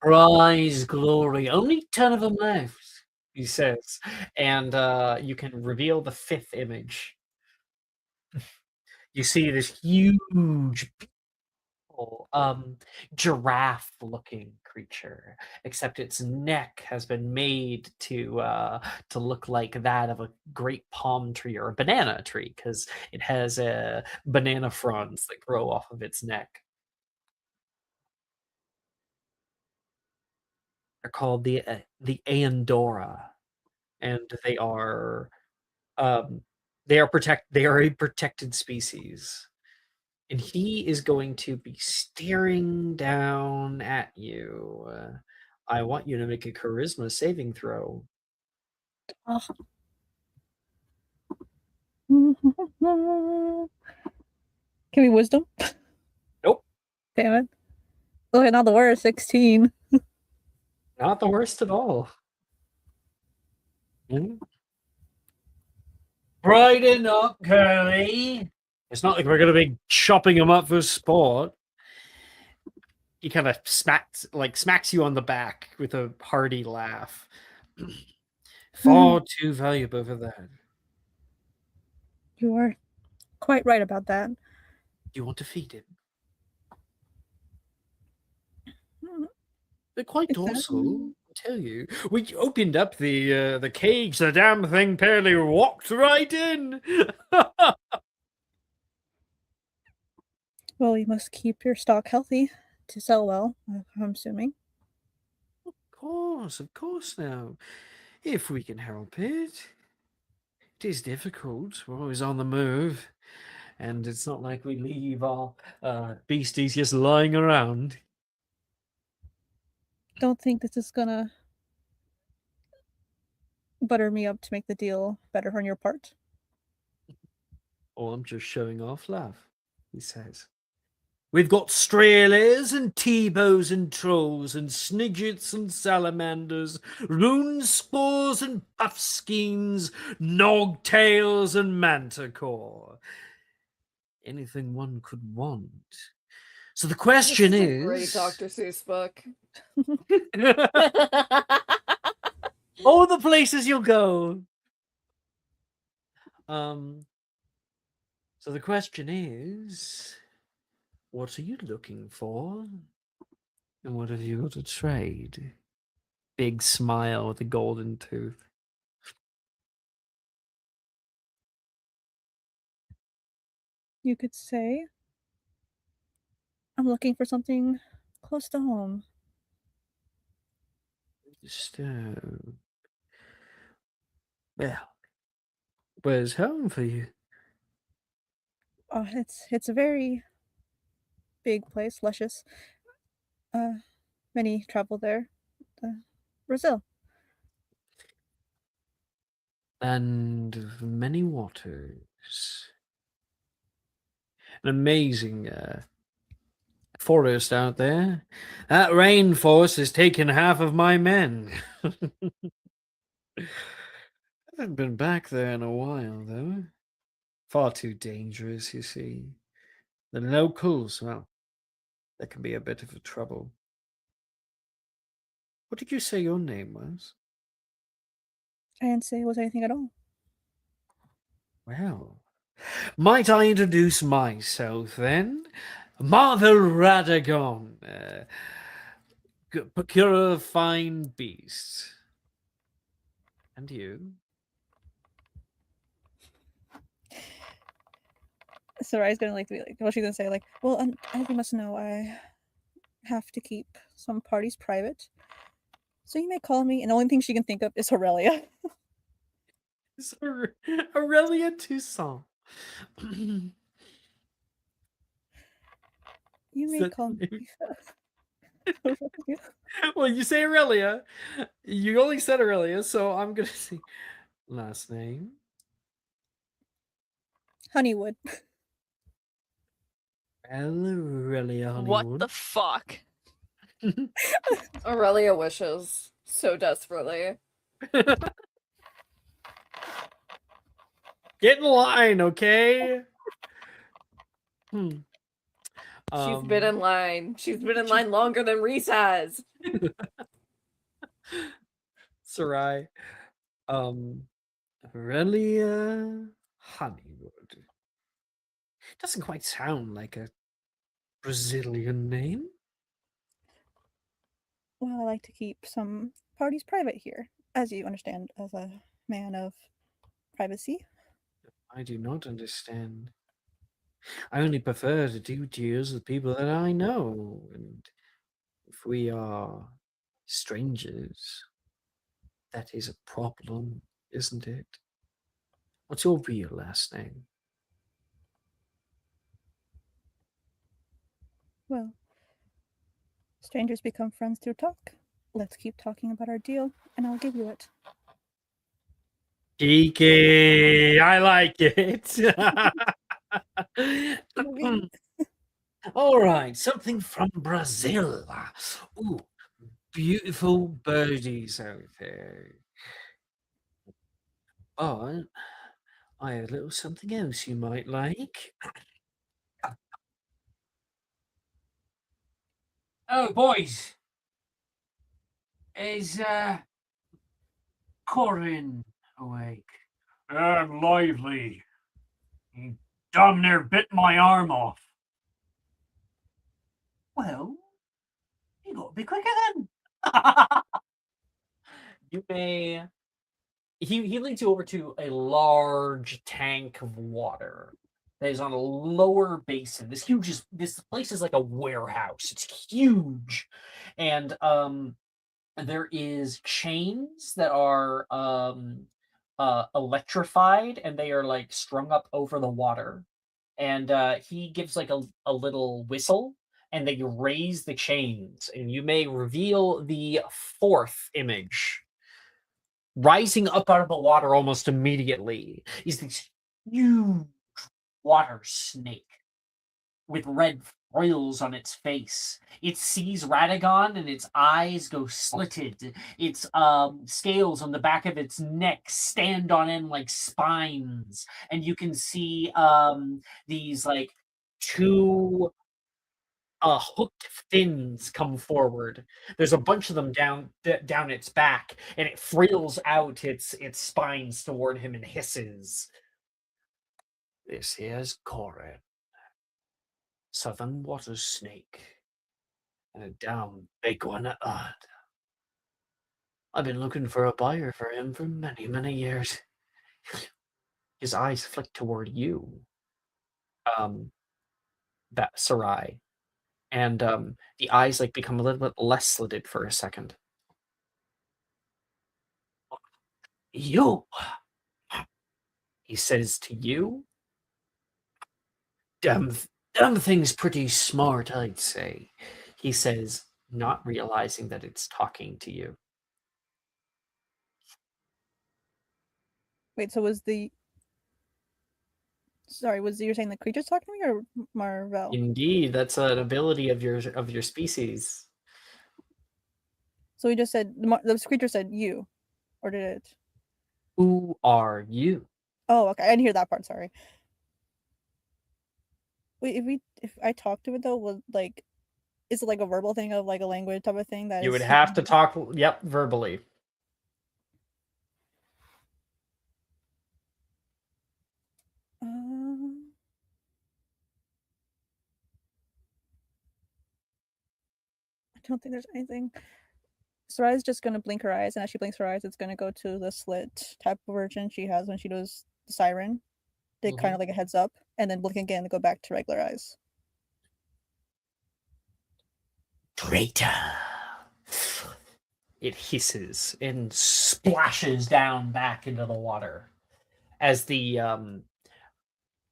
Prize glory. Only 10 of them left, he says. And you can reveal the 5th image. You see this huge, beautiful, giraffe-looking creature, except its neck has been made to look like that of a great palm tree or a banana tree, because it has banana fronds that grow off of its neck. They're called the Aandora, and they are a protected species. And he is going to be staring down at you. I want you to make a charisma saving throw. Can we wisdom? Nope. Damn it. Okay, not the worst. 16. Not the worst at all. Brighten up, Curly. It's not like we're going to be chopping him up for sport. He kind of smacks you on the back with a hearty laugh. Far too valuable for that. You are quite right about that. Do you want to feed him? They're quite docile, I tell you. We opened up the cage, the damn thing barely walked right in. Well, you must keep your stock healthy to sell well, I'm assuming. Of course now. If we can help it. It is difficult. We're always on the move. And it's not like we leave our beasties just lying around. Don't think this is gonna butter me up to make the deal better on your part. Oh, I'm just showing off, love, he says. We've got Strelers and T-bows and trolls and snidgets and salamanders, rune spores and puffskeins, nogtails and manticore. Anything one could want. So the question This is... a great Dr. Seuss book. all the places you'll go. So the question is, what are you looking for? And what have you got to trade? big smile with a golden tooth. You could say, I'm looking for something close to home. So, well, where's home for you? It's a very big place, luscious. Many travel there. Brazil. Land of many waters. An amazing forest out there. That rainforest has taken half of my men. I haven't been back there in a while, though. Far too dangerous, you see. The locals, well, that can be a bit of a trouble. What did you say your name was? I didn't say it was anything at all. Well, might I introduce myself then? Marvel Radagon, procurer of fine beasts. And you? Sarai's gonna be like, well, she's gonna say like, well, as you must know, I have to keep some parties private. So you may call me, and the only thing she can think of is Aurelia. It's Aurelia Toussaint. You may call me. Well, you say Aurelia. You only said Aurelia, so I'm gonna say last name. Honeywood. Aurelia Honeywood. What the fuck? Aurelia wishes so desperately. Get in line, okay? She's been in line. She's been in line longer than Reese has. Sarai. Aurelia Honeywood. Doesn't quite sound like a Brazilian name. Well, I like to keep some parties private here, as you understand, as a man of privacy. I do not understand. I only prefer to do deals with people that I know, and if we are strangers, that is a problem, isn't it? What's your real last name? Well, strangers become friends through talk. Let's keep talking about our deal, and I'll give you it. Geeky, I like it. All right, something from Brazil. Ooh, beautiful birdies out there. But I have a little something else you might like. Oh, boys. Is Corin awake? Lively. He damn near bit my arm off. Well, you got to be quicker then. You may. He leads you over to a large tank of water that is on a lower basin. This place is like a warehouse. It's huge, and there is chains that are electrified, and they are like strung up over the water. And he gives like a little whistle, and they raise the chains, and you may reveal the fourth image. Rising up out of the water almost immediately is this huge water snake with red frills on its face. It sees Radagon and its eyes go slitted. Its scales on the back of its neck stand on end like spines. And you can see these like two hooked fins come forward. There's a bunch of them down its back, and it frills out its spines toward him and hisses. This here's Corin, southern water snake, and a damn big one at that. I've been looking for a buyer for him for many, many years. His eyes flick toward you, that Sarai, and the eyes like become a little bit less slitted for a second. You, he says to you. Dumb thing's pretty smart, I'd say. He says, not realizing that it's talking to you. Wait, so was the sorry, was you're saying the creature's talking to me or Marvel? Indeed, that's an ability of your species. So he just said the creature said you, or did it? Who are you? Oh, okay. I didn't hear that part. Sorry. Wait, if I talk to it though, will like, is it like a verbal thing of like a language type of thing that You is would he have to can- talk, yep, verbally. I don't think there's anything. Sarai's just gonna blink her eyes, and as she blinks her eyes, it's gonna go to the slit type of version she has when she does the siren. They kind of like a heads up, and then blink again and go back to regular eyes. Traitor. It hisses and splashes down back into the water as the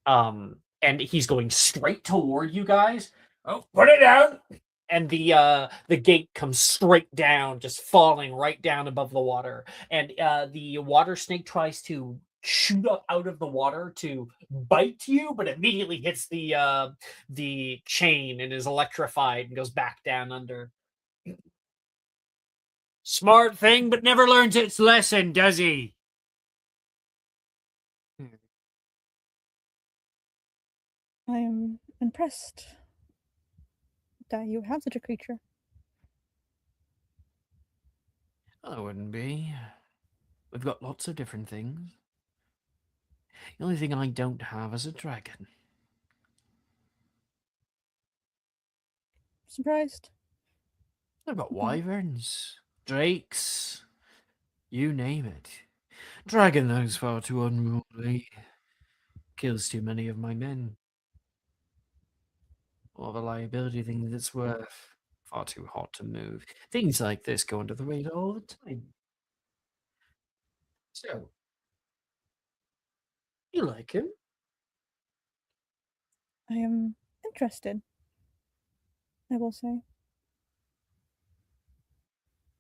and he's going straight toward you guys. Oh, put it down. And the gate comes straight down, just falling right down above the water. And the water snake tries to shoot up out of the water to bite you, but immediately hits the chain and is electrified and goes back down under. Smart thing, but never learns its lesson, does he? I am impressed that you have such a creature. I wouldn't be. We've got lots of different things. The only thing I don't have is a dragon. Surprised? I've got wyverns, drakes, you name it. Dragon, though, far too unruly. Kills too many of my men. Or the liability thing that's worth. Far too hot to move. Things like this go under the radar all the time. So, you like him? I am interested, I will say.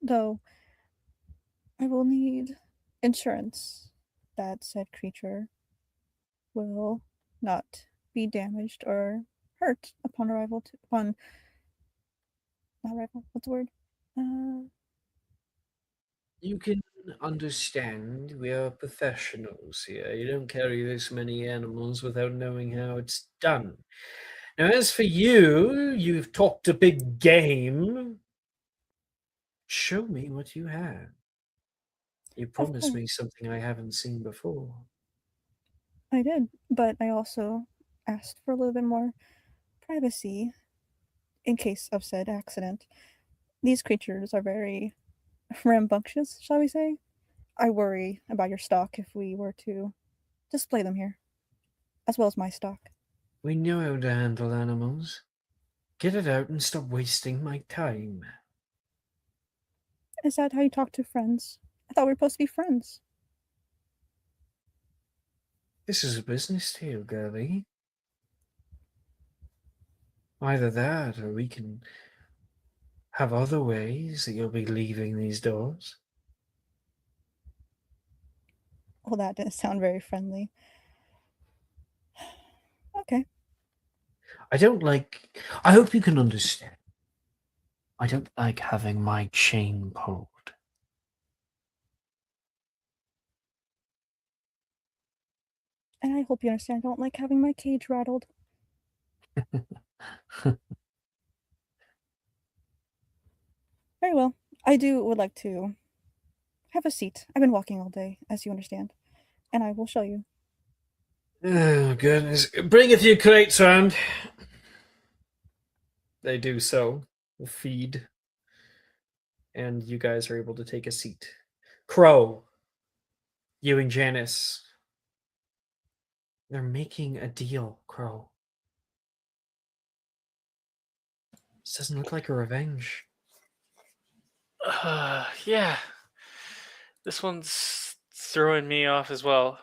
Though, I will need insurance that said creature will not be damaged or hurt upon arrival upon not arrival, what's the word? You can understand we are professionals here. You don't carry this many animals without knowing how it's done. Now, as for you, you've talked a big game. Show me what you have. You promised me something I haven't seen before. I did, but I also asked for a little bit more privacy in case of said accident. These creatures are very rambunctious, shall we say? I worry about your stock if we were to display them here, as well as my stock. We know how to handle animals. Get it out and stop wasting my time. Is that how you talk to friends? I thought we were supposed to be friends. This is a business deal, girlie. Either that, or we can have other ways that you'll be leaving these doors. Well, that didn't sound very friendly. Okay. I hope you can understand. I don't like having my chain pulled. And I hope you understand I don't like having my cage rattled. Very well. I would like to have a seat. I've been walking all day, as you understand, and I will show you. Oh, goodness. Bring a few crates round. They do so. We'll feed. and you guys are able to take a seat. Crow, you and Janice. They're making a deal, Crow. This doesn't look like a revenge. Yeah. This one's throwing me off as well.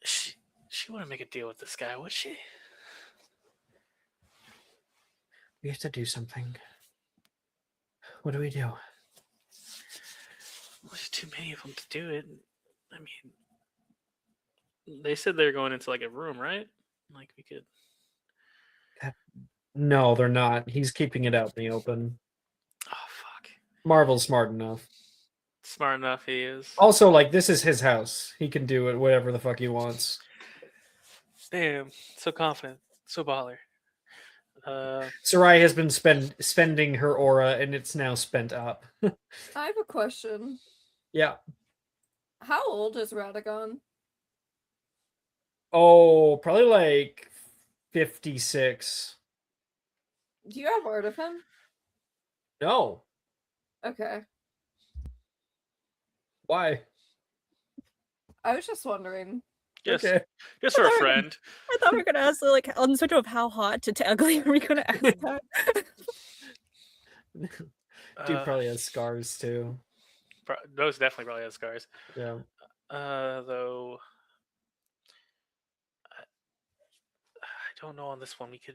She wouldn't make a deal with this guy, would she? We have to do something. What do we do? There's too many of them to do it. I mean, they said they were going into like a room, right? Like we could. No, they're not. He's keeping it out in the open. Oh fuck! Marvel's smart enough. Smart enough he is. Also, like, this is his house. He can do it whatever the fuck he wants. Damn, so confident, so baller. Sarai has been spending her aura, and it's now spent up. I have a question. Yeah. How old is Radagon? Oh, probably like 56. Do you have art of him? No. Okay. Why? I was just wondering. Just, Okay. just for a friend. I thought we were gonna ask like on the spectrum of how hot to ugly. Are we gonna ask that? Dude probably has scars too. Those definitely probably has scars. Yeah. Though I don't know on this one. We can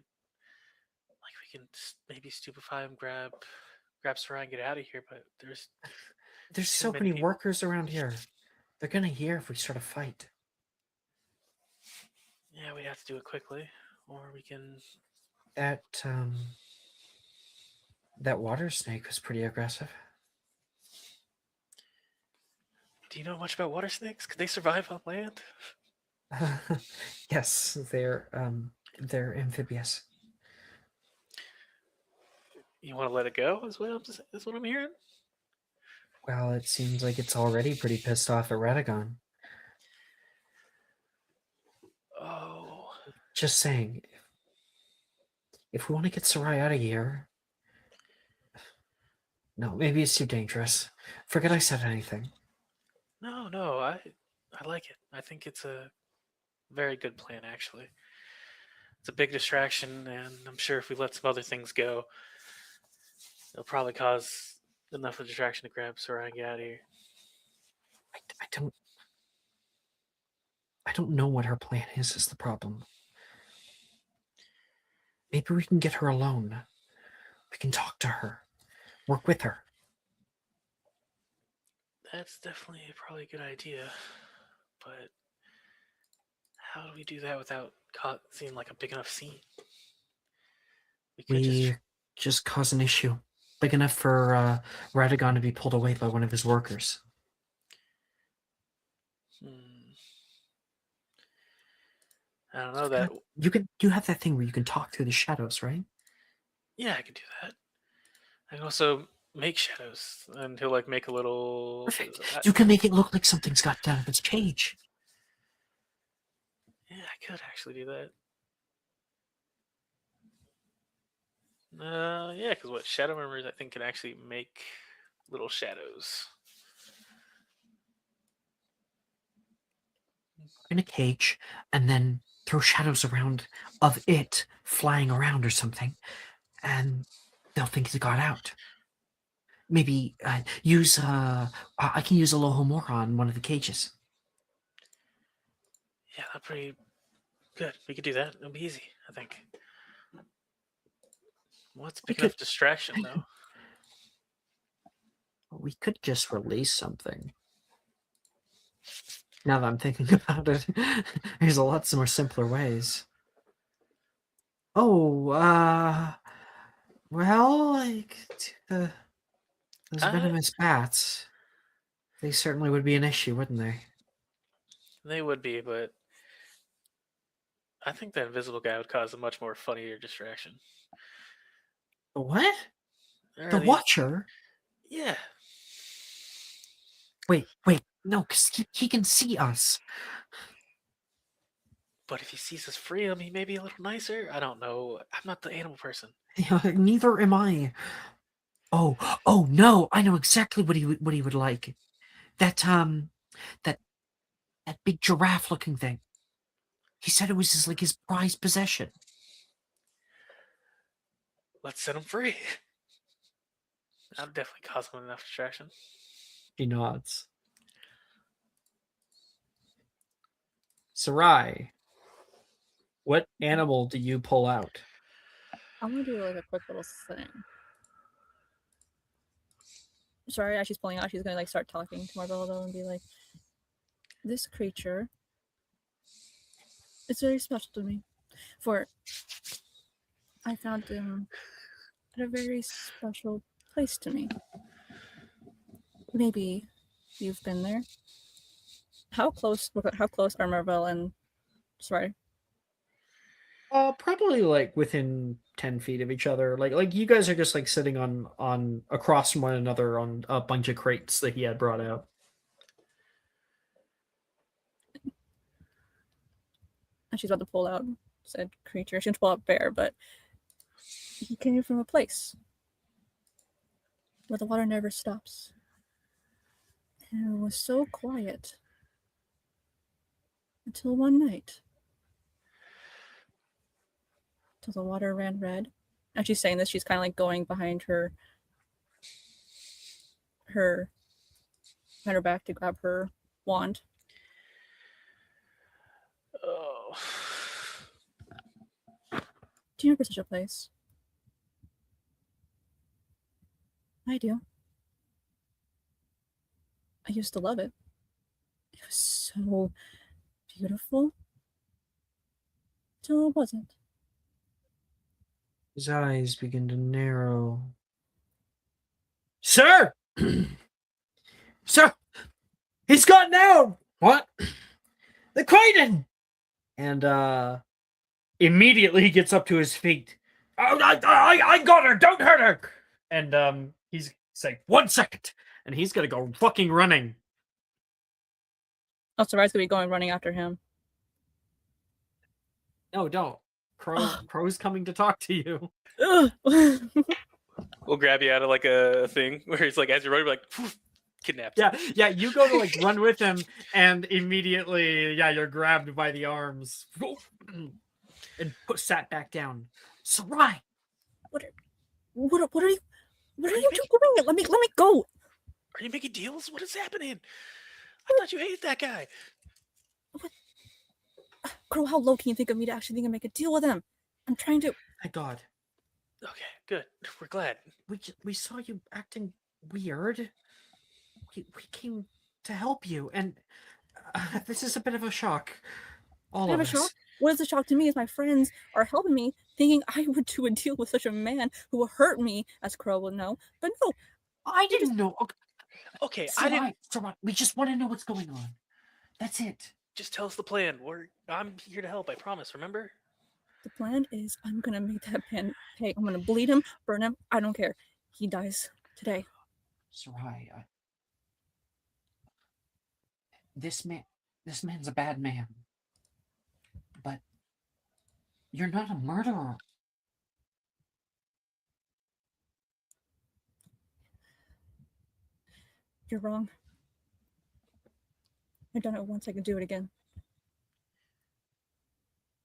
maybe stupefy him, grab Sarai and get out of here. But there's so many many people. workers around here. They're gonna hear if we start a fight. Yeah, we have to do it quickly, or we can. That water snake was pretty aggressive. Do you know much about water snakes? Could they survive on land? Yes, they're amphibious. You want to let it go? Is what I'm hearing. Well, it seems like it's already pretty pissed off at Radagon. Oh. Just saying. If we want to get Sarai out of here... No, maybe it's too dangerous. Forget I said anything. No, I like it. I think it's a very good plan, actually. It's a big distraction, and I'm sure if we let some other things go, it'll probably cause enough of a distraction to grab Sarai and get out of here. I don't know what her plan is the problem. Maybe we can get her alone. We can talk to her. Work with her. That's definitely probably a good idea, but how do we do that without causing like a big enough scene? We just cause an issue big enough for Radagon to be pulled away by one of his workers. I don't know that. You have that thing where you can talk through the shadows, right? Yeah, I can do that. I can also make shadows, and he'll like make a little. Perfect. You can make it look like something's got down in its cage. Yeah, I could actually do that. Yeah, because what shadow members I think can actually make little shadows. In a cage, and then throw shadows around of it flying around or something, and they'll think it got out. Maybe use I can use a Lohomora on one of the cages. Yeah, that's pretty good. We could do that. It'll be easy, I think. What's big enough distraction though? We could just release something. Now that I'm thinking about it, there's lots more simpler ways. Oh, well, like those venomous bats, they certainly would be an issue, wouldn't they? They would be, but I think that invisible guy would cause a much more funnier distraction. The what? The Watcher? Yeah. Wait, no, because he can see us. But if he sees us free him, he may be a little nicer. I don't know. I'm not the animal person. Neither am I. Oh no! I know exactly what he would like. That that big giraffe-looking thing. He said it was his prized possession. Let's set him free. That'll definitely cause him enough distraction. He nods. Sarai, what animal do you pull out? I'm gonna do like a quick little thing. Sorry, as she's pulling out, she's gonna like start talking to Marvello and be like, "This creature is very special to me, for I found him at a very special place to me. Maybe you've been there. How close are Marvel and sorry? Probably like within 10 feet of each other. Like you guys are just like sitting on across from one another on a bunch of crates that he had brought out. And she's about to pull out said creature. She's gonna pull out bear, but he came from a place where the water never stops. And it was so quiet until one night. Till the water ran red. And she's saying this, she's kind of like going behind her back to grab her wand. Oh. Do you remember such a place? I do. I used to love it. It was so beautiful. Till it wasn't. His eyes begin to narrow. Sir! Sir! He's gone down! What? The Kraden! And immediately he gets up to his feet. Oh, I got her! Don't hurt her! And he's like, 1 second! And he's gonna go fucking running. Oh, Sarai's gonna be going running after him. No, don't. Crow's coming to talk to you. We'll grab you out of like a thing where it's like as you're running, like kidnapped. Yeah, you go to like run with him, and immediately, you're grabbed by the arms and sat back down. Sarai, What are you doing? Let me go. Are you making deals? What is happening? I thought you hated that guy. What? Crow, how low can you think of me to actually think and make a deal with him? I'm trying to. thank God. Okay, good. We're glad. We saw you acting weird. We came to help you, and this is a bit of a shock. All of us. Shock? What is the shock to me is my friends are helping me, thinking I would do a deal with such a man who will hurt me, as Crow will know. But no, I didn't know. Okay, Sarai, I didn't. Sarai, we just want to know what's going on. That's it. Just tell us the plan. I'm here to help. I promise. Remember? the plan is I'm gonna make that man pay. I'm gonna bleed him, burn him. I don't care. He dies today. Sarai, this man's a bad man. But you're not a murderer. You're wrong. I've done it once, I can do it again.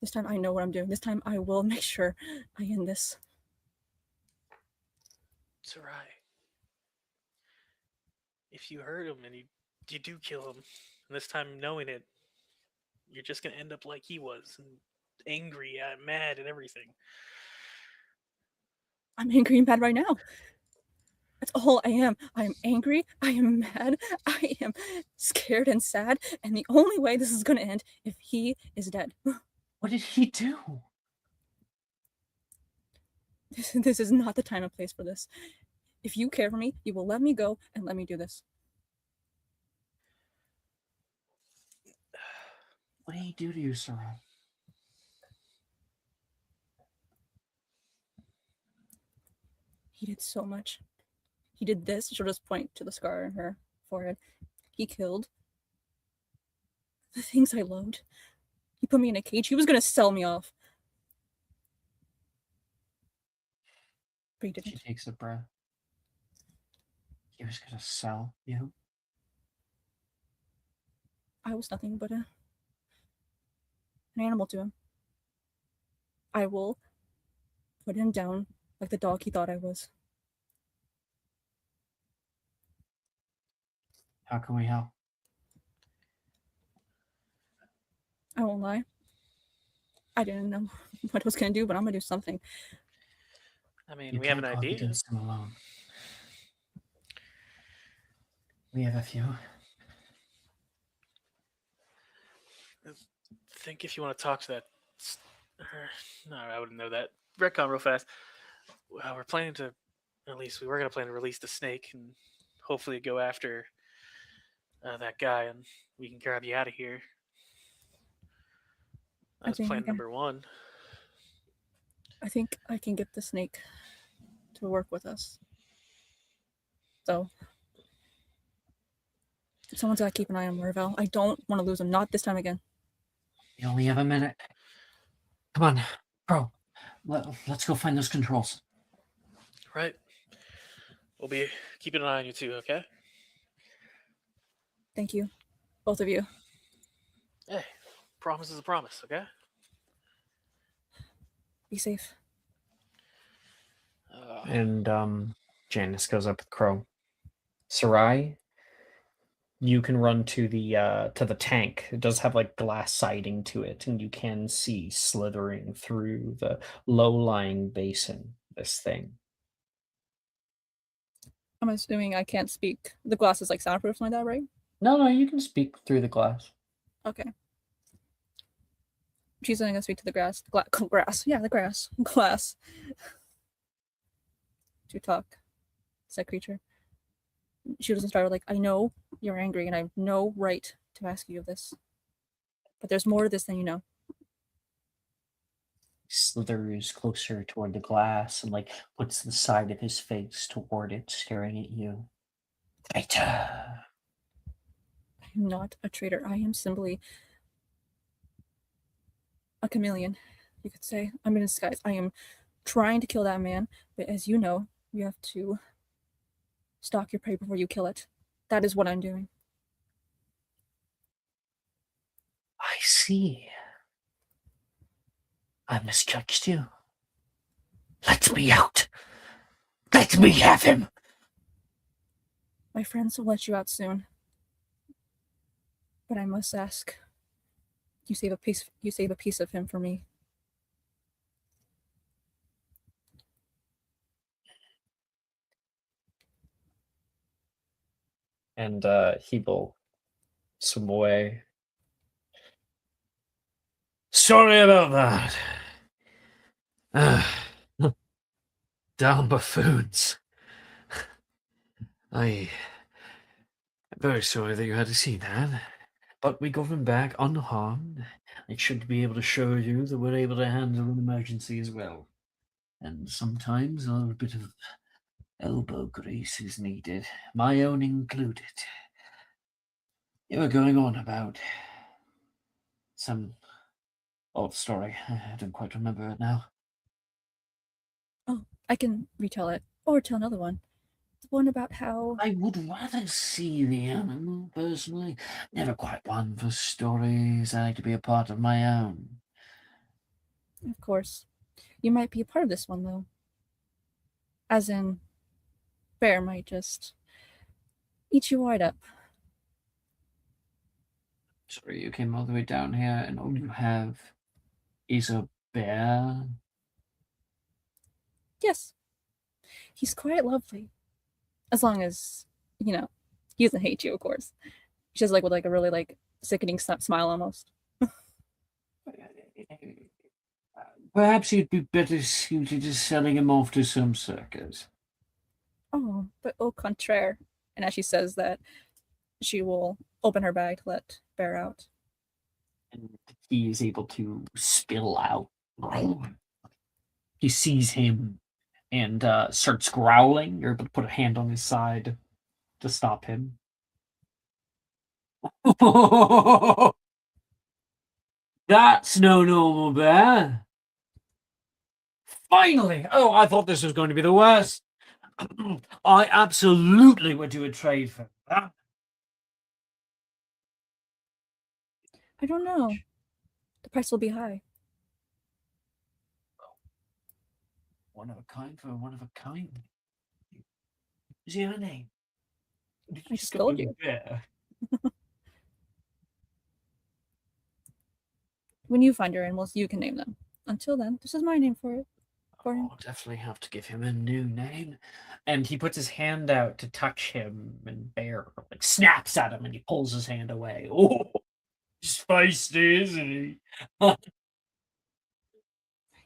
This time I know what I'm doing. This time I will make sure I end this. Sarai, if you hurt him and you do kill him, and this time knowing it, you're just gonna end up like he was, and angry, mad, and everything. I'm angry and mad right now. That's all I am. I am angry. I am mad. I am scared and sad. And the only way this is going to end if he is dead. What did he do? This is not the time and place for this. If you care for me, you will let me go and let me do this. What did he do to you, Sarah? He did so much. He did this. She'll just point to the scar on her forehead. He killed the things I loved. He put me in a cage. He was going to sell me off. But he didn't. She takes a breath. he was gonna sell you. I was nothing but an animal to him. I will put him down like the dog he thought I was. How can we help? I won't lie. I didn't know what I was gonna do, but I'm gonna do something. I mean, You we have an can't go up idea. against him alone. We have a few. I think if you want to talk to that, no, I wouldn't know that. Retcon real fast. Well, we're planning to, at least we were gonna plan to release the snake and hopefully go after that guy, and we can grab you out of here. That's think plan I can- number one. I think I can get the snake to work with us. So someone's gotta keep an eye on Marvel. I don't want to lose him. Not this time again. You only have a minute. Come on, bro. Let's go find those controls. Right. We'll be keeping an eye on you too, okay? Thank you, both of you. Hey, promise is a promise, okay? Be safe. And Janice goes up with Crow. Sarai, you can run to the tank. It does have like glass siding to it, and you can see slithering through the low-lying basin this thing. I'm assuming I can't speak. The glass is like soundproof, something like that, right? No, you can speak through the glass. Okay. She's gonna speak to the grass. Grass. Yeah, the grass. Glass. To talk. Said creature. She doesn't start with like, I know you're angry and I have no right to ask you of this. But there's more to this than you know. Slithers closer toward the glass and like puts the side of his face toward it, staring at you. Traitor. I'm not a traitor. I am simply a chameleon, you could say. I'm in disguise. I am trying to kill that man, but as you know, you have to stalk your prey before you kill it. That is what I'm doing. I see. I misjudged you. Let me out. Let me have him. My friends will let you out soon. But I must ask. You save a piece of him for me. And he will swim away. Sorry about that. Damn buffoons. I'm very sorry that you had to see that. But we got him back unharmed. I should be able to show you that we're able to handle an emergency as well. And sometimes a little bit of elbow grease is needed, my own included. You were going on about some old story. I don't quite remember it now. Oh, I can retell it. Or tell another one. The one about how... I would rather see the animal, personally. Never quite one for stories. I like to be a part of my own. Of course. You might be a part of this one, though. As in, Bear might just eat you right up. Sorry, you came all the way down here and all you have is a bear? Yes. He's quite lovely. As long as, you know, he doesn't hate you, of course. He's just like with like a really like sickening smile almost. Perhaps you'd be better suited to selling him off to some circus. Oh, but au contraire. And as she says that, she will open her bag to let Bear out. And he is able to spill out. He sees him and starts growling. You're able to put a hand on his side to stop him. That's no normal bear. Finally! Oh, I thought this was going to be the worst. I absolutely would do a trade for that. I don't know. The price will be high. One of a kind for one of a kind. Is he her name? Did I just go told over you. there? When you find your animals, you can name them. Until then, this is my name for it. For him. I'll definitely have to give him a new name. And he puts his hand out to touch him, and Bear like snaps at him, and he pulls his hand away. Oh, he's feisty, isn't he? I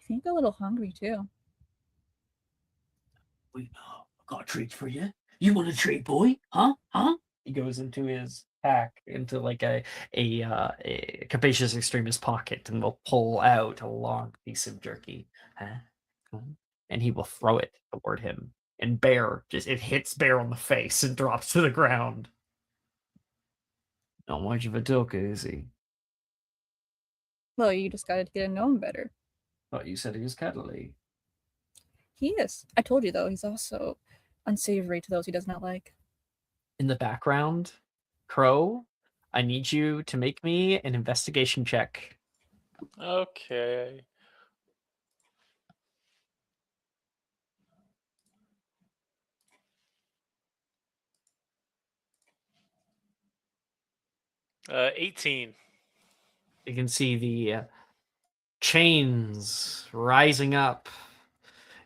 think a little hungry too. I got a treat for you. You want a treat, boy? Huh? Huh? He goes into his pack, into like a capacious extremist pocket, and will pull out a long piece of jerky. Huh? Huh? And he will throw it toward him. And Bear it hits Bear on the face and drops to the ground. Not much of a talker, is he? Well, you just gotta get to know him better. Thought you said he was cuddly. He is. I told you though, he's also unsavory to those he does not like. In the background, Crow, I need you to make me an investigation check. Okay. Uh, 18. You can see the chains rising up.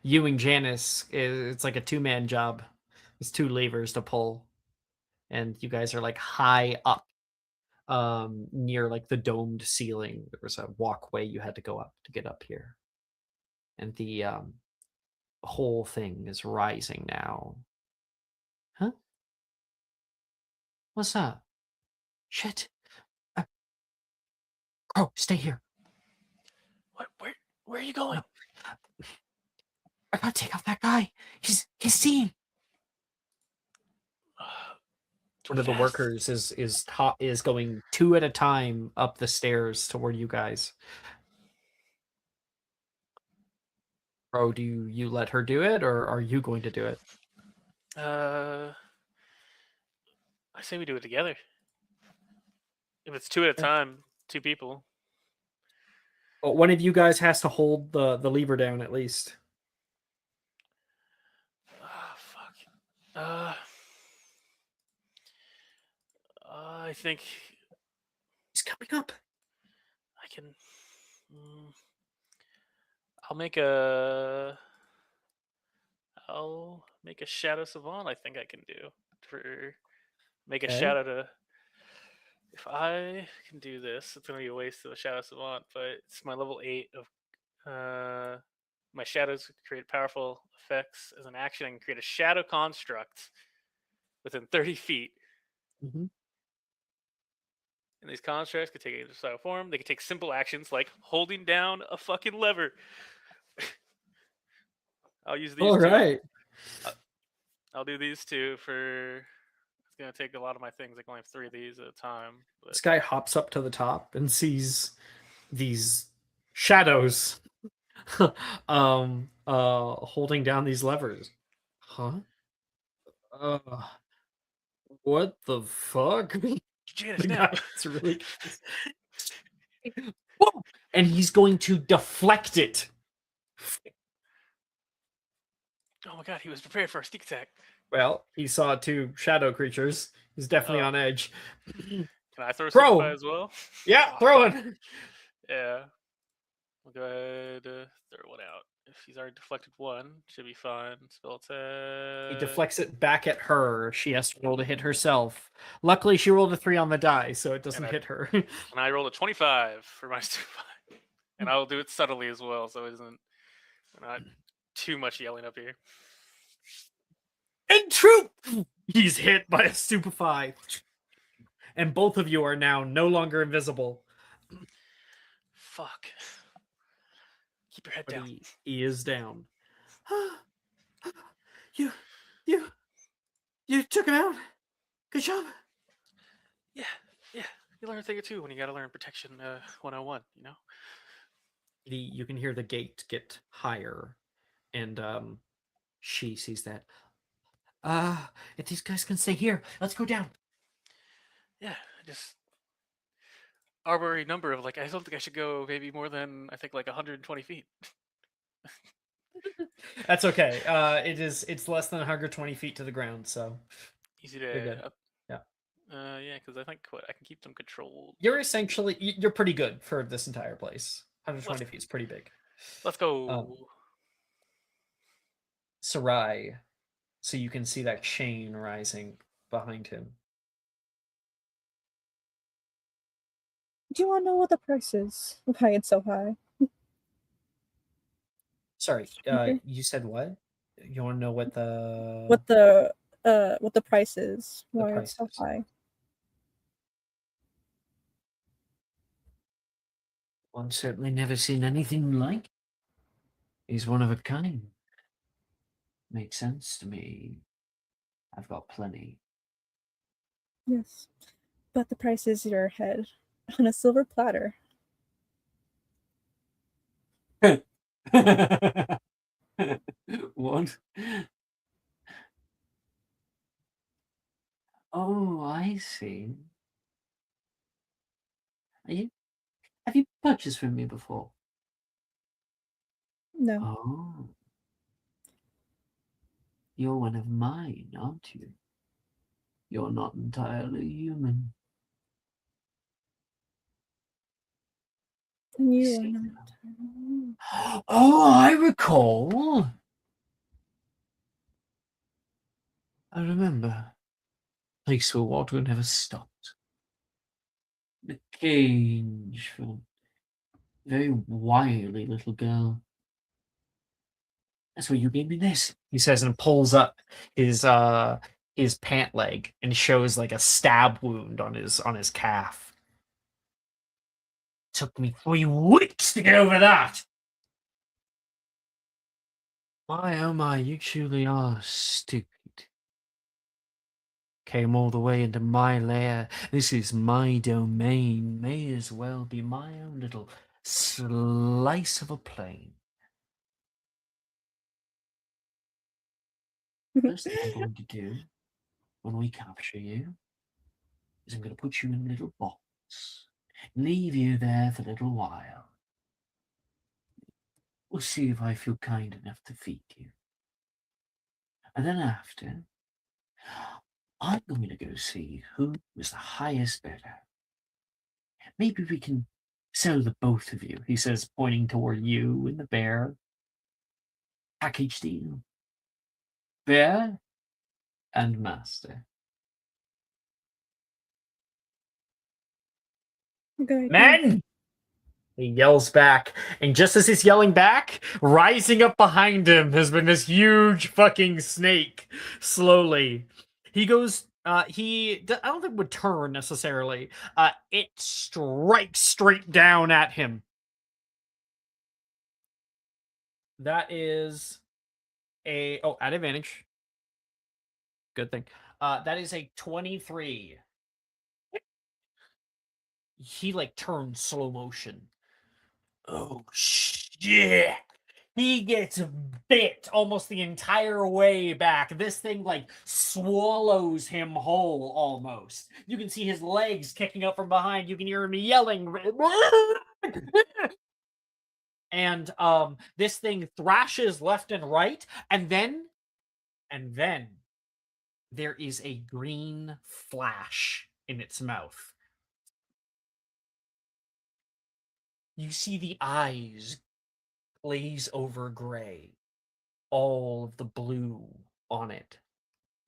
You and Janice, it's like a two-man job. There's two levers to pull, and you guys are like high up, near like the domed ceiling. There was a walkway you had to go up to get up here, and the whole thing is rising now. Huh? What's up? Shit. Crow, stay here. What? Where are you going? I gotta take out that guy. He's seen. One of the Fast. workers is going two at a time up the stairs toward you guys. Bro, do you let her do it, or are you going to do it? I say we do it together. If it's two at a time, two people. Well, one of you guys has to hold the lever down at least. Oh, fuck. I think He's coming up. I can. I'll make a shadow savant. I think I can do make a Okay. shadow to. If I can do this, it's gonna be a waste of a shadow savant, but it's my level 8 of my shadows create powerful effects as an action. I can create a shadow construct within 30 feet. Mm-hmm. And these constructs could take a shadow form. They could take simple actions like holding down a fucking lever. I'll use these All two. right. I'll do these two for. It's gonna take a lot of my things. I can only have 3 of these at a time. But This guy hops up to the top and sees these shadows holding down these levers. Huh? What the fuck? Janice, The now. guy is really Whoa! And he's going to deflect it. Oh my god, he was prepared for a sneak attack. Well, he saw 2 shadow creatures. He's definitely Oh. on edge. Can I throw Throw Simplify him. as well? Yeah, Oh, throw fuck. it. Yeah. We'll go ahead, throw one out. If he's already deflected one, should be fine. Spell attack. He deflects it back at her. She has to roll to hit herself. Luckily, she rolled a 3 on the die, so it doesn't I- hit her. And I rolled a 25 for my stupefy. And I'll do it subtly as well, so it isn't not too much yelling up here. And troop! He's hit by a stupefy. And both of you are now no longer invisible. Fuck. Keep your head But down. he is down. You took him out. Good job. Yeah. You learn a thing or two when you gotta learn protection 101, you know? You can hear the gate get higher, and she sees that. If these guys can stay here, let's go down. Yeah, just arbitrary number of like I don't think I should go maybe more than I think like 120 feet. That's okay. It's less than 120 feet to the ground, so Easy you're good. to Yeah. yeah, because I think I can keep them controlled. You're essentially you're pretty good for this entire place. 120 feet is pretty big. Let's go. Sarai, so you can see that chain rising behind him. Do you want to know what the price is? Why it's so high? Sorry, Okay. you said what? You want to know what the What the price is? The Why it's so price is. high? I've certainly never seen anything like it. He's one of a kind. Makes sense to me. I've got plenty. Yes, but the price is your head on a silver platter. What? Oh, I see. Have you purchased from me before? No, Oh. You're one of mine, aren't you? You're not entirely human. and you are See. not. Oh, I recall. I remember. Place where water never stopped. The cage for a very wily little girl. That's where you gave me this, he says, and pulls up his pant leg and shows like a stab wound on his calf. Took me 3 weeks to get over that. My oh my, you truly are stupid. Came all the way into my lair. This is my domain. May as well be my own little slice of a plain. First thing I'm going to do when we capture you is I'm going to put you in a little box. Leave you there for a little while. We'll see if I feel kind enough to feed you. And then after, I'm going to go see who was the highest bidder. Maybe we can sell the both of you, he says, pointing toward you and the bear. Package deal. Bear and master. Good idea. Men! He yells back, and just as he's yelling back, rising up behind him has been this huge fucking snake. Slowly, he goes. I don't think would turn necessarily. It strikes straight down at him. That is at advantage. Good thing. That is a 23. He like turns slow motion. Oh shit! He gets bit almost the entire way back. This thing like swallows him whole almost. You can see his legs kicking up from behind. You can hear him yelling. And this thing thrashes left and right, and then there is a green flash in its mouth. You see the eyes glaze over gray. All of the blue on it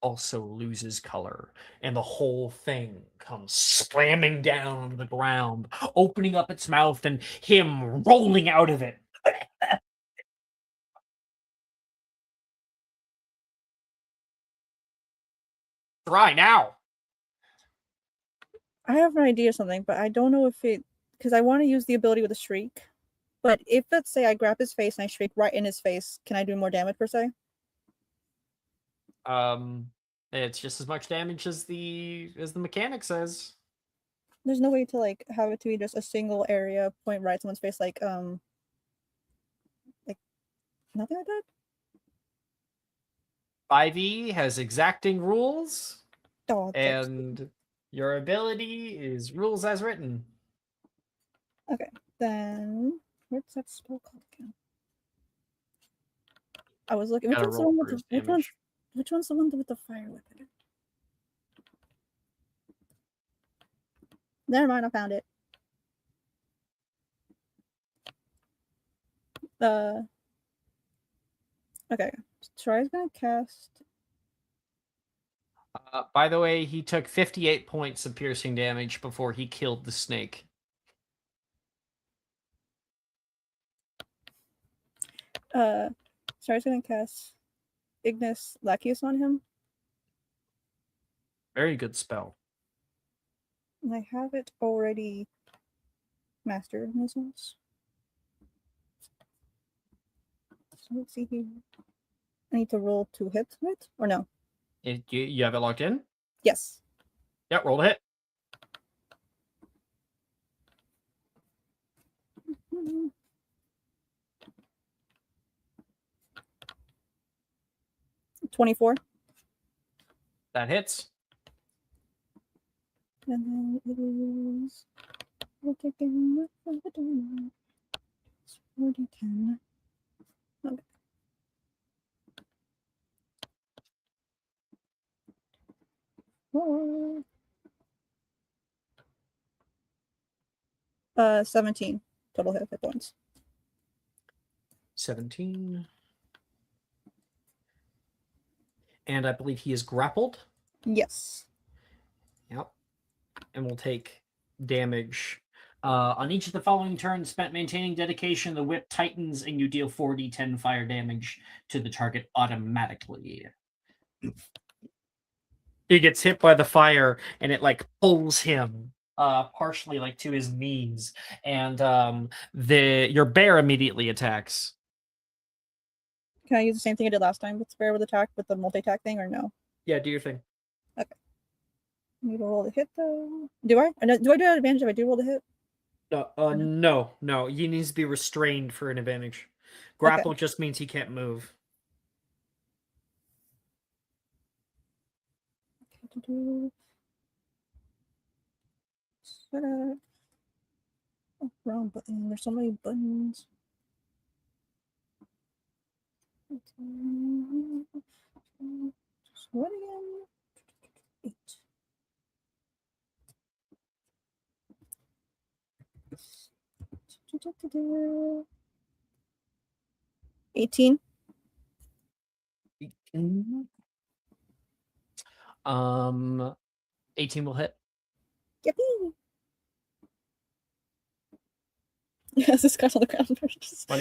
also loses color, and the whole thing comes slamming down on the ground, opening up its mouth and him rolling out of it. Try now. I have an idea of something, but I don't know if it because I want to use the ability with a shriek. But if let's say I grab his face and I shriek right in his face, can I do more damage per se? It's just as much damage as the mechanic says. There's no way to like have it to be just a single area point right someone's face, like nothing like that. 5e has exacting rules, Oh, that's good. and your ability is rules as written. Okay, then what's that spell called again? I was looking. Which Gotta one's the roll one with for the his damage. which one's the one with the fire weapon? Never mind, I found it. Okay. Try's gonna cast. By the way, he took 58 points of piercing damage before he killed the snake. Try's gonna cast Ignis Lacus on him. Very good spell. And I have it already mastered missiles. So let's see here. I need to roll to hit it or no? You have it locked in? Yes. Yeah, roll to hit. Mm-hmm. 24. That hits. And then it is. We'll take in 40-10. Okay. Four. 17 total hit points. 17. And I believe he is grappled. Yes. Yep. And will take damage. On each of the following turns spent maintaining dedication, the whip tightens and you deal 4d10 fire damage to the target automatically. He gets hit by the fire and it like pulls him partially like to his knees, and your bear immediately attacks. Can I use the same thing I did last time with Spare with attack with the multi-attack thing or no? Yeah, do your thing. Okay. I need to roll the hit though. Do I? Do I do advantage if I do roll the hit? No. He needs to be restrained for an advantage. Grapple just means he can't move. Set up. Oh, wrong button. There's so many buttons. What again? 8. Da-da-da-da. 18. 18 will hit. Yippee! Yes, this guy's on the ground. Why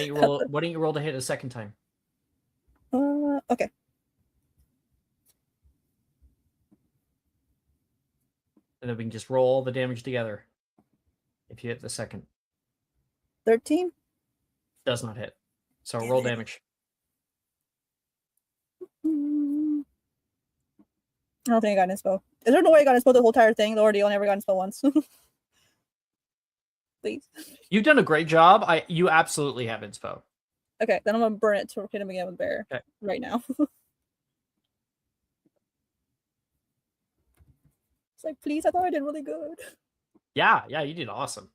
don't you roll to hit a second time? Okay. And then we can just roll all the damage together. If you hit the second. 13? Does not hit. So Damn roll it. damage. I don't think I got inspo. Is there no way I got inspo the whole entire thing? The ordeal never got inspo once. Please. You've done a great job. You absolutely have inspo. Okay, then I'm gonna burn it to hit him again with bear. Okay. Right now. It's like, please, I thought I did really good. Yeah, you did awesome.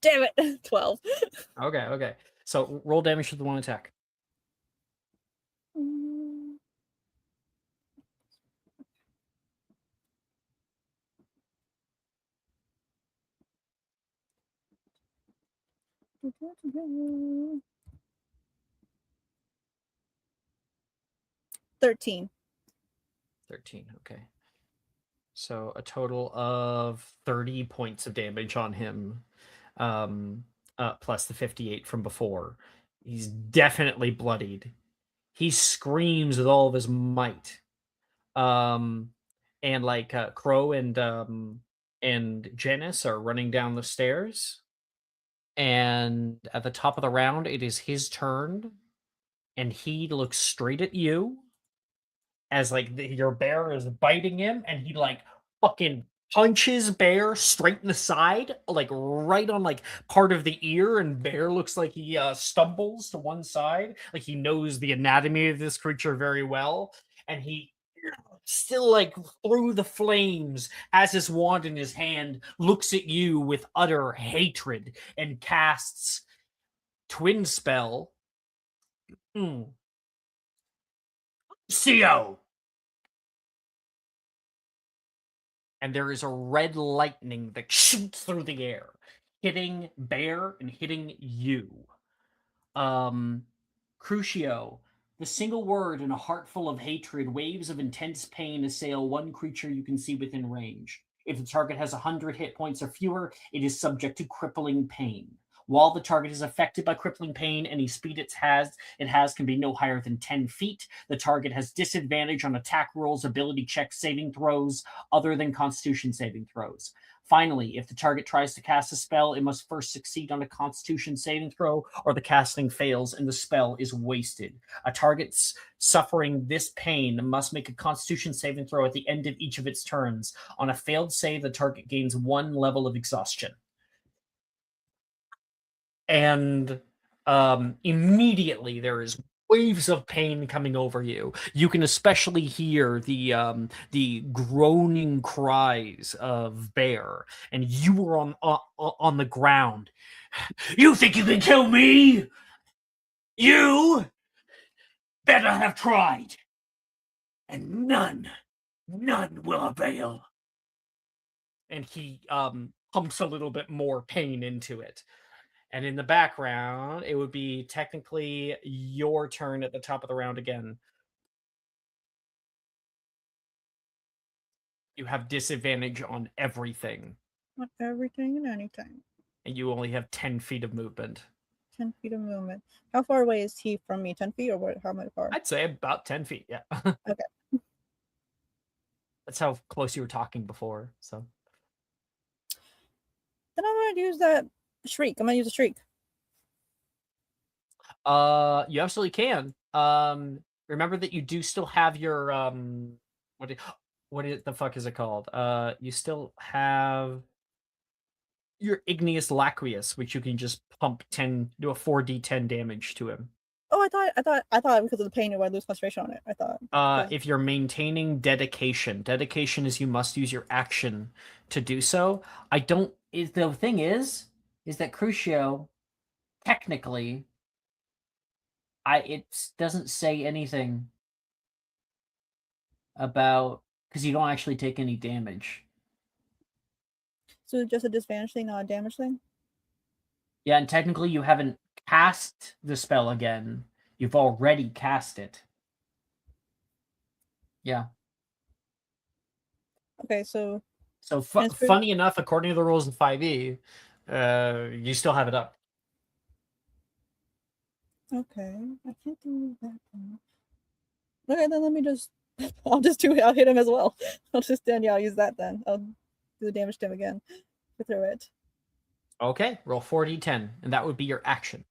Damn it. 12. Okay. So roll damage to the one attack. $13. 13, okay. So a total of 30 points of damage on him, plus the 58 from before. He's definitely bloodied. He screams with all of his might. And like Crow and Janice are running down the stairs. And at the top of the round, it is his turn. And he looks straight at you as like your bear is biting him, and he like fucking punches Bear straight in the side, like right on like part of the ear, and Bear looks like he stumbles to one side, like he knows the anatomy of this creature very well, and he still like through the flames as his wand in his hand looks at you with utter hatred and casts twin spell. CO. And there is a red lightning that shoots through the air, hitting Bear and hitting you. Crucio, the single word in a heart full of hatred, waves of intense pain assail one creature you can see within range. If the target has 100 hit points or fewer, it is subject to crippling pain. While the target is affected by crippling pain, any speed it has can be no higher than 10 feet. The target has disadvantage on attack rolls, ability checks, saving throws, other than Constitution saving throws. Finally, if the target tries to cast a spell, it must first succeed on a Constitution saving throw, or the casting fails and the spell is wasted. A target suffering this pain must make a Constitution saving throw at the end of each of its turns. On a failed save, the target gains 1 level of exhaustion. And immediately there is waves of pain coming over you. You can especially hear the groaning cries of Bear, and you are on the ground. You think you can kill me? You better have tried, and none will avail. And he pumps a little bit more pain into it. And in the background, it would be technically your turn at the top of the round again. You have disadvantage on everything. On everything and anything. And you only have 10 feet of movement. 10 feet of movement. How far away is he from me? 10 feet or what? How far? I'd say about 10 feet, yeah. Okay. That's how close you were talking before, so. Then I'm going to use that shriek. I'm going to use a shriek. You absolutely can. Remember that you do still have your, what the fuck is it called? You still have your Igneous Laqueus, which you can just pump 10, do a 4d10 damage to him. Oh, I thought because of the pain, it would lose concentration on it. I thought. If you're maintaining dedication is you must use your action to do so. The thing is that Crucio, technically, it doesn't say anything about, because you don't actually take any damage. So just a disadvantage thing, not a damage thing? Yeah, and technically you haven't cast the spell again. You've already cast it. Yeah. Okay, so... So funny enough, according to the rules of 5e, you still have it up. Okay, I can't do that then. Okay, then let me just... I'll hit him as well. I'll use that then. I'll do the damage to him again. Throw it. Okay, roll 4d10, and that would be your action.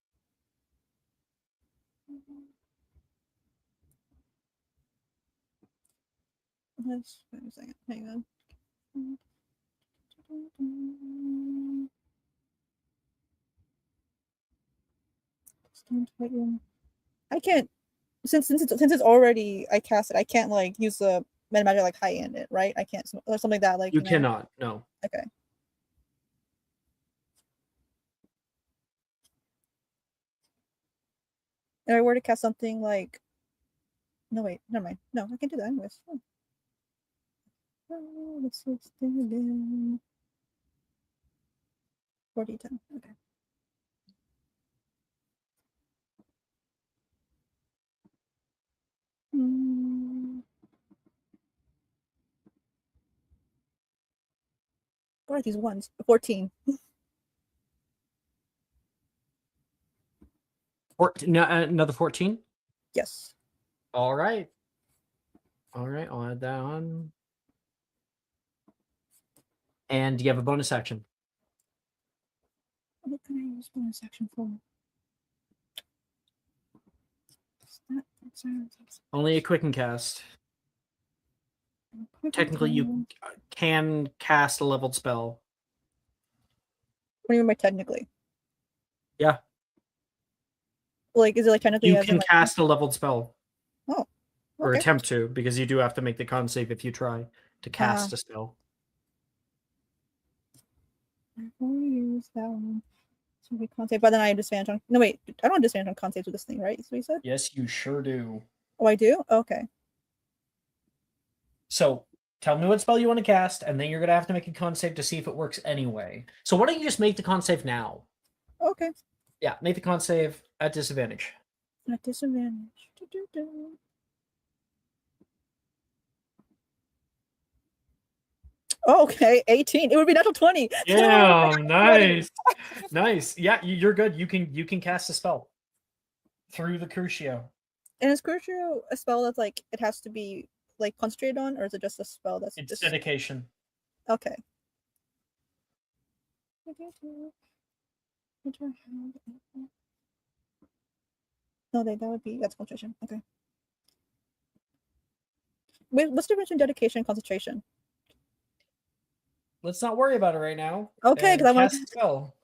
Wait a second. Hang on. I can't, since it's already I cast it. I can't like use the meta magic like high end it, right? I can't or something like that. Like you cannot. No. Okay. If I were to cast something like, no wait, never mind. No, I can do that anyways. Let's do it again. 4d10. Okay. What are these ones? 14. Another 14? Yes. All right. I'll add that on. And do you have a bonus action? What can I use bonus action for? Only a quicken cast. Technically, you can cast a leveled spell. What do you mean by technically? Yeah. Like, is it like technically? You can cast a leveled spell. Oh, or Okay. attempt to, because you do have to make the con save if you try to cast a spell. I'm going to use that one. So we con save, but then I disadvantage on. No, wait. I don't have disadvantage on con saves with this thing, right? So you said? Yes, you sure do. Oh, I do? Okay. So tell me what spell you want to cast, and then you're gonna have to make a con save to see if it works anyway. So why don't you just make the con save now? Okay. Yeah, make the con save at disadvantage. At disadvantage. Do-do-do. Oh, okay, 18. It would be natural 20. Yeah, nice. Nice. Yeah, you're good. You can cast a spell through the Crucio. And is Crucio a spell that's like it has to be like concentrated on, or is it just a spell that's It's just dedication. okay? No, that would be that's concentration. Okay. Wait, what's the difference between dedication and concentration? Let's not worry about it right now. Okay, and because I want cast a spell.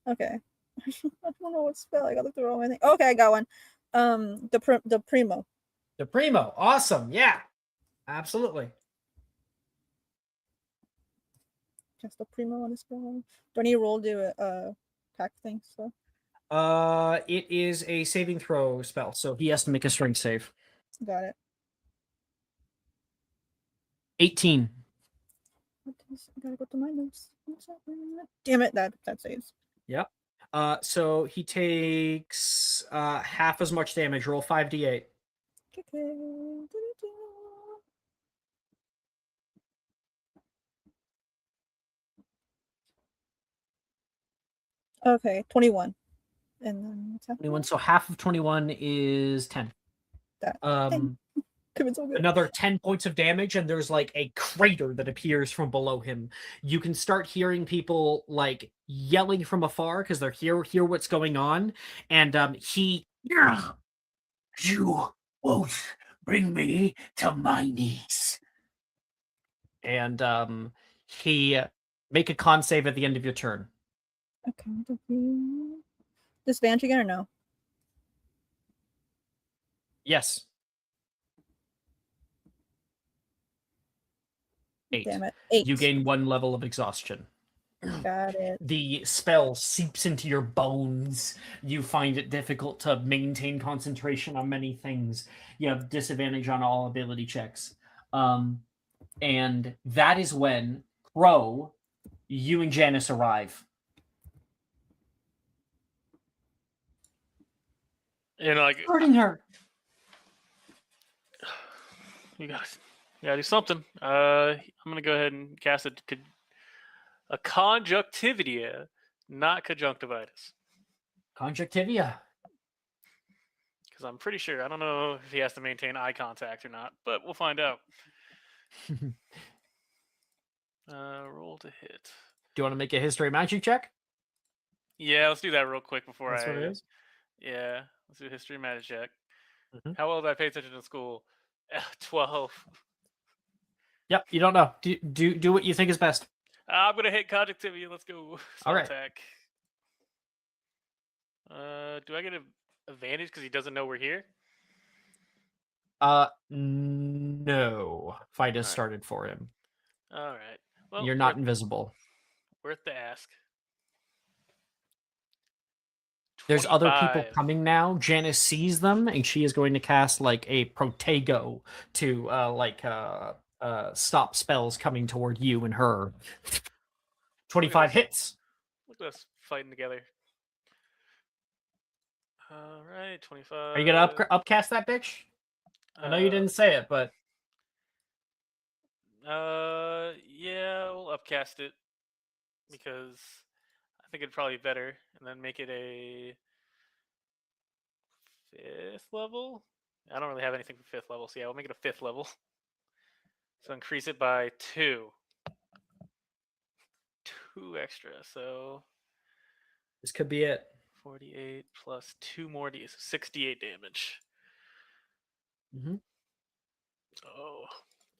Okay. I don't know what spell. I gotta throw anything. Okay, I got one. The primo. The Primo. Awesome. Yeah. Absolutely. Just the primo on the spell. Do I need to roll to attack thing? So It is a saving throw spell, so he has to make a strength save. got it. 18. I gotta go to my notes. Damn it, that saves. Yep. So he takes half as much damage. Roll 5d8. Okay. Okay, 21. And then what's happening? 21. So half of 21 is 10. That could be so good. Another 10 points of damage, and there's like a crater that appears from below him. You can start hearing people like yelling from afar because they're hear what's going on, and he you won't bring me to my knees. And he make a con save at the end of your turn. Okay. Disadvantage again or no? Yes. 8. Damn it. 8. You gain 1 level of exhaustion. Got it. The spell seeps into your bones. You find it difficult to maintain concentration on many things. You have disadvantage on all ability checks. And that is when Crow, you and Janice arrive. And like Hurting her. you gotta do something. I'm gonna go ahead and cast a conjunctivia, not conjunctivitis, Conjunctivia. because I'm pretty sure I don't know if he has to maintain eye contact or not, but we'll find out. Roll to hit. Do you want to make a history magic check? Yeah, let's do that real quick before That's what it is. Yeah, let's do a history magic check. Mhm. How well did I pay attention in school? 12. Yep, you don't know. Do what you think is best. I'm gonna hit conjunctivia. Let's go. Spell Alright. attack. Do I get an advantage because he doesn't know we're here? No. Fight has Alright. started for him. All right. Well, You're not invisible. worth the ask. There's other people 25. coming now. Janice sees them, and she is going to cast like a protego to stop spells coming toward you and her. 25 us. hits. Look at us fighting together. All right, 25. Are you gonna upcast that bitch? I know you didn't say it, but Yeah, we'll upcast it because I think it'd probably be better, and then make it a 5th level. I don't really have anything for 5th level, so yeah, we'll make it a 5th level. So increase it by 2. 2 extra, so this could be it. 48 plus 2 more Ds, 68 damage. Mm-hmm. Oh,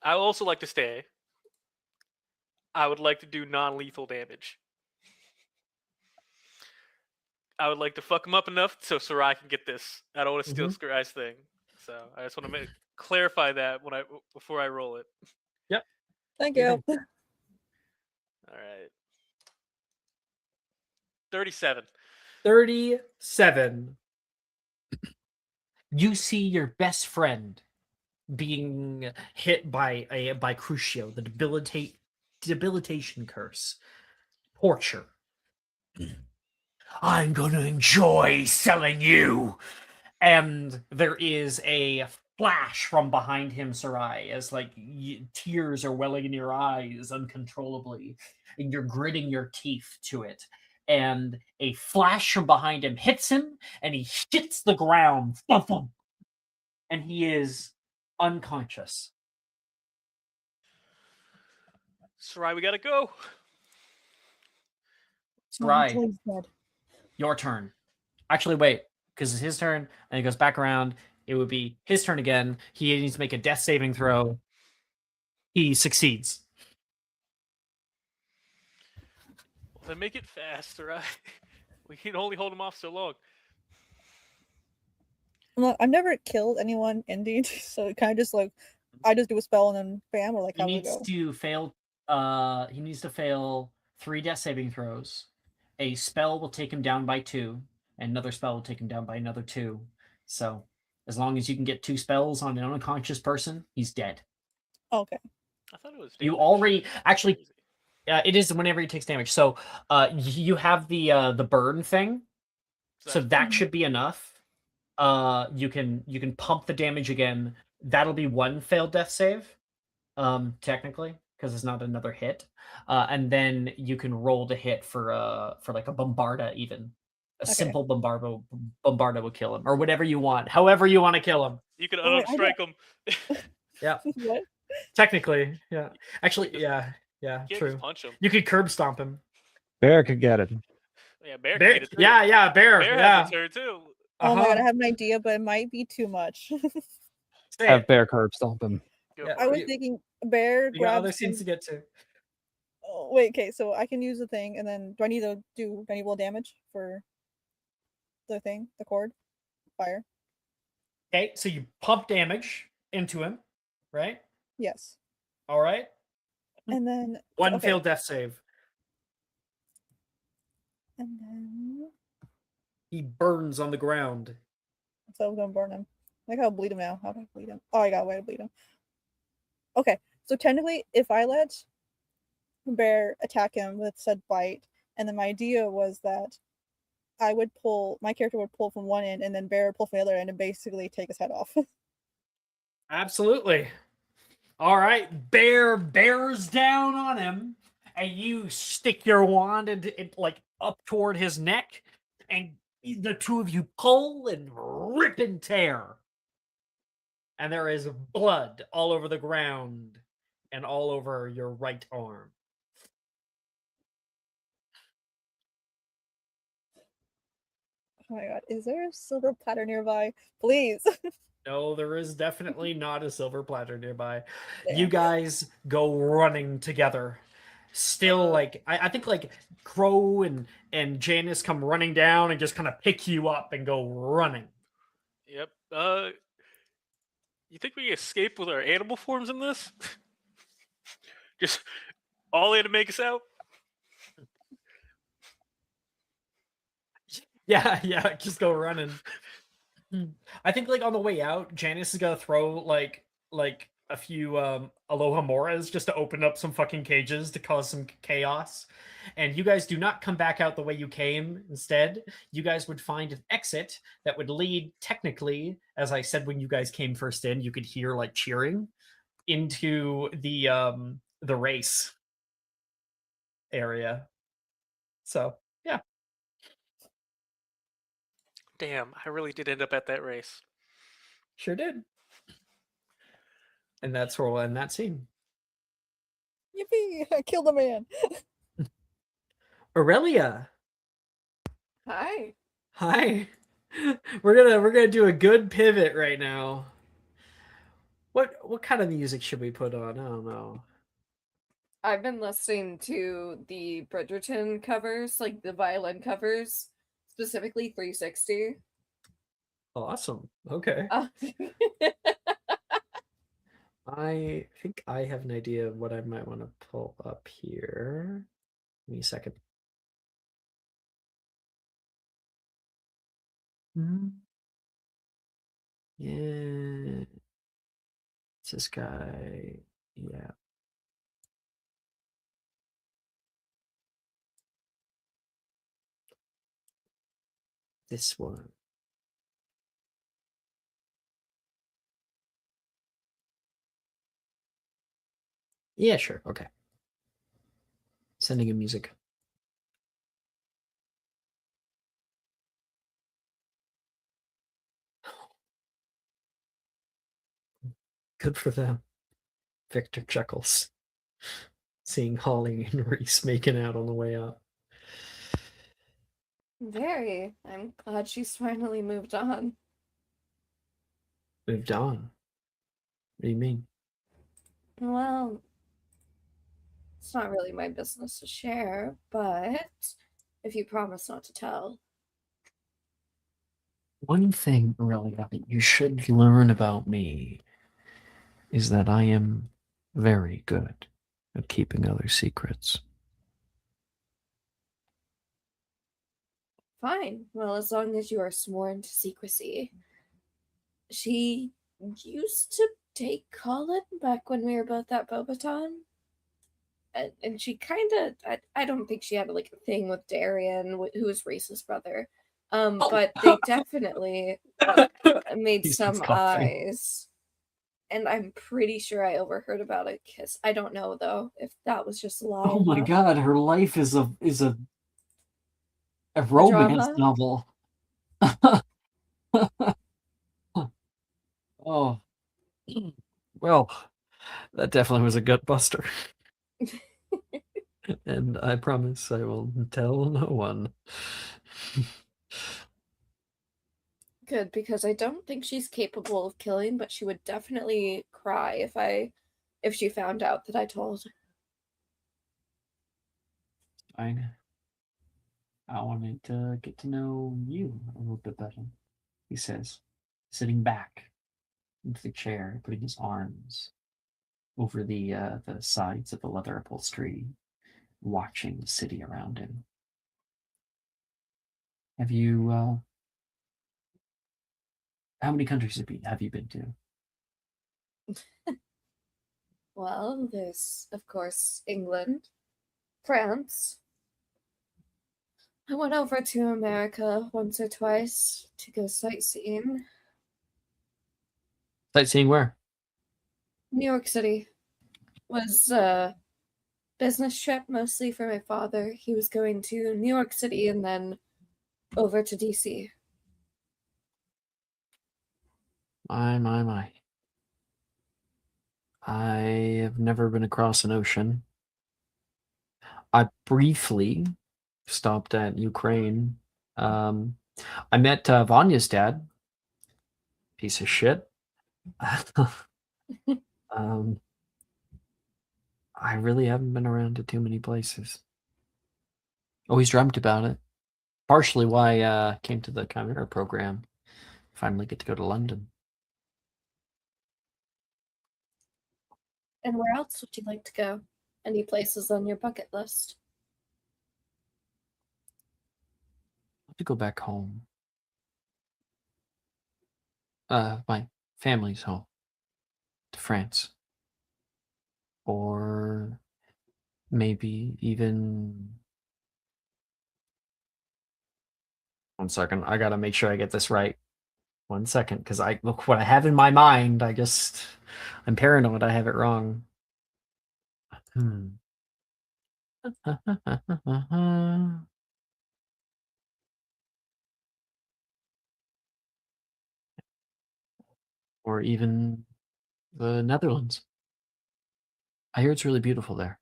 I would also like to stay. I would like to do non-lethal damage. I would like to fuck him up enough so Sarai can get this. I don't want to steal Sarai's thing, so I just want to clarify that before I roll it. Thank Good you. thing. All right. 37. 37. You see your best friend being hit by Crucio, the debilitation curse. Torture. I'm gonna enjoy selling you. And there is a flash from behind him, Sarai, as like tears are welling in your eyes uncontrollably, and you're gritting your teeth to it. And a flash from behind him hits him, and he hits the ground. Thump, thump, and he is unconscious. Sarai, we gotta go. Sarai, He's dead. your turn. Actually, wait, because it's his turn, and he goes back around. It would be his turn again. He needs to make a death saving throw. He succeeds. Well, then make it fast, Sarai. We can only hold him off so long. Look, I've never killed anyone in D&D, so it kind of just like I just do a spell and then bam, or like He how would it needs go? to fail. He needs to fail 3 death saving throws. A spell will take him down by 2, and another spell will take him down by another 2. So, as long as you can get 2 spells on an unconscious person, he's dead. Okay. I thought it was. You damage. already actually. It is whenever he takes damage. So, you have the burn thing. So that's that fine. should be enough. You can pump the damage again. That'll be 1 failed death save, technically, because it's not another hit. And then you can roll the hit for like a bombarda, even a Okay. simple bombarda will kill him, or whatever you want, however you want to kill him. You can Oh, wait, I unstrike him. Yeah, What? technically, yeah. Actually, Just- yeah, You can't true. just punch him. You could curb stomp him. Bear could get it. Yeah, Bear can Bear, get it too. yeah, Bear, Bear yeah. has a turn too. Oh my god, I Uh-huh. have an idea, but it might be too much. Say Have it. Bear curb stomp him. Go Yeah, for I it. was thinking Bear You got other grabs scenes him. to get to. Oh, wait, okay, so I can use the thing, and then do I need to roll damage for the thing, the cord, fire? Okay, so you pump damage into him, right? Yes, All right. and then 1 okay, failed death save. and then He burns on the ground. so I'm gonna burn him. Like how I bleed him now. How do I bleed him? Oh, I got a way to bleed him. Okay, so technically, if I let Bear attack him with said bite, and then my idea was that my character would pull from one end, and then Bear would pull from the other end, and basically take his head off. Absolutely. All right, Bear bears down on him, and you stick your wand into it, like up toward his neck, and the two of you pull and rip and tear. And there is blood all over the ground and all over your right arm. Oh my god, is there a silver platter nearby? Please. No, there is definitely not a silver platter nearby. Damn. You guys go running together. Still, like I think like Crow and Janice come running down and just kind of pick you up and go running. Yep. You think we escape with our animal forms in this? Just all in to make us out? Yeah, just go running. I think like on the way out, Janice is gonna throw like a few Aloha Moras just to open up some fucking cages to cause some chaos. And you guys do not come back out the way you came. Instead, you guys would find an exit that would lead technically, as I said when you guys came first in, you could hear like cheering into the race area. So yeah. Damn, I really did end up at that race. Sure did. And that's where we'll end that scene. Yippee! I killed a man. Aurelia, Hi. hi. We're gonna do a good pivot right now. What kind of music should we put on? I don't know. I've been listening to the Bridgerton covers, like the violin covers, specifically 360. Awesome. Okay. I think I have an idea of what I might want to pull up here. Give me a second. Yeah. It's this guy. Yeah. This one. Yeah, sure. Okay. Sending him music. Good for them. Victor chuckles, seeing Holly and Reese making out on the way up. Very. I'm glad she's finally moved on. Moved on. What do you mean? Well, it's not really my business to share, but if you promise not to tell. One thing, Aurelia, that you should learn about me is that I am very good at keeping other secrets. Fine. Well, as long as you are sworn to secrecy. She used to date Colin back when we were both at Bobaton. And she kind of, I don't think she had like a thing with Darian, who was Reese's brother. But they definitely made He's some coughing. eyes. And I'm pretty sure I overheard about a kiss. I don't know though if that was just a lie. Oh or my not. god, her life is a A romance drama? novel. Oh. Well, that definitely was a gut buster. And I promise I will tell no one. Good, because I don't think she's capable of killing, but she would definitely cry if she found out that I told. Fine. I wanted to get to know you a little bit better, he says, sitting back into the chair, putting his arms over the sides of the leather upholstery, watching the city around him. Have you how many countries have you been to? Well, there's, of course, England, France. I went over to America once or twice to go sightseeing. Sightseeing where? New York City was a business trip mostly for my father. He was going to New York City and then over to DC. My. I have never been across an ocean. I briefly stopped at Ukraine. I met Vanya's dad. Piece of shit. um, I really haven't been around to too many places. Always dreamt about it. Partially why I came to the Chimera program. Finally get to go to London. And where else would you like to go? Any places on your bucket list? I have to go back home. My family's home. To France. Or maybe even... One second. I gotta make sure I get this right. 1 second, because I look what I have in my mind. I'm paranoid. I have it wrong. Or even the Netherlands. I hear it's really beautiful there.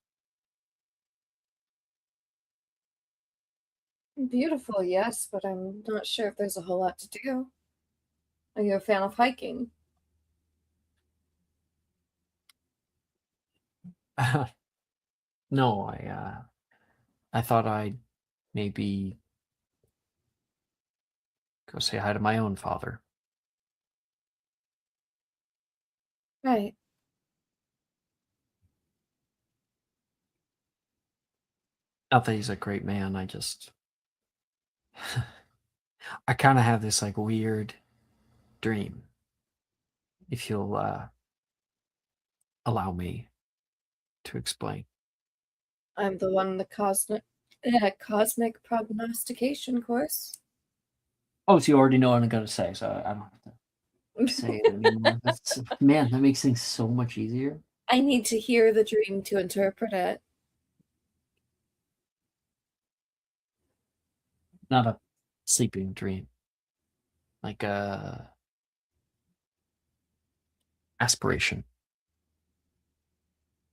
Beautiful, yes, but I'm not sure if there's a whole lot to do. Are you a fan of hiking? No, I thought I'd maybe go say hi to my own father. Right. Not that he's a great man, I just I kind of have this like weird dream. If you'll allow me to explain. I'm the one in the cosmic prognostication course. Oh, so you already know what I'm gonna say, so I don't have to say it anymore. Man, that makes things so much easier. I need to hear the dream to interpret it. Not a sleeping dream. Like a aspiration.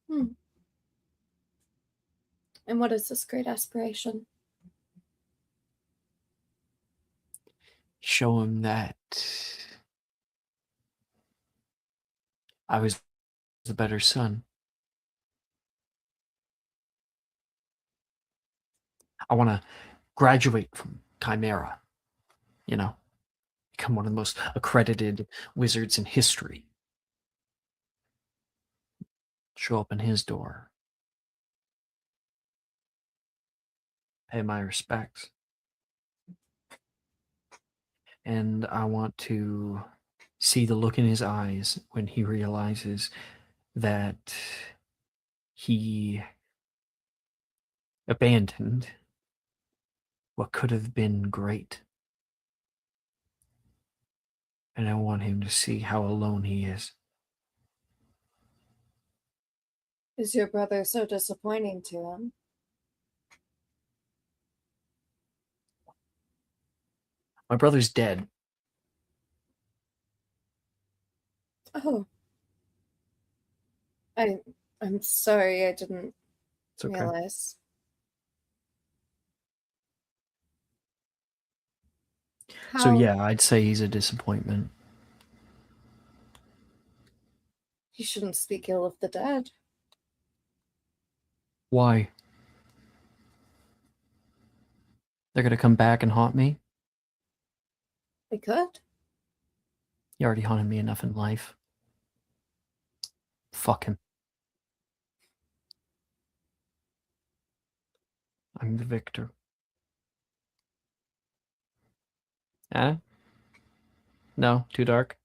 Hmm. And what is this great aspiration? Show him that I was the better son. I want to graduate from Chimera, you know, become one of the most accredited wizards in history. Show up in his door. Pay my respects. And I want to see the look in his eyes when he realizes that he abandoned what could have been great. And I want him to see how alone he is. Is your brother so disappointing to him? My brother's dead. Oh. I'm sorry, I didn't It's okay. realize. So How yeah, I'd say he's a disappointment. you shouldn't speak ill of the dead. Why? They're gonna come back and haunt me? They could. He already haunted me enough in life. Fuck him. I'm the victor. Eh? No, too dark?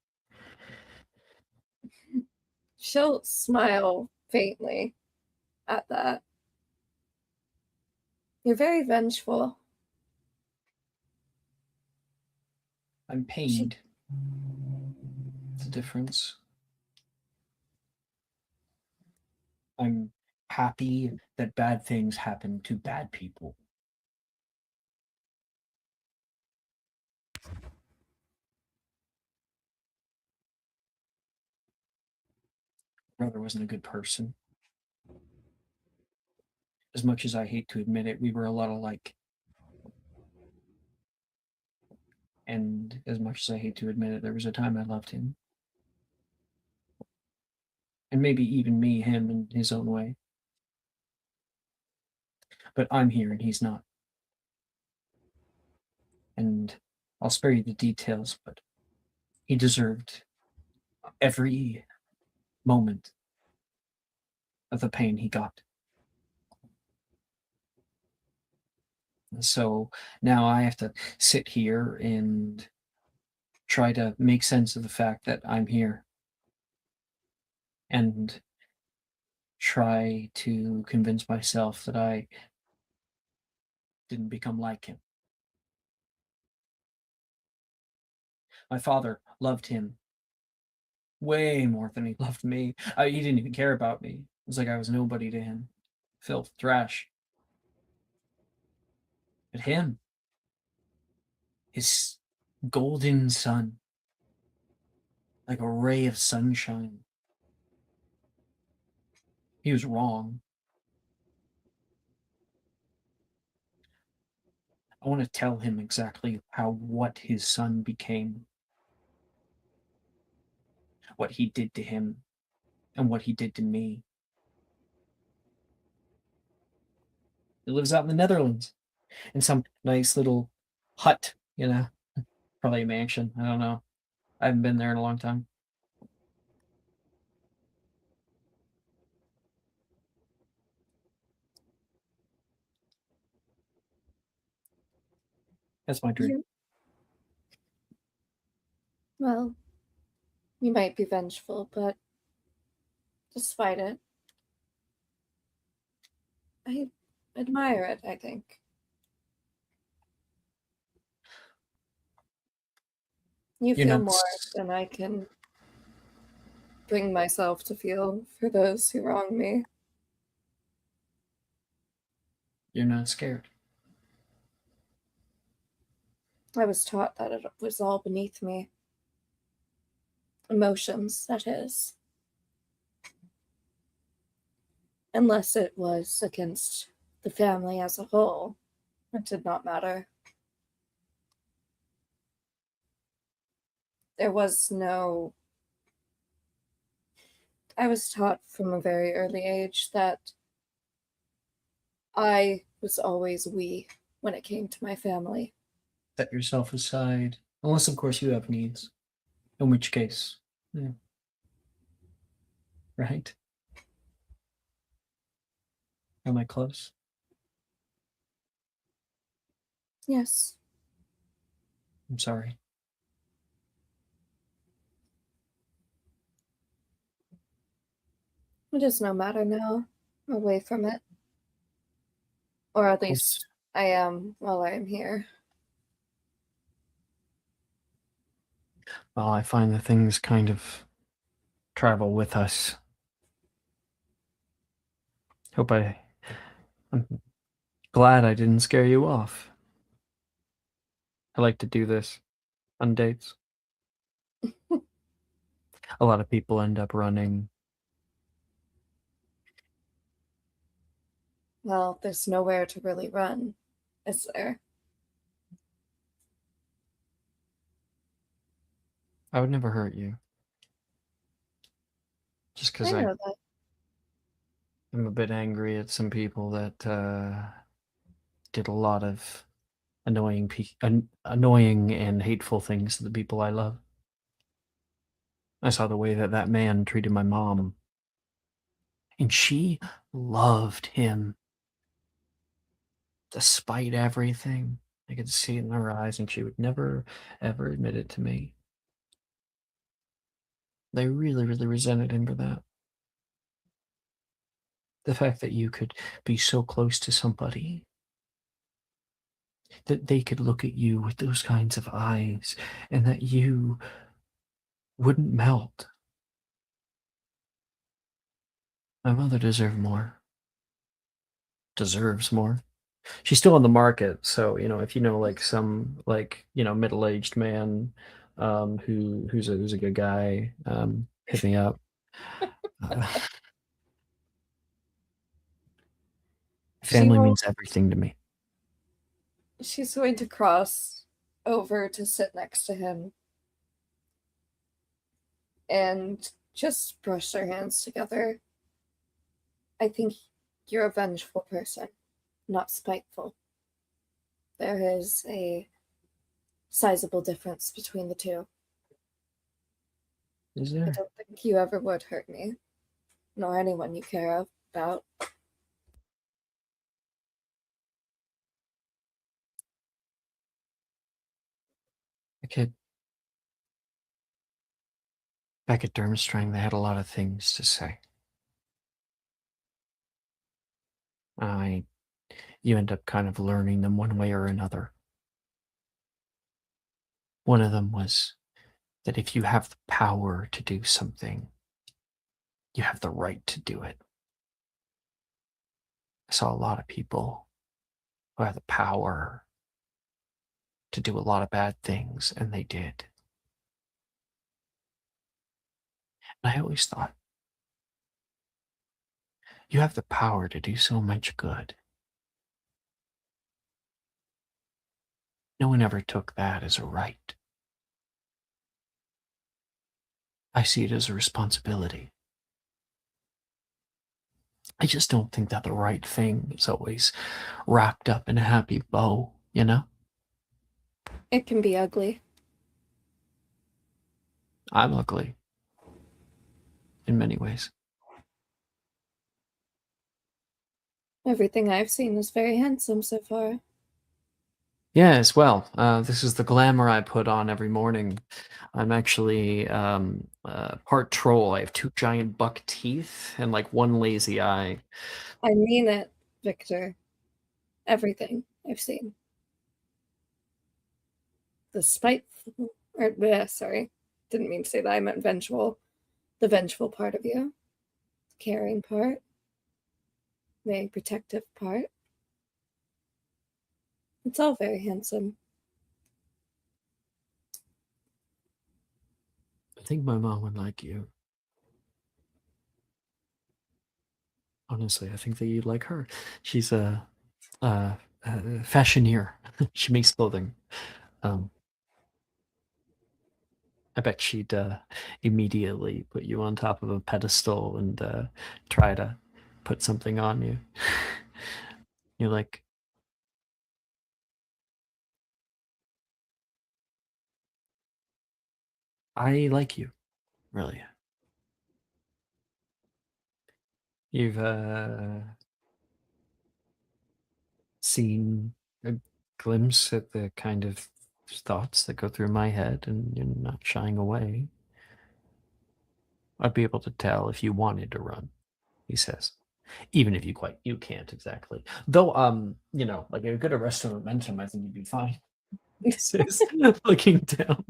She'll smile faintly at that. You're very vengeful. I'm pained. It's a difference. I'm happy that bad things happen to bad people. Brother wasn't a good person. As much as I hate to admit it, we were a lot alike. And as much as I hate to admit it, there was a time I loved him. And maybe even me, him in his own way. But I'm here and he's not. And I'll spare you the details, but he deserved every moment of the pain he got. So now I have to sit here and try to make sense of the fact that I'm here and try to convince myself that I didn't become like him. My father loved him way more than he loved me. He didn't even care about me. It was like I was nobody to him. Filth, trash. But him, his golden sun, like a ray of sunshine. He was wrong. I want to tell him exactly what his son became, what he did to him, and what he did to me. He lives out in the Netherlands in some nice little hut, probably a mansion. I don't know. I haven't been there in a long time. That's my dream. Well, you might be vengeful, but despite it, I admire it, I think. You You're feel not more s- than I can bring myself to feel for those who wrong me. You're not scared. I was taught that it was all beneath me. Emotions, that is. Unless it was against the family as a whole, it did not matter. There was no. I was taught from a very early age that I was always we when it came to my family. Set yourself aside. Unless, of course, you have needs. In which case, yeah. Right? Am I close? Yes, I'm sorry. it is no matter now. I'm away from it. Or at Close. least I am while I am here. Well, I find that things kind of travel with us. I'm glad I didn't scare you off. I like to do this on dates. A lot of people end up running. Well, there's nowhere to really run, is there? I would never hurt you. Just because I know that. I'm a bit angry at some people that did a lot of annoying and hateful things to the people I love. I saw the way that that man treated my mom, and she loved him despite everything. I could see it in her eyes, and she would never, ever admit it to me. They really, really resented him for that. The fact that you could be so close to somebody, that they could look at you with those kinds of eyes, and that you wouldn't melt. My mother deserved more. Deserves more. She's still on the market, so if you know like some middle-aged man who's a good guy, hit me up. Uh, She family will. means everything to me. She's going to cross over to sit next to him and just brush their hands together. I think you're a vengeful person, not spiteful. There is a sizable difference between the two. Is I there? don't think you ever would hurt me, nor anyone you care about. A kid back at Durmstrang, they had a lot of things to say. You end up kind of learning them one way or another. One of them was that if you have the power to do something, you have the right to do it. I saw a lot of people who have the power to do a lot of bad things, and they did. And I always thought, you have the power to do so much good. No one ever took that as a right. I see it as a responsibility. I just don't think that the right thing is always wrapped up in a happy bow, you know? It can be ugly. I'm ugly in many ways. Everything I've seen is very handsome so far. Yes, well, this is the glamour I put on every morning. I'm actually part troll. I have 2 giant buck teeth and like 1 lazy eye. I mean it, Victor. Everything I've seen. The spiteful, or sorry, didn't mean to say that. I meant vengeful. The vengeful part of you, the caring part, the protective part. It's all very handsome. I think my mom would like you. Honestly, I think that you'd like her. She's a fashioneer. She makes clothing. I bet she'd immediately put you on top of a pedestal and try to put something on you. You're like, I like you, really. You've seen a glimpse at the kind of thoughts that go through my head, and you're not shying away. I'd be able to tell if you wanted to run, he says. Even if you can't exactly. Though, like a good arrest of momentum, I think you'd be fine. He says, looking down.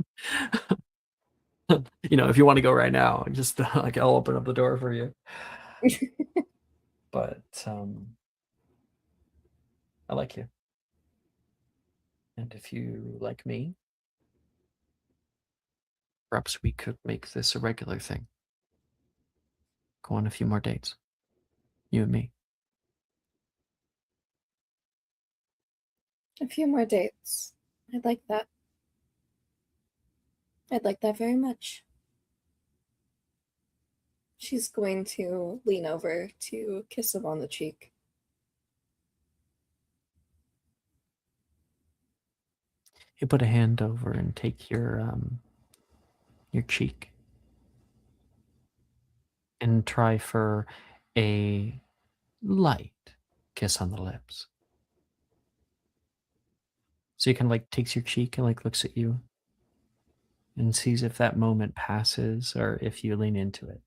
If you want to go right now, just like I'll open up the door for you. But I like you. And if you like me, perhaps we could make this a regular thing. Go on a few more dates. You and me. A few more dates. I'd like that. I'd like that very much. She's going to lean over to kiss him on the cheek. You put a hand over and take your cheek and try for a light kiss on the lips. So he kind of like takes your cheek and like looks at you and sees if that moment passes or if you lean into it.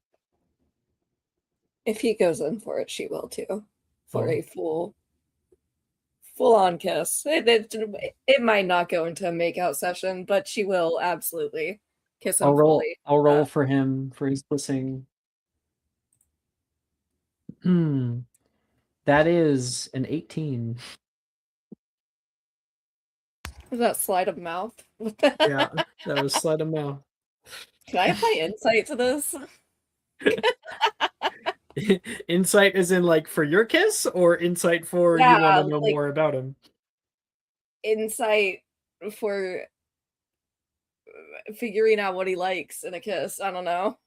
If he goes in for it, she will too. For Oh. a full-on kiss. It might not go into a makeout session, but she will absolutely kiss him fully. I'll roll for him for his kissing. That is an 18. Was that sleight of mouth? Yeah, that was sleight of mouth. Can I apply insight to this? Insight is in like for your kiss, or insight for you Yeah, want to know like- more about him? Insight for figuring out what he likes in a kiss. I don't know.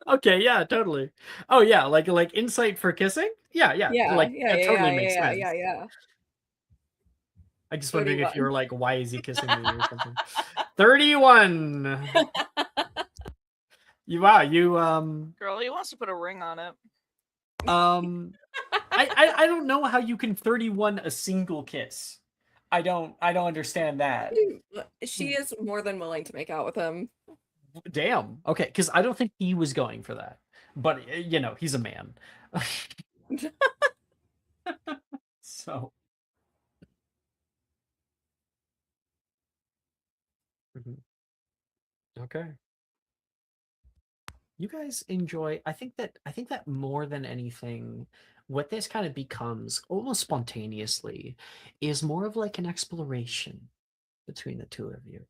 Okay, yeah, totally. Oh yeah, like insight for kissing? Yeah, like that totally makes sense. Yeah. I just wondering if you 31. were like, why is he kissing me or something? 31. You Girl, he wants to put a ring on it. I don't know how you can 31 a single kiss. I don't understand that. She is more than willing to make out with him. Damn. Okay, because I don't think he was going for that. But he's a man. So. Okay. You guys enjoy. I think that more than anything, what this kind of becomes almost spontaneously is more of like an exploration between the two of you.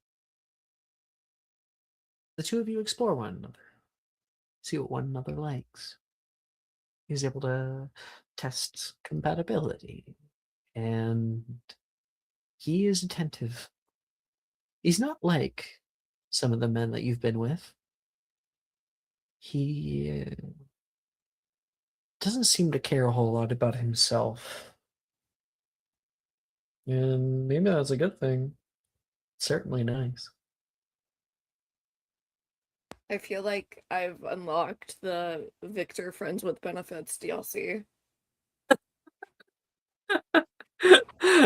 The two of you explore one another, see what one another likes. He's able to test compatibility, and he is attentive. He's not like some of the men that you've been with. He doesn't seem to care a whole lot about himself. And maybe that's a good thing. Certainly nice. I feel like I've unlocked the Victor Friends with Benefits DLC.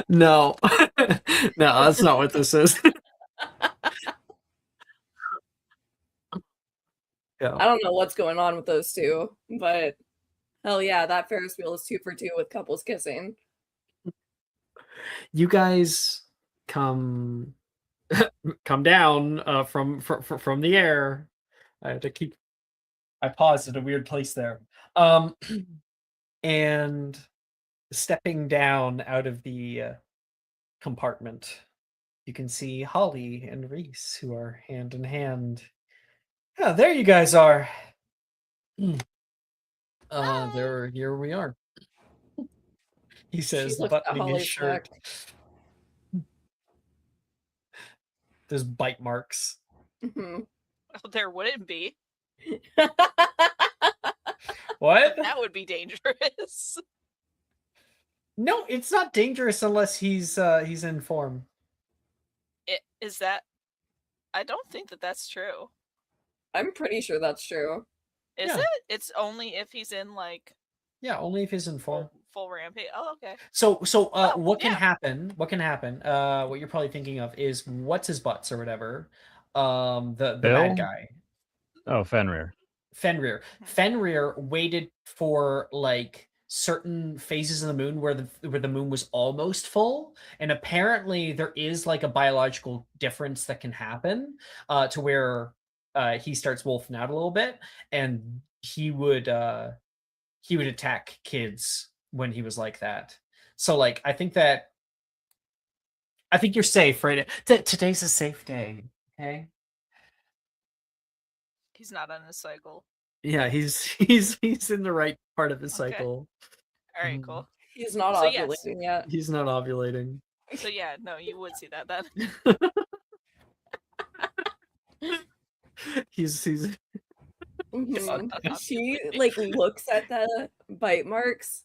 No. No, that's not what this is. Yeah. I don't know what's going on with those two, but hell yeah, that Ferris wheel is 2 for 2 with couples kissing. You guys come down from the air. I have to keep. I paused at a weird place there. And stepping down out of the compartment, you can see Holly and Reese, who are hand in hand. Yeah, there you guys are. There, here we are. He says, looks at buttoning his Holly's shirt. neck. There's bite marks. Mhm. Oh, there wouldn't be. What? That would be dangerous. No, it's not dangerous unless he's in form. Is that? I don't think that that's true. I'm pretty sure that's true. Is Yeah. it? It's only if he's in like Yeah, only if he's in form. full rampage. Oh, okay. So Oh, what can yeah. happen? What can happen? What you're probably thinking of is what's his butts or whatever. The Bill? bad guy. Oh, Fenrir. Fenrir. Fenrir waited for like certain phases of the moon where the moon was almost full, and apparently there is like a biological difference that can happen to where he starts wolfing out a little bit, and he would attack kids when he was like that. So like I think you're safe, right? Today's a safe day. Okay. He's not on his cycle. Yeah, he's in the right part of his Okay. cycle. All right, cool. He's not So, ovulating yes. yet. He's not ovulating. So yeah, no, you would see that then. he's Mhm. She like looks at the bite marks,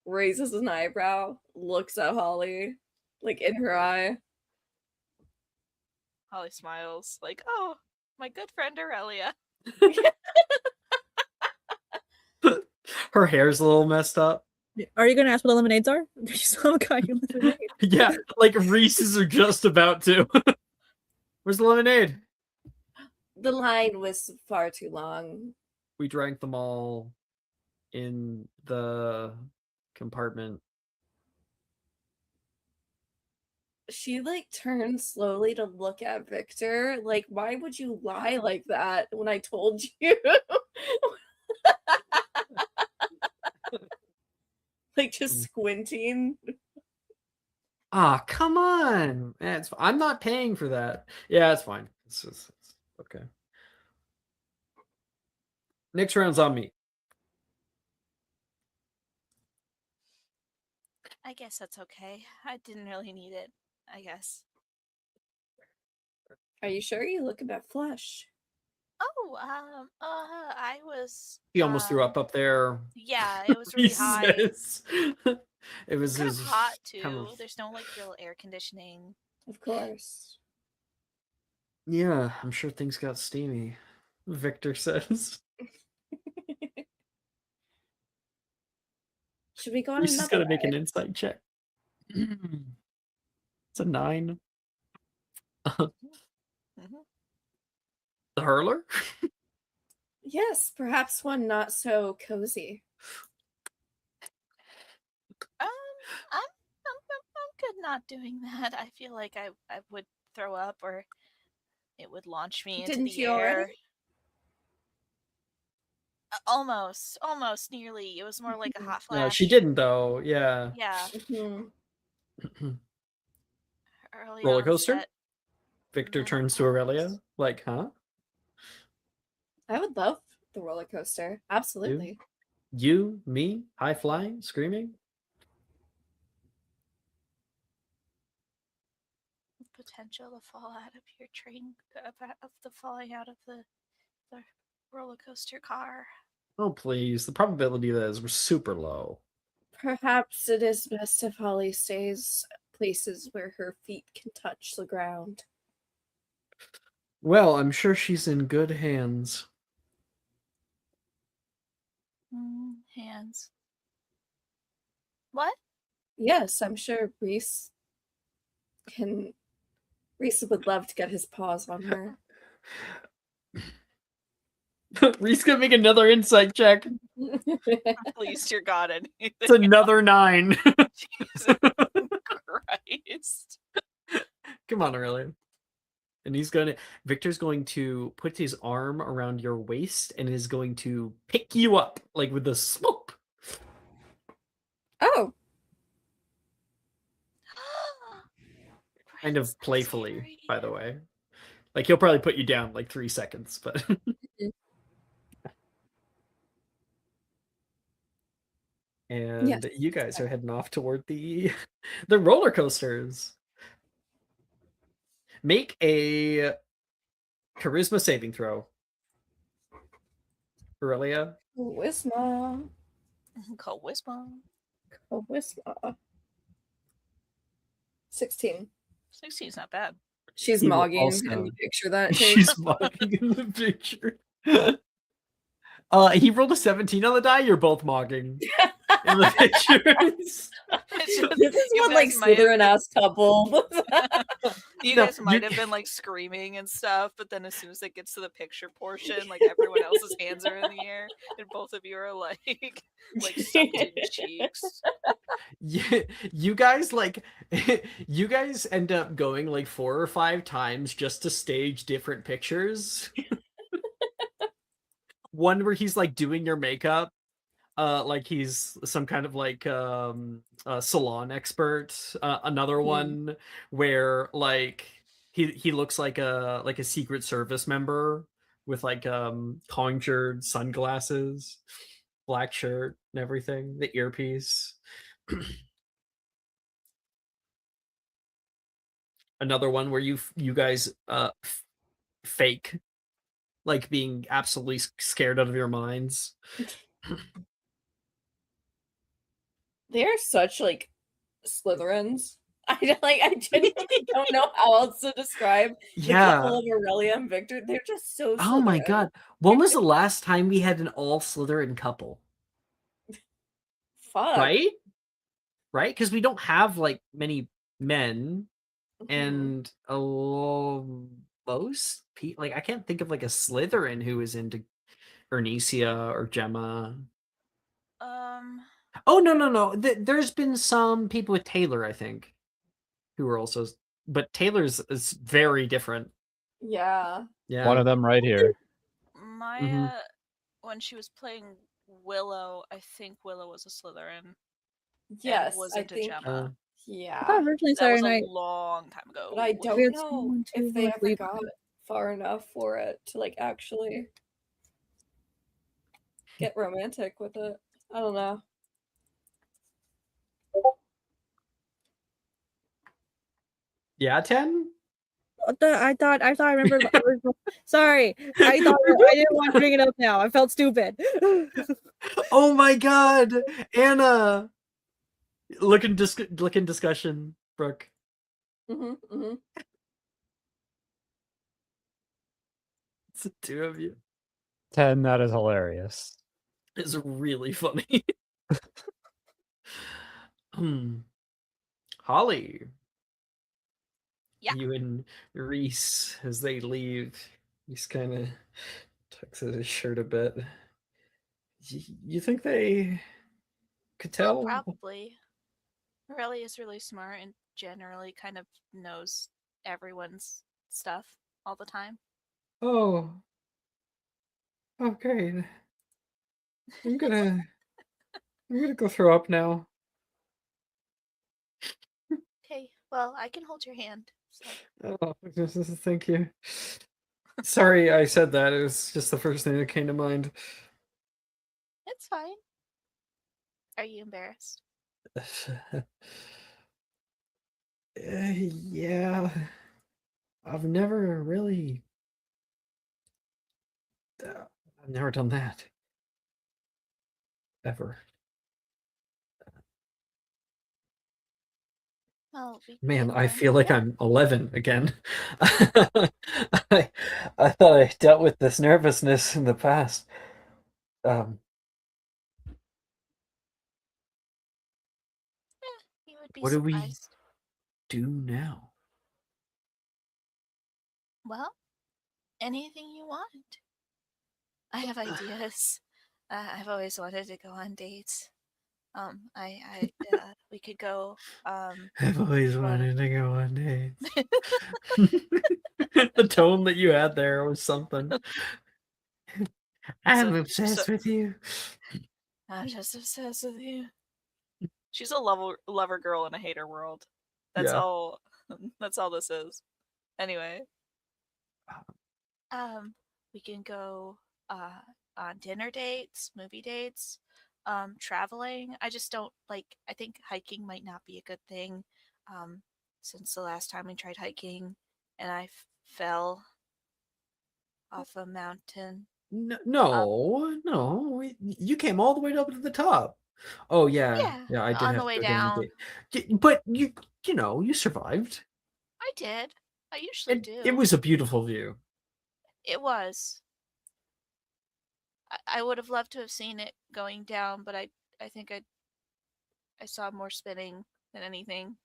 raises an eyebrow, looks at Holly, like in her eye. Holly smiles, like, "Oh, my good friend Aurelia." her hair's a little messed up. Are you gonna ask what the lemonades are? You saw a guy who lemonade. Yeah, like Reese's are just about to. Where's the lemonade? The line was far too long. We drank them all in the compartment. She like turns slowly to look at Victor. Like, why would you lie like that when I told you? Like just squinting. Ah, come on. I'm not paying for that. Yeah, it's fine. It's okay. Next round's on me. I guess that's okay. I didn't really need it, I guess. Are you sure you look a bit flushed? Oh, I was. He almost threw up there. Yeah, it was really high. Says. It was Kind his of hot too. kind of- There's no like real air conditioning. Of course. Yeah, I'm sure things got steamy. Victor says. Should we go on Reese is another gonna make an ride? insight check. It's a 9. Mhm. The hurler? Yes, perhaps one not so cozy. I'm good not doing that. I feel like I would throw up or it would launch me into Didn't the you air. already? Almost, nearly. It was more like a hot flash. No, she didn't though. Yeah. Yeah, Mhm. early Roller coaster? onset Victor turns to Aurelia, like, huh? I would love the roller coaster. Absolutely. You, me, high flying, screaming? potential to fall out of your train, of the falling out of the roller coaster car. Oh, please. The probability of that is super low. Perhaps it is best if Holly stays places where her feet can touch the ground. Well, I'm sure she's in good hands. Hands. What? Yes, I'm sure Reese would love to get his paws on her. Reese gonna make another insight check. Please, dear God, anything. It's another 9. Jesus Christ. Come on, Aurelian. And Victor's going to put his arm around your waist and is going to pick you up, like with a swoop. Oh, Kind of playfully, by the way. Like, he'll probably put you down like 3 seconds, but. And Yes. you guys are heading off toward the roller coasters. Make a charisma saving throw. Aurelia. Charisma. Charisma. Charisma. 16. 16's not bad. She's He will mogging in the also- picture that it takes. She's mogging in the picture. He rolled a 17 on the die. You're both mogging in the pictures. This is You one like guys might have Slytherin ass couple. You No, guys might you- have been like screaming and stuff, but then as soon as it gets to the picture portion, like everyone else's hands are in the air, and both of you are like sucked in cheeks. Yeah, you guys you guys end up going like 4 or 5 times just to stage different pictures. One where he's like doing your makeup, like he's some kind of like salon expert. Another one where like he looks like a Secret Service member with like conjured sunglasses, black shirt and everything, the earpiece. Another one where you guys fake like being absolutely scared out of your minds. They are such like Slytherins. I genuinely don't know how else to describe the couple of Aurelia and Victor. They're just so Oh my Slytherin. god. When was the last time we had an all Slytherin couple? Fuck. Right? Right? Because we don't have like many men and most people, like I can't think of like a Slytherin who is into Bernicia or Gemma. Oh no. There's been some people with Taylor, I think, who are also, but Taylor's is very different. Yeah. Yeah. One of them right here. Maya, when she was playing Willow, I think Willow was a Slytherin. Yes, and was I into think. Gemma. I Yeah. thought originally That was Saturday a night. long time ago. But I We don't had know someone too if they like ever leave- got far enough for it to like actually get romantic with it. I don't know. Yeah, 10? I thought I remember the original. Sorry, I thought I didn't want to bring it up now. I felt stupid. Oh my god, Anna! Look in discussion, Brooke. Mm-hmm. It's the 2 of you. 10, that is hilarious. It's really funny. Holly. Yeah. You and Reese, as they leave, Reese kind of tucks at his shirt a bit. You think they could tell? Well, probably. Morelli is really smart and generally kind of knows everyone's stuff all the time. Oh. Okay. I'm gonna go throw up now. Okay, well, I can hold your hand. So. Oh, thank you. Sorry I said that. It was just the first thing that came to mind. It's fine. Are you embarrassed? Yeah. I've never really... I've never done that. Ever. Well, we Man, can I learn feel like more. I'm 11 again. I thought I dealt with this nervousness in the past. You would be What do we surprised. do now? Well, anything you want. I have ideas. I've always wanted to go on dates. We could go. I've always you wanna- wanted to go on dates. The tone that you had there was something. I'm obsessed with you. I'm just obsessed with you. She's a lover girl in a hater world. That's Yeah. all. That's all this is. Anyway, we can go on dinner dates, movie dates, traveling. I just don't like. I think hiking might not be a good thing. Since the last time we tried hiking, and I fell off a mountain. No. You came all the way up to the top. Oh yeah, Yeah, I did on have the way to go down a down. date. But you survived. I did. I usually It do. was a beautiful view. It was. I would have loved to have seen it going down, but I think I saw more spinning than anything.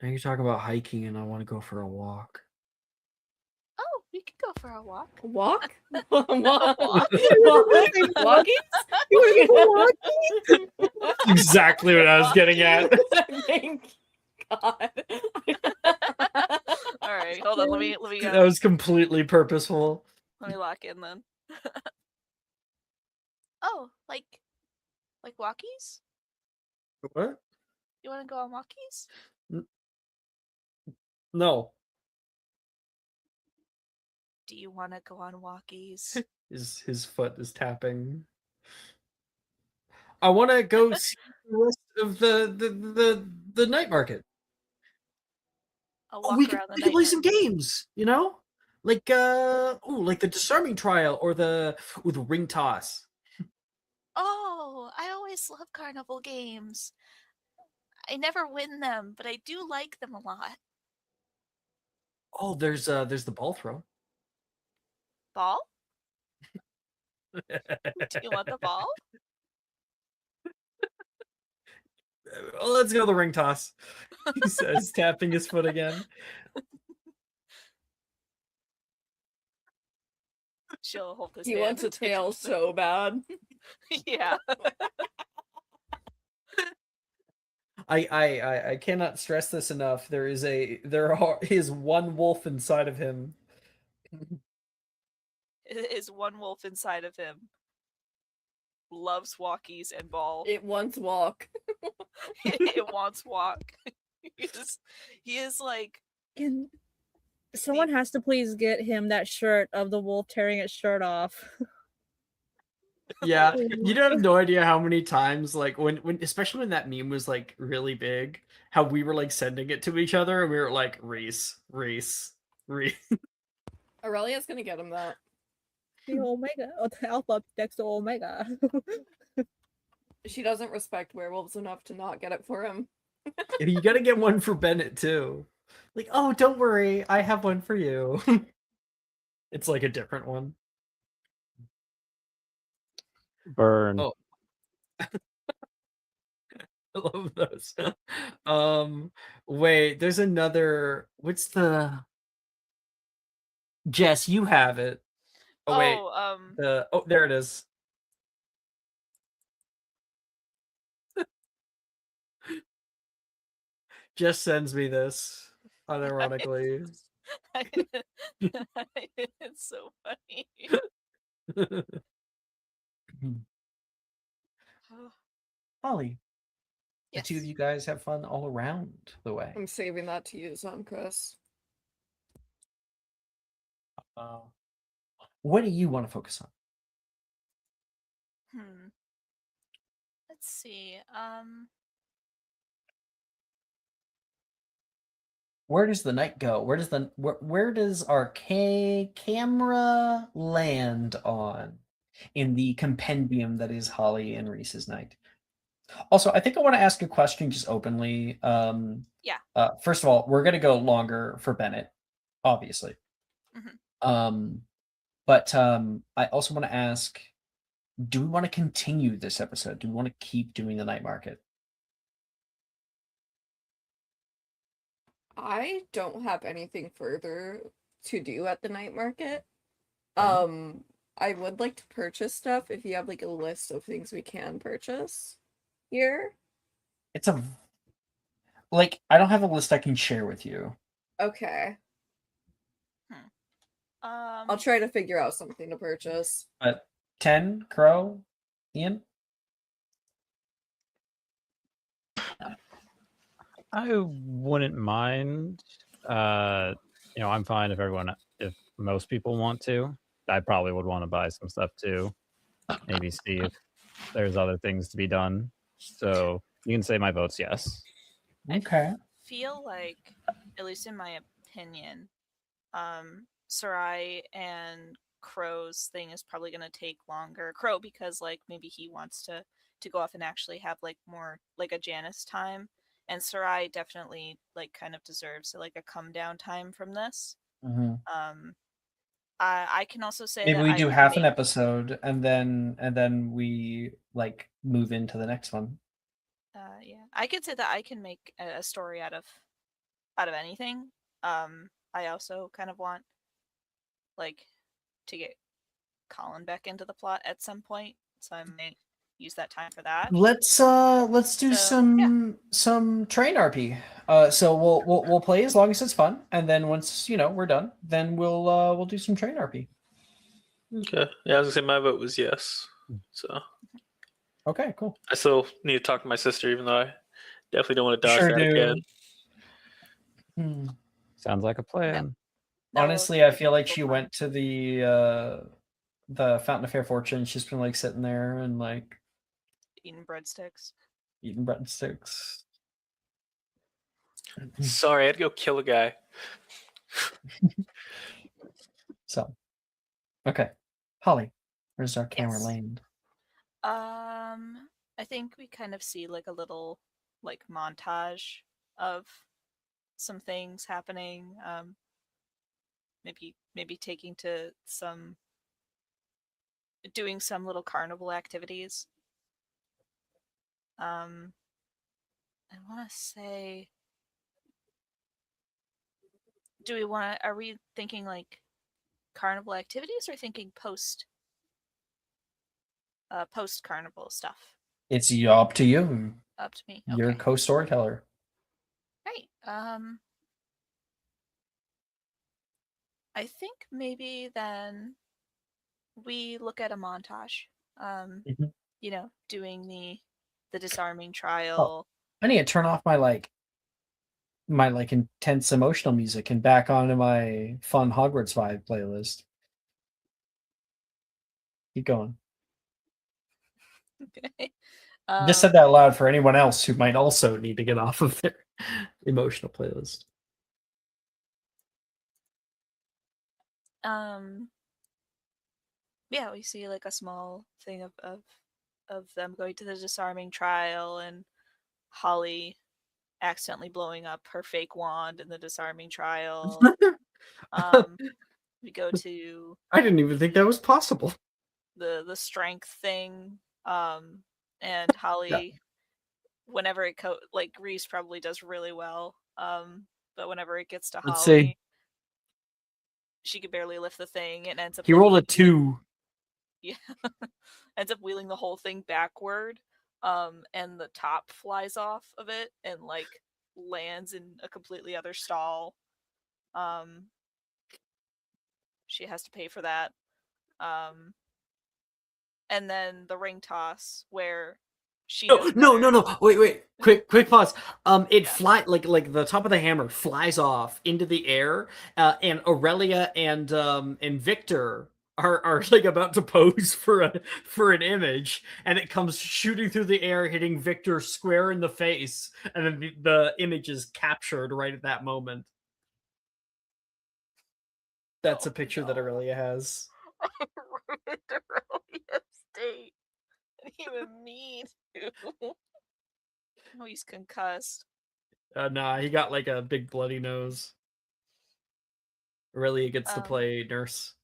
Now you're talking about hiking, and I want to go for a walk. Oh, we could go for a walk. Walk? Walk? Walkies? Exactly what I was getting at. Thank God. All right, hold on. Let me That was completely purposeful. let me lock in then. Oh, like walkies? What? You want to go on walkies? No. Do you want to go on walkies? His foot is tapping. I want to go see the rest of the night market. A walk we around could the play night some games, like like the disarming trial or the ring toss. Oh, I always love carnival games. I never win them, but I do like them a lot. Oh, there's the ball throw. Ball? Do you want the ball? Well, let's go the ring toss. He says, tapping his foot again. She'll hold his He hand wants a and take tail him- so bad. Yeah. I cannot stress this enough. There is one wolf inside of him. Is one wolf inside of him. Loves walkies and ball. It wants walk. It wants walk. He is like Can someone has to please get him that shirt of the wolf tearing its shirt off. Yeah, you don't have no idea how many times, like when especially when that meme was like really big, how we were like sending it to each other and we were like race. Aurelia's gonna get him that. The Omega, or the Alpha next to Omega. She doesn't respect werewolves enough to not get it for him. You gotta get one for Bennett too. Like, oh, don't worry, I have one for you. It's like a different one. Burn. Oh. I love those. Wait, there's another. What's the? Jess, you have it. Oh wait. There it is. Jess sends me this unironically. It's so funny. Holly, Yes. the two of you guys have fun all around the way. I'm saving that to use on Chris. What do you want to focus on? Let's see. Where does the night go? Where does our camera land on in the compendium that is Holly and Reese's night? Also, I think I want to ask a question just openly. Yeah. First of all, we're gonna go longer for Bennett, obviously. But I also want to ask, do we want to continue this episode? Do we want to keep doing the night market? I don't have anything further to do at the night market. Okay. I would like to purchase stuff if you have like a list of things we can purchase here. It's a like I don't have a list I can share with you. Okay. I'll try to figure out something to purchase. But 10, Crow, Ian? I wouldn't mind. I'm fine if most people want to. I probably would want to buy some stuff too. Maybe see if there's other things to be done. So you can say my vote's yes. Okay. Feel like, at least in my opinion, Sarai and Crow's thing is probably going to take longer. Crow, because like maybe he wants to go off and actually have like more like a Janice time, and Sarai definitely like kind of deserves like a come down time from this. Mm-hmm. I can also say Maybe that we I do can half an make episode and then we like move into the next one. yeah, I could say that I can make a story out of anything. I also kind of want like to get Colin back into the plot at some point, so I might use that time for that. Let's do So, yeah. some train RP. So we'll play as long as it's fun, and then once we're done, then we'll do some train RP. Okay. Yeah, I was gonna say my vote was yes. So Okay, cool. I still need to talk to my sister, even though I definitely don't want to dodge Sure that do. again. Sounds like a plan. Honestly, I feel like she went to the Fountain of Fair Fortune. She's been like sitting there and like Eating breadsticks. eating breadsticks. Sorry, I had to go kill a guy. So, okay, Holly, where's our camera Yes. land? I think we kind of see like a little like montage of some things happening. Maybe taking to doing some little carnival activities. I want to say, are we thinking like carnival activities or thinking post carnival stuff? It's up to you. Up to me. You're Okay. co-storyteller. Right. I think maybe then we look at a montage. Mhm. Doing the disarming Oh, trial. I need to turn off my intense emotional music and back onto my fun Hogwarts vibe playlist. Keep going. Okay. Just said that loud for anyone else who might also need to get off of their emotional playlist. Yeah, we see like a small thing of them going to the disarming trial and Holly accidentally blowing up her fake wand in the disarming trial. We go to I didn't even think that was possible. the strength thing, and Holly, whenever it like Reese probably does really well, but whenever it gets to Let's Holly, see. she could barely lift the thing and ends up He like, rolled a 2. yeah, ends up wheeling the whole thing backward, and the top flies off of it and like lands in a completely other stall. She has to pay for that. And then the ring toss where she knows No. better. Wait. Quick pause. It Yeah. like the top of the hammer flies off into the air, and Aurelia and Victor are like about to pose for an image, and it comes shooting through the air, hitting Victor square in the face, and then the image is captured right at that moment. That's a picture that Aurelia has. Aurelia state. Even me too. Oh, he's concussed. Nah, he got like a big bloody nose. Aurelia gets to play nurse.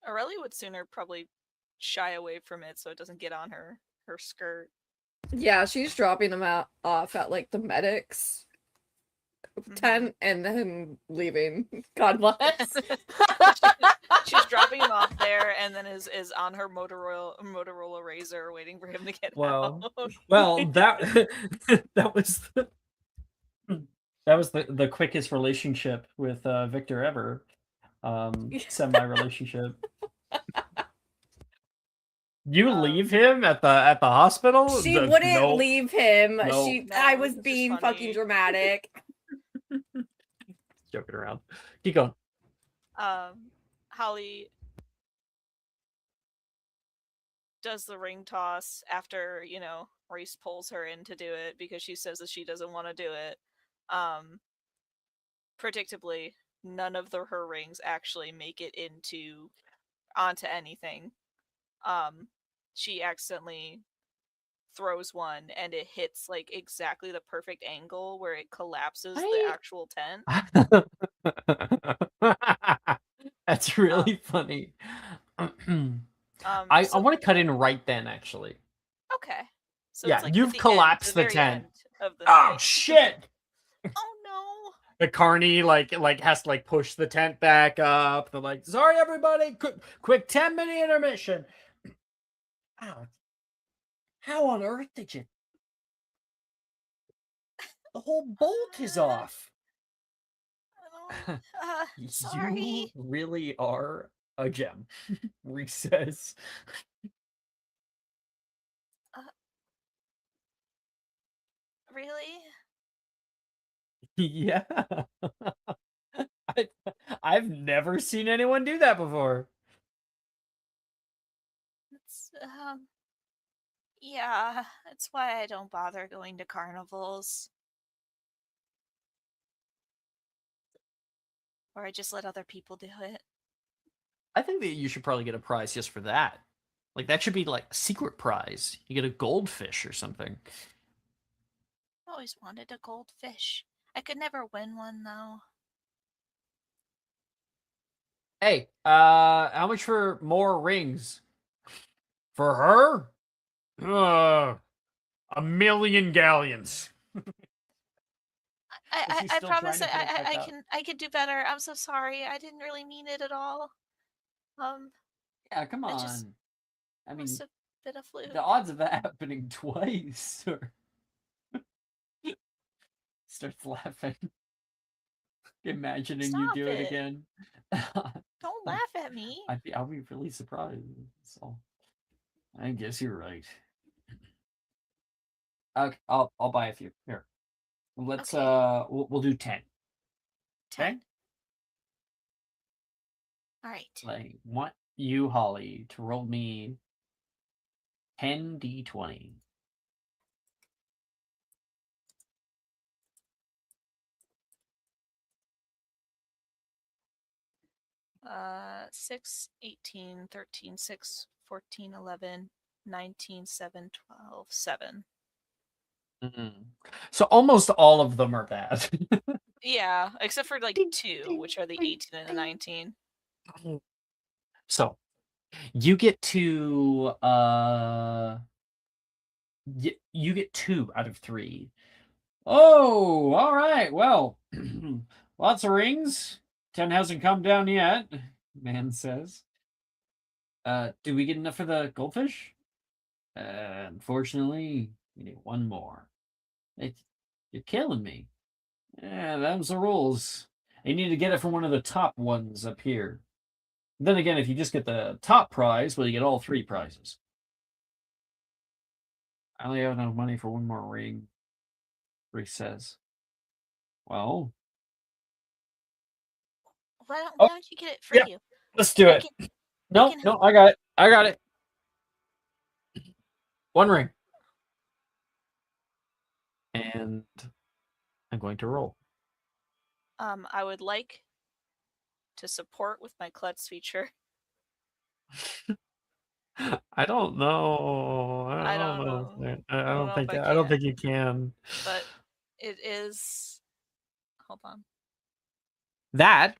Aurelia would sooner probably shy away from it so it doesn't get on her skirt. Yeah, she's dropping him off at like the medics tent and then leaving. God bless. She's dropping him off there, and then is on her Motorola Razor waiting for him to get Well, out. well, that that was the quickest relationship with Victor ever. Semi relationship. You leave him at the hospital? She wouldn't Nope. leave him. Nope. I No, was it's just being funny. fucking dramatic. Joking around. Keep going. Holly does the ring toss after, Reese pulls her in to do it because she says that she doesn't want to do it. Predictably, none of her rings actually make it onto anything. She accidentally throws one and it hits like exactly the perfect angle where it collapses the actual tent. That's really funny. I want to cut in right then, actually. Okay. So yeah, it's like you've collapsed the very tent. end of the Oh thing. shit! Oh no! The carny like has to like push the tent back up. They're like, sorry everybody, quick 10-minute intermission. Ow. How on earth did you? The whole bolt is off. Sorry. You really are a gem. Reese says. Really? Yeah. I've never seen anyone do that before. It's, yeah, that's why I don't bother going to carnivals. Or I just let other people do it. I think that you should probably get a prize just for that. Like, that should be like a secret prize. You get a goldfish or something. I always wanted a goldfish. I could never win one, though. Hey, how much for more rings? For her? 1,000,000 galleons. I promise I can do better. I'm so sorry. I didn't really mean it at all. Yeah, come on. I mean, Must have been a fluke. the odds of that happening twice. Starts laughing. Imagining you do it again. Don't laugh at me. I'll be really surprised. So, I guess you're right. Okay, I'll buy a few. Here. Let's we'll do 10. 10. All right. I want you, Holly, to roll me 10d20. Uh, 6, 18, 13, 6, 14, 11, 19, 7, 12, 7. So almost all of them are bad. Yeah, except for like 2, which are the 18 and the 19. So you get to you get 2 out of 3. Oh, all right. Well, lots of rings. 10 hasn't come down yet, man says. Do we get enough for the goldfish? Unfortunately, we need 1 more. You're killing me. Yeah, them's the rules. You need to get it from one of the top ones up here. Then again, if you just get the top prize, well, you get all 3 prizes. I only have enough money for 1 more ring, Reese says. Well, Why don't you get it for you? let's do it. No, I got it. I got it. 1 ring. And I'm going to roll. I would like to support with my klutz feature. I don't know. I don't know. I don't think you can. But it is. Hold on. That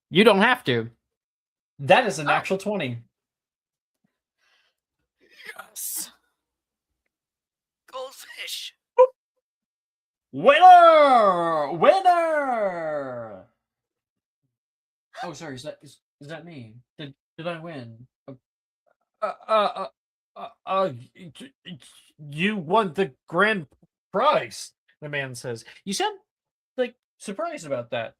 you don't have to. That is an actual 20. Yes. Goldfish. Winner! Winner! Oh, sorry. Is that me? Did I win? Uh, uh, you won the grand prize. The man says. You sound like surprised about that.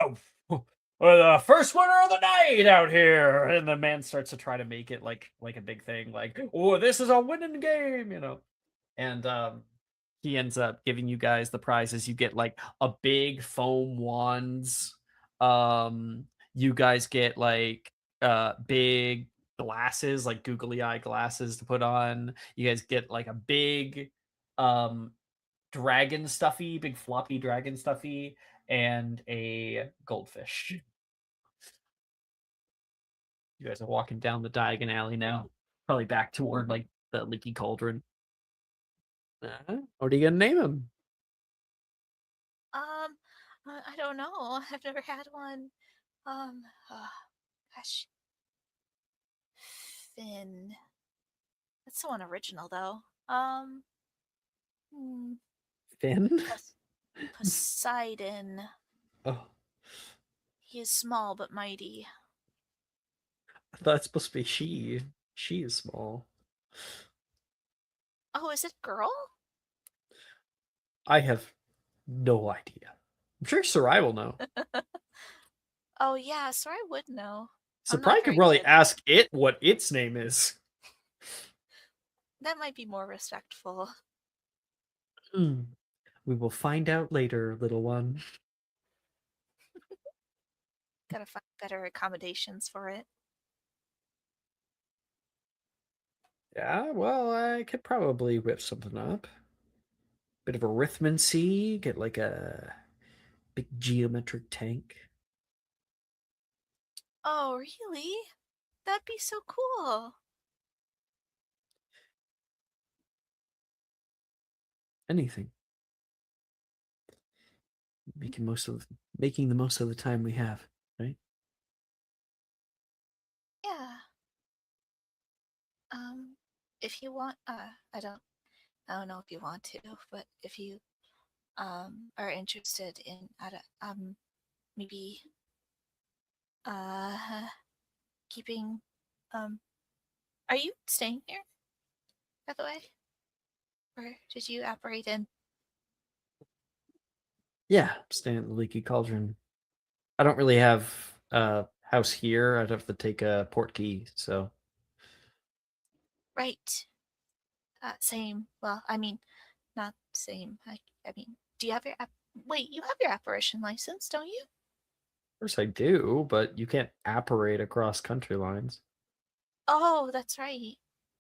Oh, well, the first winner of the night out here, and the man starts to try to make it like a big thing, like, oh, this is a winning game, and he ends up giving you guys the prizes. You get like a big foam wands. You guys get like big glasses, like googly eye glasses to put on. You guys get like a big dragon stuffy, big floppy dragon stuffy, and a goldfish. You guys are walking down the Diagon Alley now, probably back toward like the Leaky Cauldron. What are you gonna name him? I don't know. I've never had one. Um, uh, gosh, Finn. That's the one original though. Hmm, Finn? Poseidon. Oh, He is small but mighty. I thought it's supposed to be she. She is small. Oh, is it girl? I have no idea. I'm sure Sarai will know. Oh yeah, so I would know. So I'm not probably could very probably good. ask it what its name is. That might be more respectful. We will find out later, little one. Gotta find better accommodations for it. Yeah, well, I could probably whip something up. Bit of arithmancy, get like a big geometric tank. Oh, really? That'd be so cool. Anything. Making the most of the time we have, right? Yeah. If you want, I don't know if you want to, but if you are interested in maybe keeping are you staying here, by the way? Or did you operate in? Yeah, staying at the Leaky Cauldron. I don't really have a house here. I'd have to take a port key, so Right. Same. Well, I mean, not same. I mean, do you have your wait, you have your apparition license, don't you? of course I do, but you can't apparate across country lines. Oh, that's right.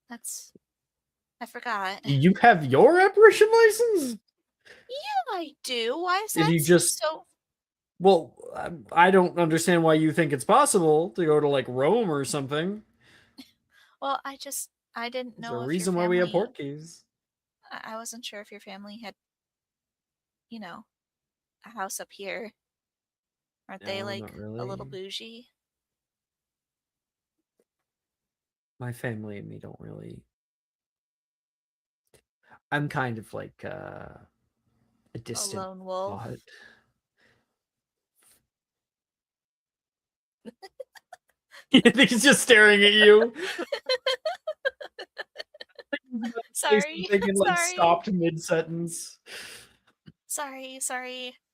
I forgot. You have your apparition license? Yeah, I do. Why is Did that you just so? Well, I don't understand why you think it's possible to go to like Rome or something. Well, I didn't There's a know if your reason why we have family. port keys. I wasn't sure if your family had, you know, a house up here. Aren't they No, like not a little really. bougie? My family and me don't really. I'm kind of like a A distant lone wolf. thought. I think he's just staring at you. Sorry, Thinking like sorry, stopped mid sentence. sorry.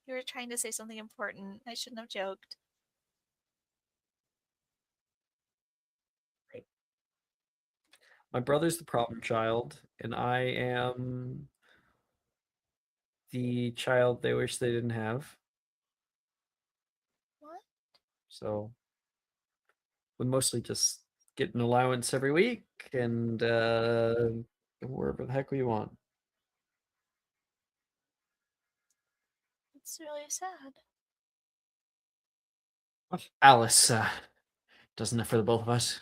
You were trying to say something important. I shouldn't have joked. My brother's the problem child, and I am the child they wish they didn't have. What? So we mostly just get an allowance every week and wherever the heck we want. It's really sad. Alice does enough for the both of us.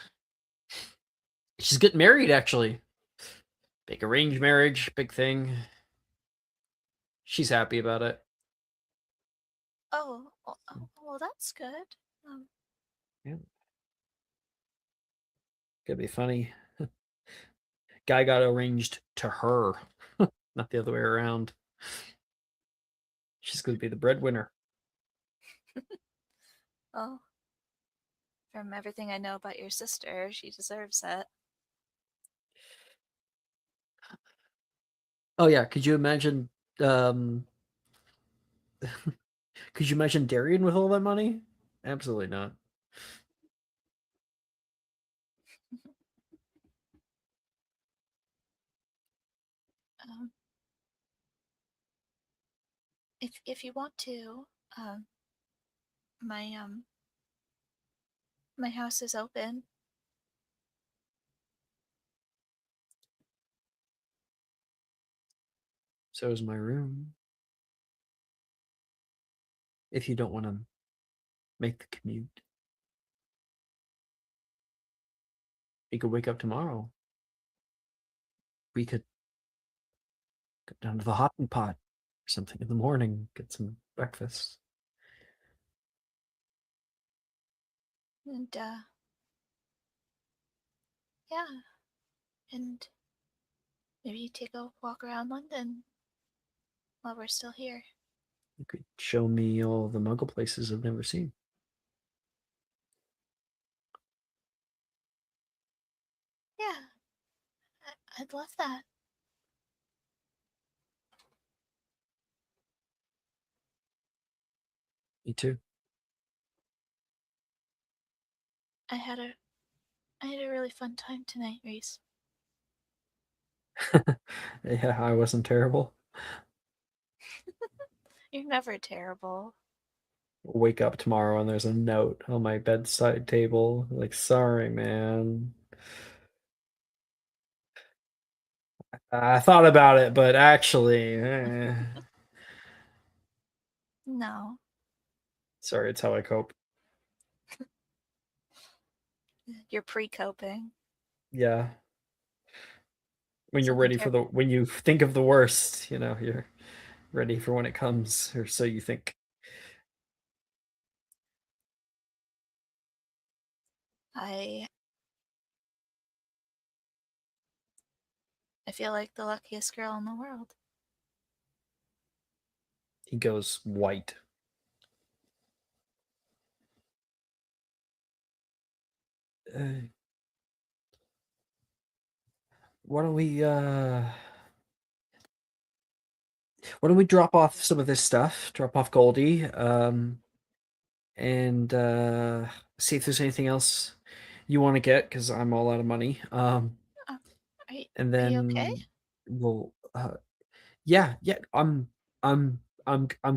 She's getting married, actually. Big arranged marriage, big thing. She's happy about it. Well, that's good. Yeah. Could be funny. Guy got arranged to her, not the other way around. She's going to be the breadwinner. Well, from everything I know about your sister, she deserves it. Oh yeah, could you imagine? Could you imagine Darian with all that money? Absolutely not. Um, if you want to, um, my my house is open. So is my room. If you don't want to make the commute, you could wake up tomorrow. We could go down to the hot and pot or something in the morning, get some breakfast. And yeah, and maybe take a walk around London while we're still here. You could show me all the Muggle places I've never seen. Yeah, I'd love that. Me too. I had a really fun time tonight, Reese. Yeah, I wasn't terrible. You're never terrible. Wake up tomorrow and there's a note on my bedside table. Like, sorry, man. I thought about it, but actually, No, sorry, it's how I cope. you're pre-coping. Yeah. When you're Something ready for when you think of the worst, you're ready for when it comes, or so you think. I feel like the luckiest girl in the world. He goes white. Why don't we drop off some of this stuff, drop off Goldie, and see if there's anything else you want to get, because I'm all out of money. And Are you okay? then we'll yeah, I'm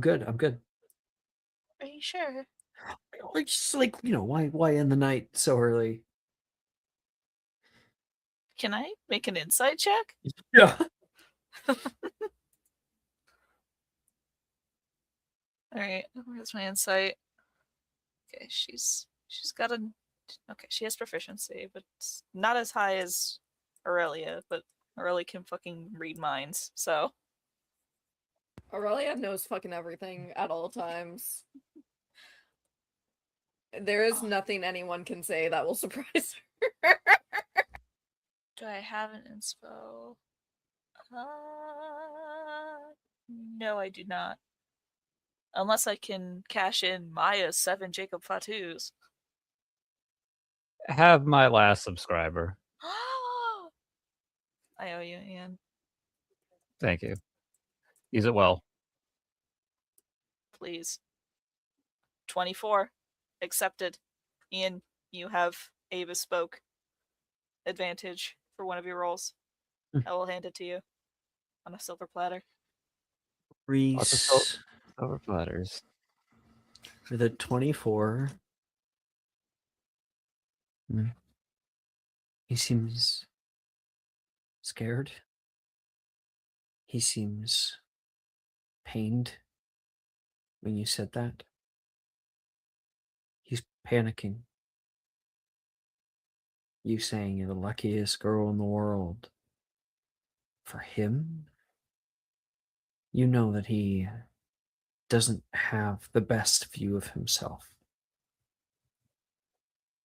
good. I'm good. Are you sure? Like, just like, why end the night so early? Can I make an insight check? Yeah. All right, where's my insight? Okay, she's got a okay. She has proficiency, but it's not as high as Aurelia. But Aurelia can fucking read minds, so Aurelia knows fucking everything at all times. There is nothing anyone can say that will surprise her. do I have an inspo? No, I do not. Unless I can cash in Maya's 7 Jacob Fatus. Have my last subscriber. I owe you, Ian. Thank you. Use it well. Please. 24. Accepted. Ian, you have a bespoke advantage for one of your rolls. I will hand it to you on a silver platter. Lots of Reese silver platters. with a 24. He seems scared. He seems pained when you said that. He's panicking. You saying you're the luckiest girl in the world. For him, you know that he doesn't have the best view of himself.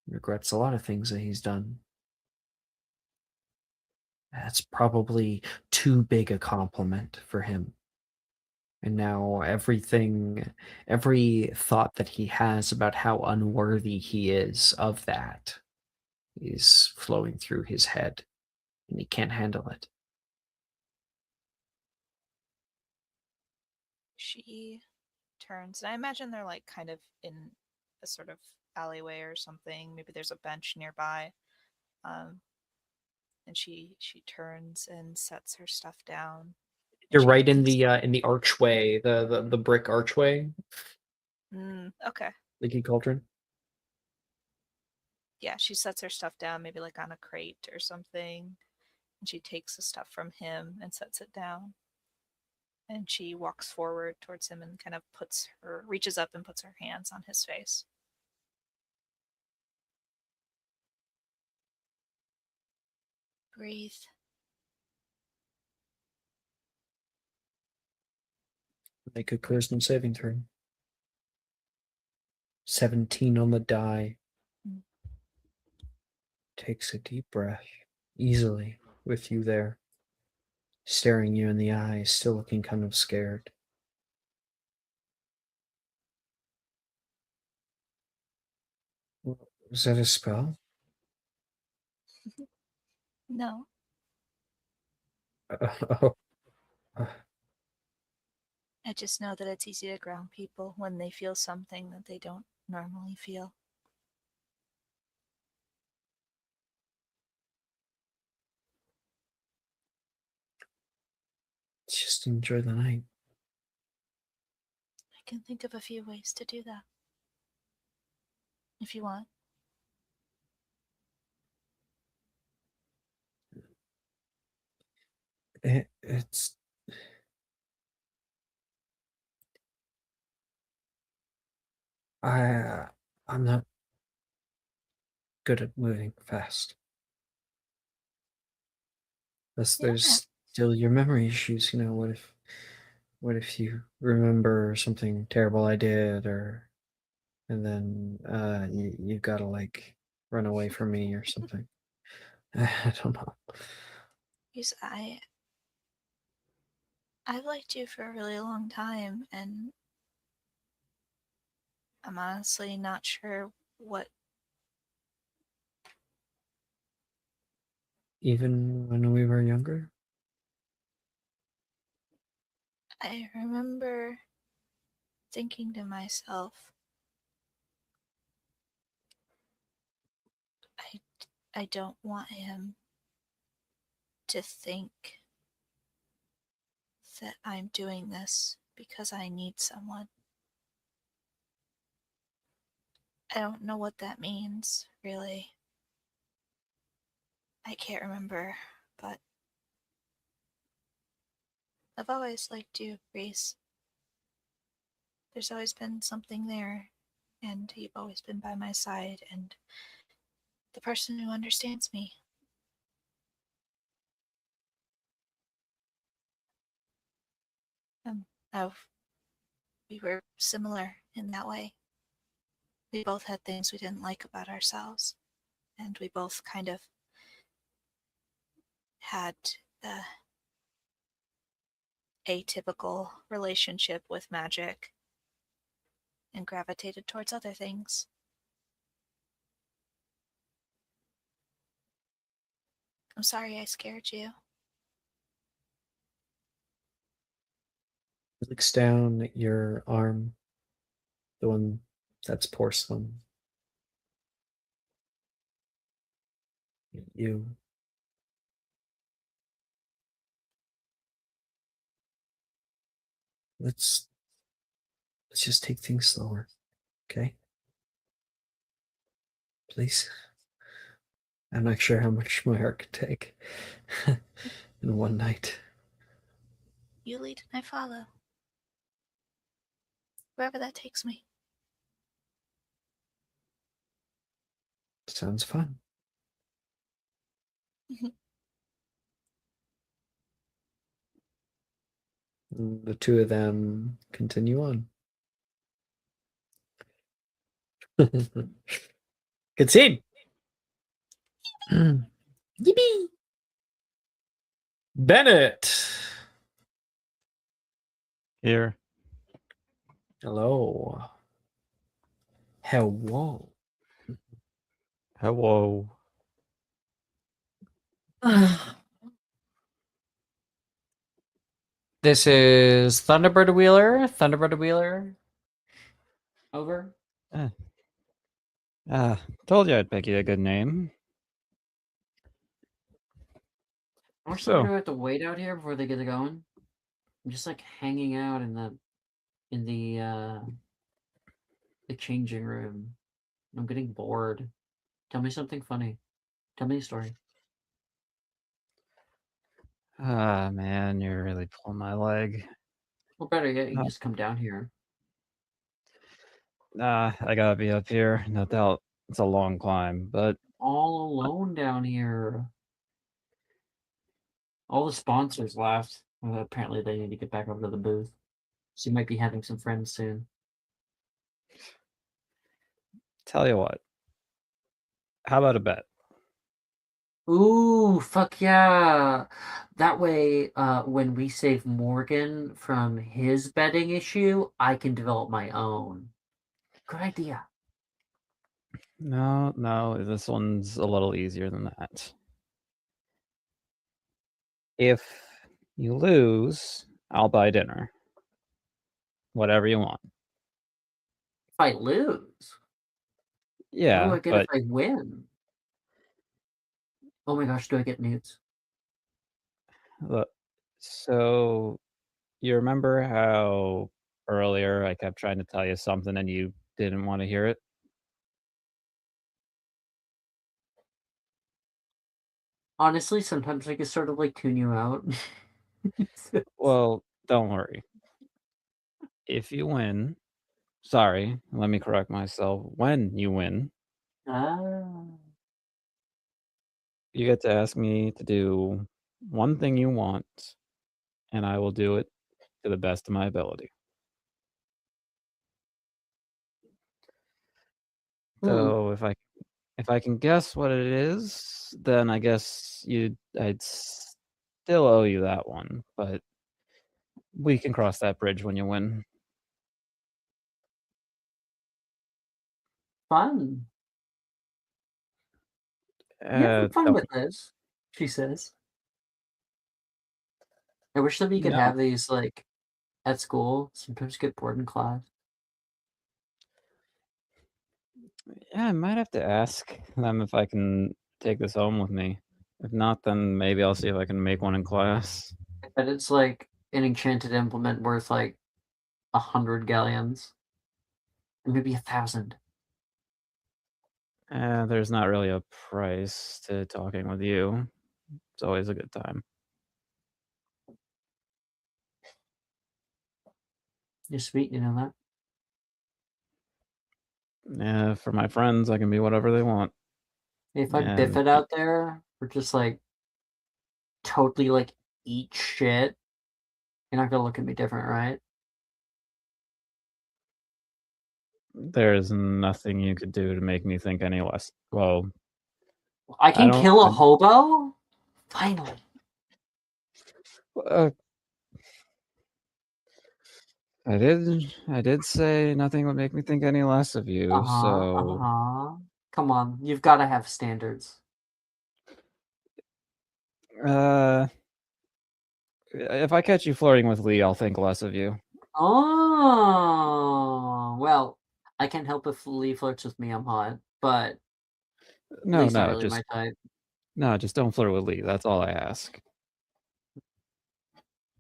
He regrets a lot of things that he's done. that's probably too big a compliment for him. And now every thought that he has about how unworthy he is of that is flowing through his head, and he can't handle it. She turns, and I imagine they're like kind of in a sort of alleyway or something. Maybe there's a bench nearby. And she turns and sets her stuff down. and You're she right in takes- the archway, the brick archway, Okay. Leaky Cauldron. Yeah, she sets her stuff down, maybe like on a crate or something. And she takes the stuff from him and sets it down. And she walks forward towards him and kind of reaches up and puts her hands on his face. Breathe. Make a charisma saving throw. 17 on the die. Takes a deep breath, easily, with you there, staring you in the eyes, still looking kind of scared. Was that a spell? No. Oh, I just know that it's easy to ground people when they feel something that they don't normally feel. just enjoy the night. I can think of a few ways to do that. If you want. It's I'm not good at moving fast. Plus, Yeah. there's still your memory issues. What if you remember something terrible I did, and then you gotta like run away from me or something. I don't know. Because I've liked you for a really long time, and I'm honestly not sure what. Even when we were younger? I remember thinking to myself, I don't want him to think that I'm doing this because I need someone. I don't know what that means, really. I can't remember, but I've always liked you, Reese. There's always been something there, and you've always been by my side, and the person who understands me. Oh, we were similar in that way. We both had things we didn't like about ourselves, and we both kind of had the atypical relationship with magic and gravitated towards other things. I'm sorry I scared you. Looks down at your arm, the one that's porcelain. You. Let's just take things slower, okay? Please. I'm not sure how much my heart could take in one night. You lead and I follow. Wherever that takes me. Sounds fun. And the two of them continue on. Good scene. Yippee! Bennett. Here. Hello. Hello. Hello. This is Thunderbird Wheeler. Thunderbird Wheeler. Over. Told you I'd pick you a good name. We're So- still gonna have to wait out here before they get going. I'm just like hanging out in the changing room. I'm getting bored. Tell me something funny. Tell me a story. Ah, man, you're really pulling my leg. Well, better yet, you can Uh, just come down here. I gotta be up here. No doubt it's a long climb, but All alone down here. All the sponsors left. Apparently, they need to get back over to the booth. So you might be having some friends soon. tell you what. How about a bet? Ooh, fuck yeah. That way, when we save Morgan from his betting issue, I can develop my own. Good idea. No, this one's a little easier than that. If you lose, I'll buy dinner. Whatever you want. If I lose, what do Yeah, I get but if I win? Oh my gosh, do I get nudes? look, so you remember how earlier I kept trying to tell you something and you didn't want to hear it? Honestly, sometimes I can sort of like tune you out. Well, don't worry. If you win, sorry, let me correct myself. When you win, Ah. you get to ask me to do one thing you want, and I will do it to the best of my ability. So if I can guess what it is, then I guess I'd still owe you that one, but we can cross that bridge when you win. Fun. You're having fun Don't- with this, she says. I wish that we could No. have these like at school. Sometimes get bored in class. Yeah, I might have to ask them if I can take this home with me. If not, then maybe I'll see if I can make one in class. But it's like an enchanted implement worth like 100 galleons. Or maybe 1,000. There's not really a price to talking with you. It's always a good time. You're sweet, you know that? Yeah, for my friends, I can be whatever they want. If I And biff it out there, or just like totally like eat shit, you're not gonna look at me different, right? there's nothing you could do to make me think any less. Well, I can don't- kill a I- hobo? Finally. I did say nothing would make me think any less of you. So, Come on, you've got to have standards. if I catch you flirting with Lee, I'll think less of you. Oh, well, I can't help if Lee flirts with me. I'm hot, but No, Lee's not no, really just my type. no, just don't flirt with Lee. That's all I ask.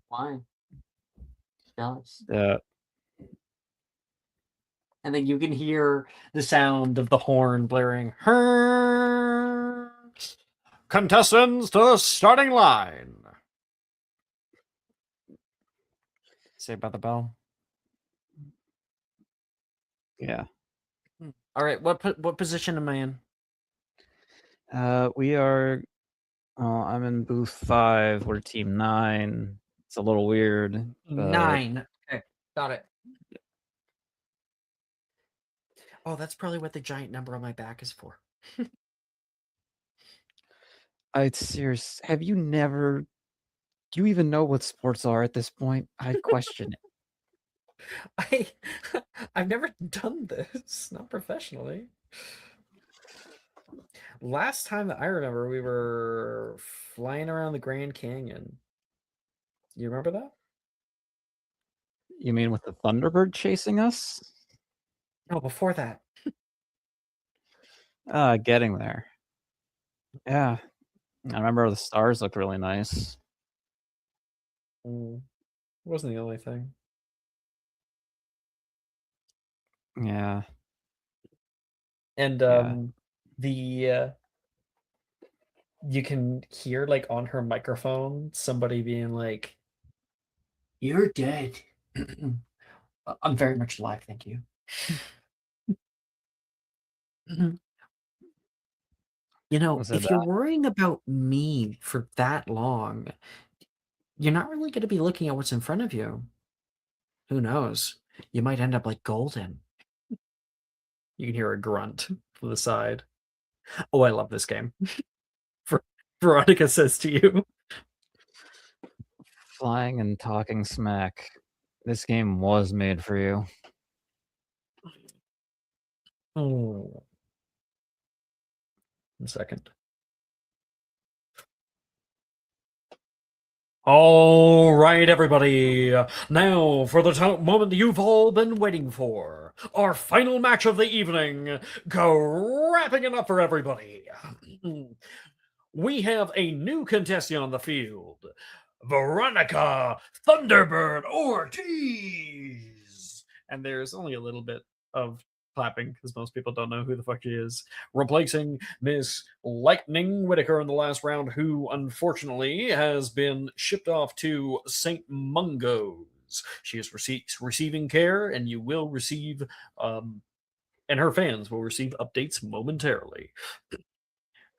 Why? Jealous. And then you can hear the sound of the horn blaring. Contestants to the starting line. Say about the bell. Yeah. All right. What position am I in? We are. I'm in booth 5. We're team 9. It's a little weird. But 9. Okay, got it. Oh, that's probably what the giant number on my back is for. Have you never Do you even know what sports are at this point? I question it. I've never done this, not professionally. Last time that I remember, we were flying around the Grand Canyon. You remember that? You mean with the Thunderbird chasing us? No, before that. Getting there. Yeah. I remember the stars looked really nice. It wasn't the only thing. Yeah. And Yeah. the you can hear like on her microphone somebody being like, "You're dead." I'm very much alive, thank you. You know, Was it if you're worrying about me for that long, you're not really going to be looking at what's in front of you. Who knows? You might end up like Golden. You can hear a grunt from the side. Oh, I love this game. Veronica says to you. flying and talking smack? This game was made for you. Oh. 1 second. All right, everybody. Now for the moment you've all been waiting for. Our final match of the evening. Wrapping it up for everybody. We have a new contestant on the field. Veronica Thunderbird Ortiz. And there's only a little bit of clapping because most people don't know who the fuck she is. Replacing Miss Lightning Whitaker in the last round, who unfortunately has been shipped off to St. Mungo's. She is receiving care, and you will receive, and her fans will receive updates momentarily.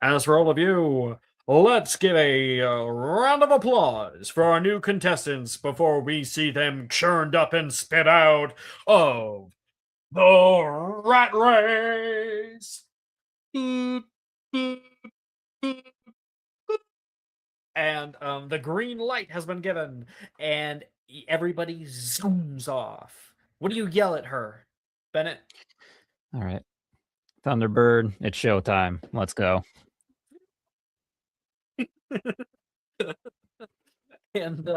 As for all of you, let's give a round of applause for our new contestants before we see them churned up and spit out of the Rat Race. And the green light has been given, and everybody zooms off. What do you yell at her, Bennett? All right. Thunderbird, it's showtime. Let's go. And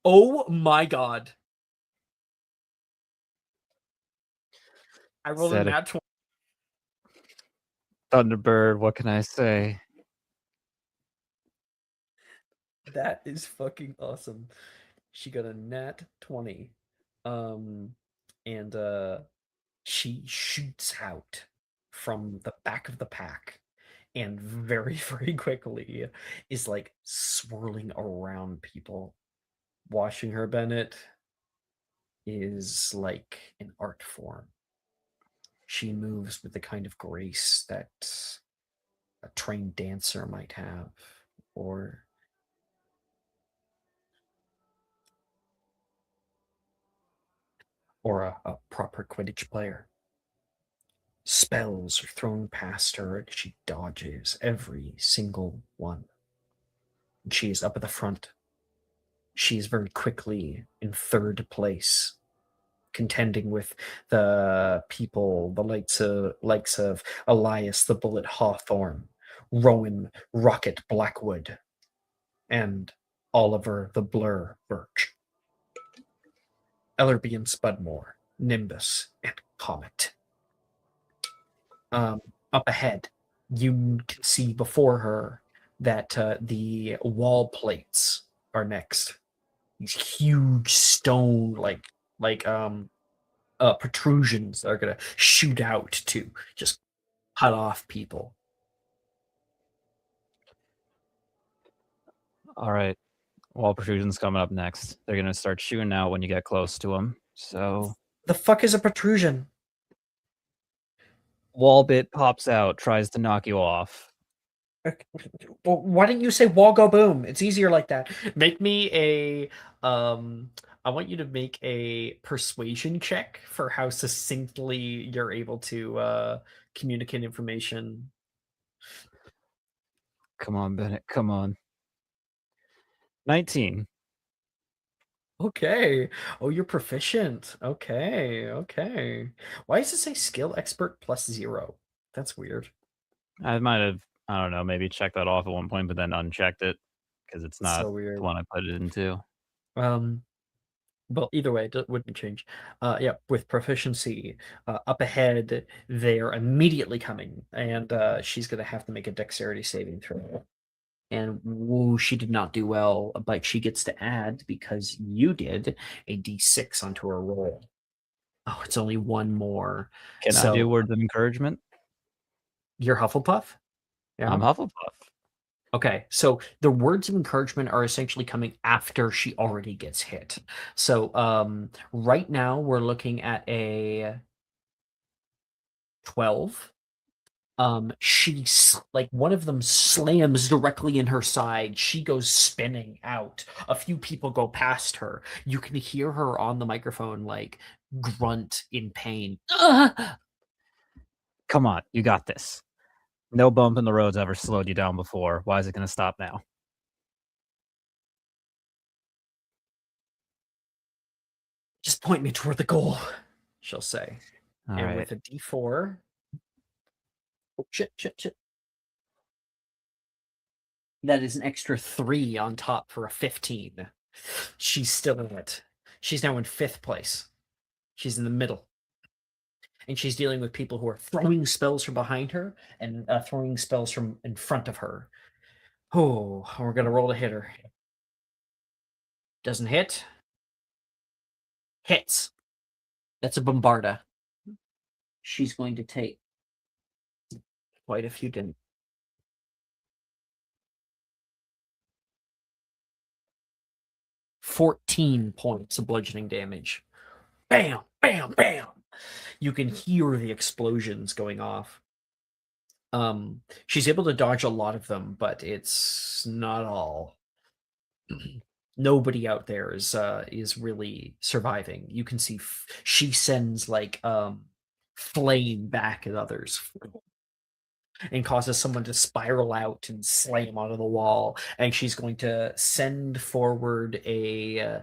oh my god. I rolled a Said it. nat 20. Thunderbird, what can I say? That is fucking awesome. She got a nat 20. And she shoots out from the back of the pack and very, very quickly is like swirling around people. Watching her, Bennett, is like an art form. She moves with the kind of grace that a trained dancer might have, or a proper Quidditch player. Spells are thrown past her, and she dodges every single one. And she is up at the front. She is very quickly in third place, contending with the people, the likes of Elias the Bullet Hawthorne, Rowan Rocket Blackwood, and Oliver the Blur Birch. Ellerby and Spudmore, Nimbus, and Comet. Up ahead, you can see before her that the wall plates are next. These huge stone protrusions that are gonna shoot out to just cut off people. All right. Wall protrusion's coming up next. They're going to start shooting out when you get close to them. So, The fuck is a protrusion? wall bit pops out, tries to knock you off. Well, why didn't you say wall go boom? It's easier like that. Make me a I want you to make a persuasion check for how succinctly you're able to communicate information. Come on, Bennett. Come on. 19. Okay. Oh, you're proficient. Okay. Why does it say skill expert +0? That's weird. I might have, I don't know, maybe checked that off at one point, but then unchecked it because it's not So weird. the one I put it into. Well, either way, it wouldn't change. Yeah, with proficiency up ahead, they're immediately coming, and she's gonna have to make a dexterity saving throw. And woo, she did not do well, but she gets to add, because you did, a d6 onto her roll. Oh, it's only one more. Can I do words of encouragement? You're Hufflepuff? Yeah. I'm Hufflepuff. Okay, so the words of encouragement are essentially coming after she already gets hit. So right now we're looking at a 12. She's like, one of them slams directly in her side. She goes spinning out. A few people go past her. You can hear her on the microphone like grunt in pain. Come on, you got this. No bump in the road's ever slowed you down before. Why is it going to stop now? Just point me toward the goal, she'll say. All and right. with a d4. Oh, shit. That is an extra 3 on top for a 15. She's still in it. She's now in 5th place. She's in the middle. And she's dealing with people who are throwing spells from behind her and throwing spells from in front of her. Oh, we're going to roll to hit her. Doesn't hit. Hits. That's a bombarda. She's going to take quite a few damage. 14 points of bludgeoning damage. Bam, bam, bam. You can hear the explosions going off. She's able to dodge a lot of them, but it's not all. Nobody out there is really surviving. You can see she sends like flame back at others and causes someone to spiral out and slam onto the wall. And she's going to send forward a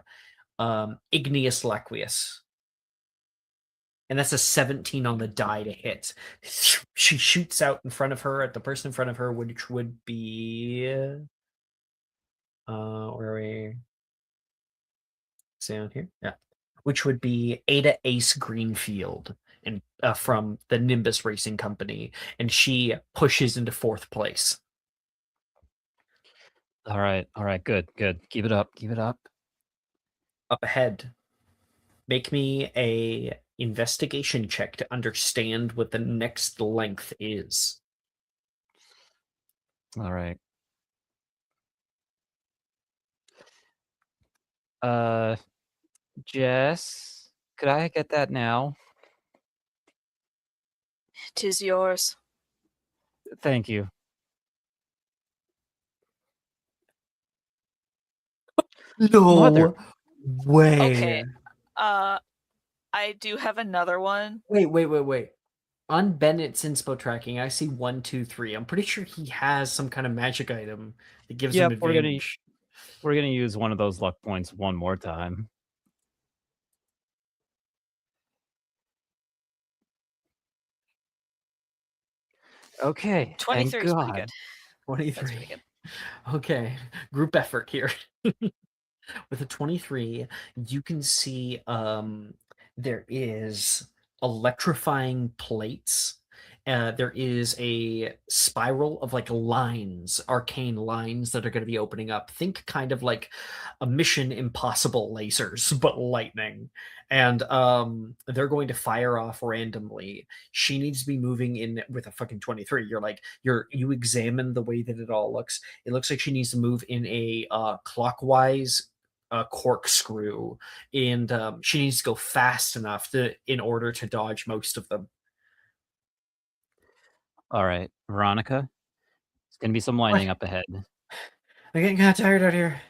igneous laqueus. And that's a 17 on the die to hit. She shoots out in front of her at the person in front of her, which would be where are we? Down here? Yeah. Which would be Ada Ace Greenfield and from the Nimbus Racing Company. And she pushes into 4th place. All right, good. Keep it up. Up ahead. Make me a investigation check to understand what the next length is. All right. Jess, could I get that now? 'Tis yours. Thank you. No Mother. way. Okay. I do have another one. Wait. On Bennett's inspo tracking, I see 1, 2, 3. I'm pretty sure he has some kind of magic item that gives him advantage. We're gonna use one of those luck points one more time. Okay. 23 is pretty good. 23. That's pretty good. Okay, group effort here. With a 23, you can see there is electrifying plates. There is a spiral of like lines, arcane lines that are going to be opening up. Think kind of like a Mission Impossible lasers, but lightning. And they're going to fire off randomly. She needs to be moving in with a fucking 23. You examine the way that it all looks. It looks like she needs to move in a clockwise corkscrew, and she needs to go fast enough in order to dodge most of them. All right, Veronica, it's gonna be some lightning up ahead. I'm getting kind of tired out here.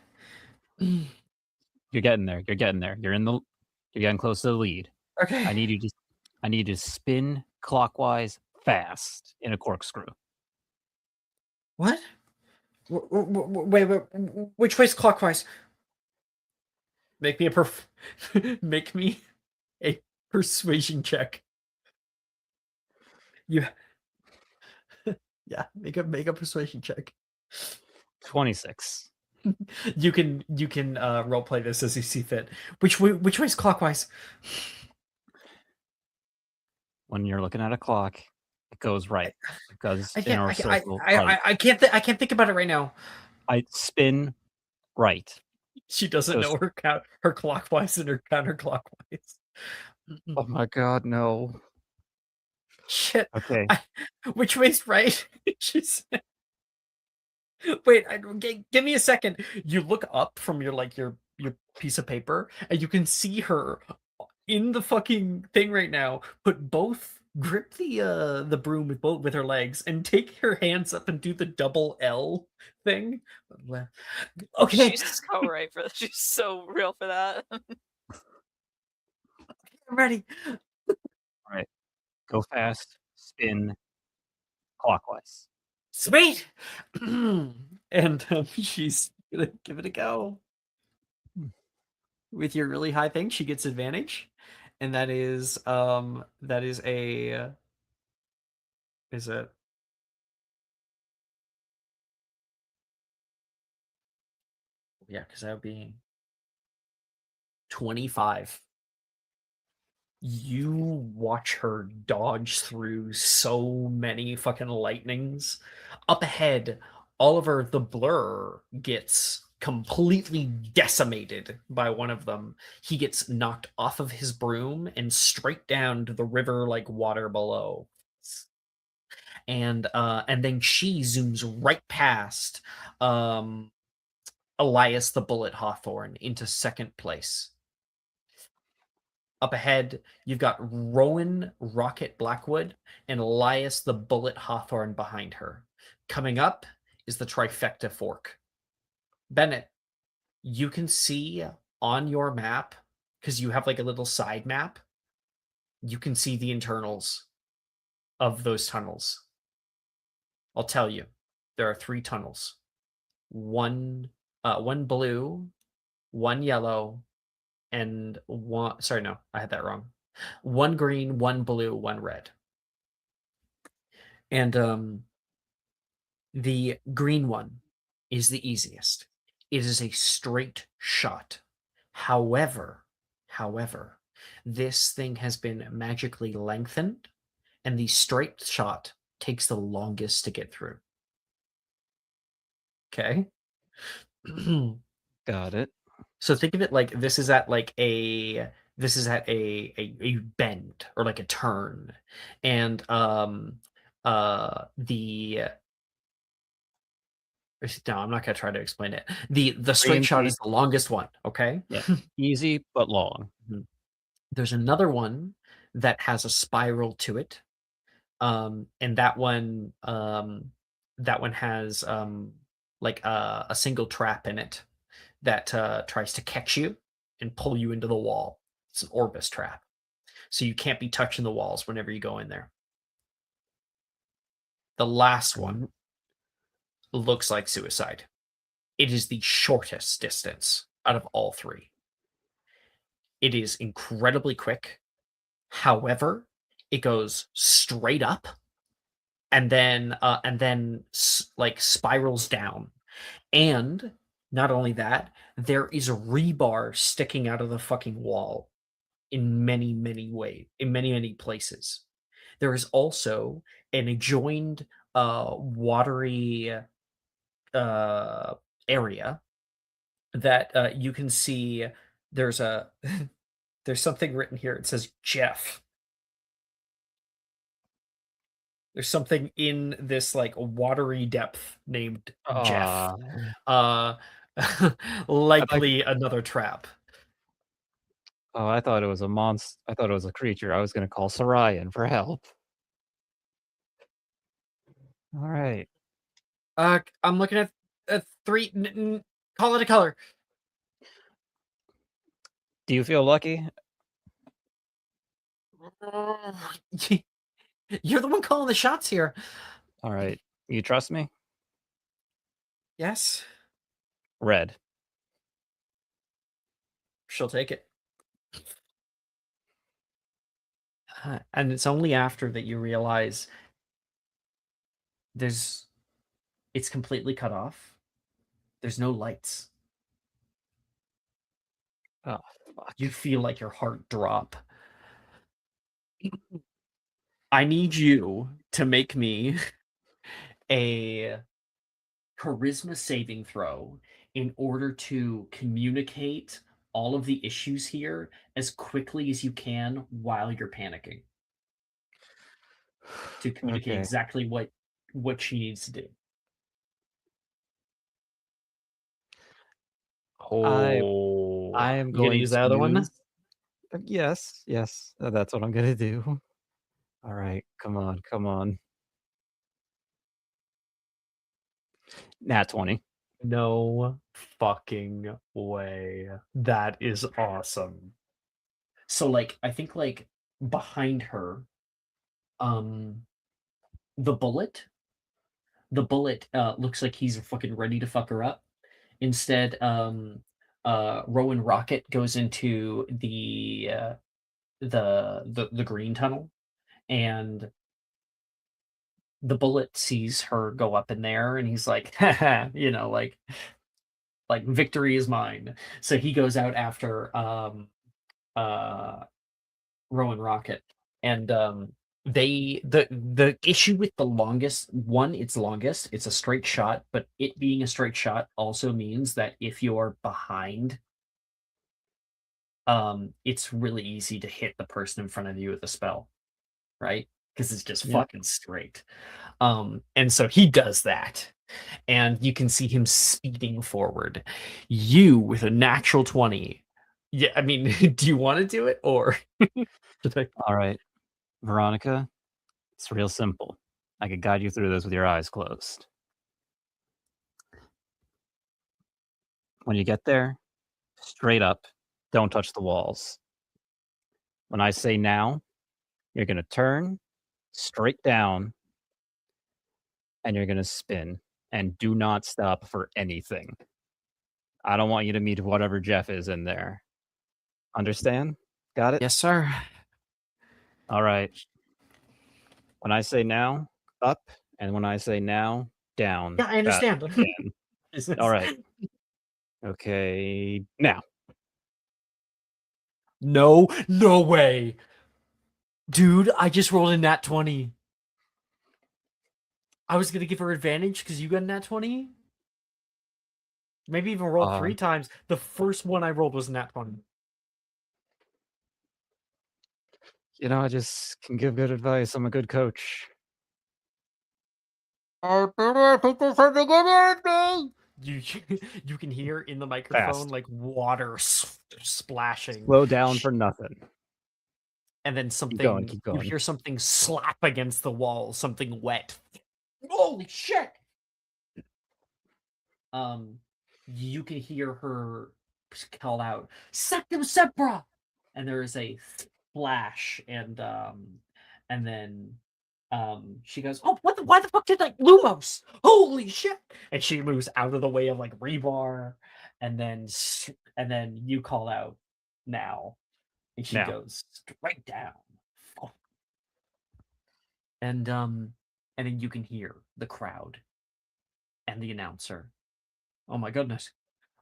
You're getting there. You're getting close to the lead. Okay. I need you to spin clockwise fast in a corkscrew. What? Wait, which way's clockwise? Make me make me a persuasion check. You, yeah, make a persuasion check. 26. You can role play this as you see fit. Which way's clockwise? When you're looking at a clock, it goes right. It goes I in can't. our I circle right. I can't. I can't think about it right now. I spin right. She doesn't Goes- know her clockwise and her counterclockwise. Oh my god, no. Shit. Okay. Which way's right? She said. Wait, give me a second. You look up from your piece of paper, and you can see her in the fucking thing right now. Grip the broom with her legs, and take her hands up and do the double L thing. Okay, She's so right for that. She's so real for that. I'm ready. All right. Go fast. Spin clockwise. Sweet. And she's gonna give it a go. With your really high thing, she gets advantage, and that is is it? Yeah, because that would be 25. You watch her dodge through so many fucking lightnings. Up ahead, Oliver the Blur gets completely decimated by one of them. He gets knocked off of his broom and straight down to the river like water below. And then she zooms right past Elias the Bullet Hawthorne into second place. Up ahead, you've got Rowan Rocket Blackwood and Elias the Bullet Hawthorne behind her. Coming up is the Trifecta Fork. Bennett, you can see on your map, because you have like a little side map, you can see the internals of those tunnels. I'll tell you, there are 3 tunnels. One blue, one yellow, and one. Sorry, no, I had that wrong. One green, one blue, one red. And the green one is the easiest. It is a straight shot. However, this thing has been magically lengthened, and the straight shot takes the longest to get through. Okay. Got it. So think of it like this is at a bend or like a turn, and the no, I'm not gonna try to explain it. The straight shot is the longest one. Okay. Yeah. Easy but long. There's another one that has a spiral to it, and that one has like a single trap in it that tries to catch you and pull you into the wall. It's an Orbis trap. So you can't be touching the walls whenever you go in there. The last one looks like suicide. It is the shortest distance out of all 3. It is incredibly quick. However, it goes straight up and then like spirals down. And not only that, there is a rebar sticking out of the fucking wall in many, many ways, in many, many places. There is also an adjoined watery area that you can see. There's there's something written here. It says Jeff. There's something in this like watery depth named Jeff. Likely another trap. Oh, I thought it was a monster. I thought it was a creature. I was going to call Sarayan for help. All right. I'm looking at 3. Call it a color. Do you feel lucky? You're the one calling the shots here. All right. You trust me? Yes. Red. She'll take it. And it's only after that you realize it's completely cut off. There's no lights. Oh, fuck. You feel like your heart drop. I need you to make me a charisma saving throw in order to communicate all of the issues here as quickly as you can while you're panicking. To communicate Okay. exactly what she needs to do. Oh, I am you gonna going use to that other one? use. Yes, yes, that's what I'm gonna do. All right, come on. Nat 20. No fucking way. That is awesome. So like I think like behind her, um the bullet looks like he's fucking ready to fuck her up. Instead, Rowan Rocket goes into the green tunnel, and the bullet sees her go up in there, and he's like, haha, like victory is mine. So he goes out after uh Rowan Rocket, and the issue with the longest one, it's longest, it's a straight shot, but it being a straight shot also means that if you're behind, it's really easy to hit the person in front of you with a spell, right? Because it's just Yep. fucking straight. And so he does that, and you can see him speeding forward. You with a natural 20. Yeah, I mean, do you want to do it or should I? All right, Veronica, it's real simple. I could guide you through this with your eyes closed. When you get there, straight up, don't touch the walls. When I say now, you're gonna turn straight down and you're gonna spin and do not stop for anything. I don't want you to meet whatever Jeff is in there. Understand? Got it? Yes, sir. All right. When I say now, up, and when I say now, down. Yeah, I understand. Again. All right. Okay, now. No way. Dude, I just rolled a nat 20. I was gonna give her advantage because you got a nat 20. Maybe even roll 3 times. The first one I rolled was a nat 20. You know, I just can give good advice. I'm a good coach. You you can hear in the microphone like water splashing. Slow down for nothing. And then Keep going. you hear something slap against the wall, something wet. Holy shit! You can hear her call out, "Sectum Sempra!" And there is a flash, and then she goes, "Oh, why the fuck did like Lumos? Holy shit!" And she moves out of the way of like rebar, and then you call out now, and she Now. goes straight down. And then you can hear the crowd and the announcer. Oh my goodness.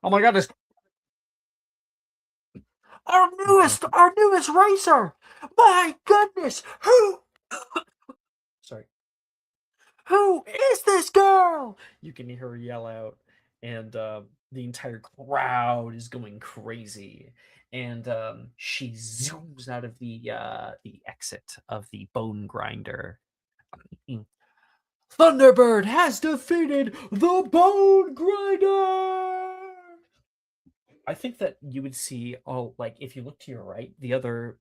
Oh my goodness. Our newest racer. My goodness. Sorry. Who is this girl? You can hear her yell out, and the entire crowd is going crazy. And she zooms out of the exit of the bone grinder. Thunderbird has defeated the Bone Grinder! I think that you would see all, like, if you look to your right, the other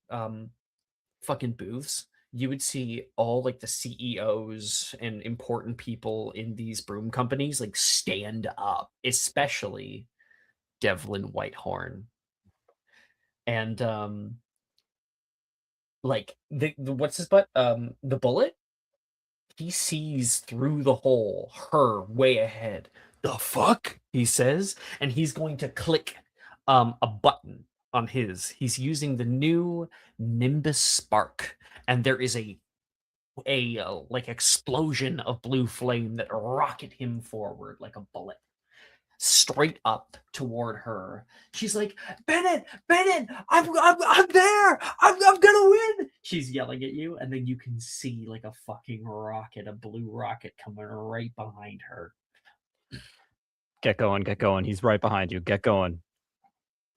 fucking booths, you would see all like the CEOs and important people in these broom companies like stand up, especially Devlin Whitehorn. And like the what's his butt? The bullet? He sees through the hole, her way ahead, the fuck? He says, and he's going to click a button on his. He's using the new Nimbus Spark, and there is a like explosion of blue flame that rocket him forward like a bullet, straight up toward her. She's like, Bennett, I'm there. I'm gonna win. She's yelling at you, and then you can see like a fucking rocket, a blue rocket coming right behind her. Get going, get going. He's right behind you. Get going.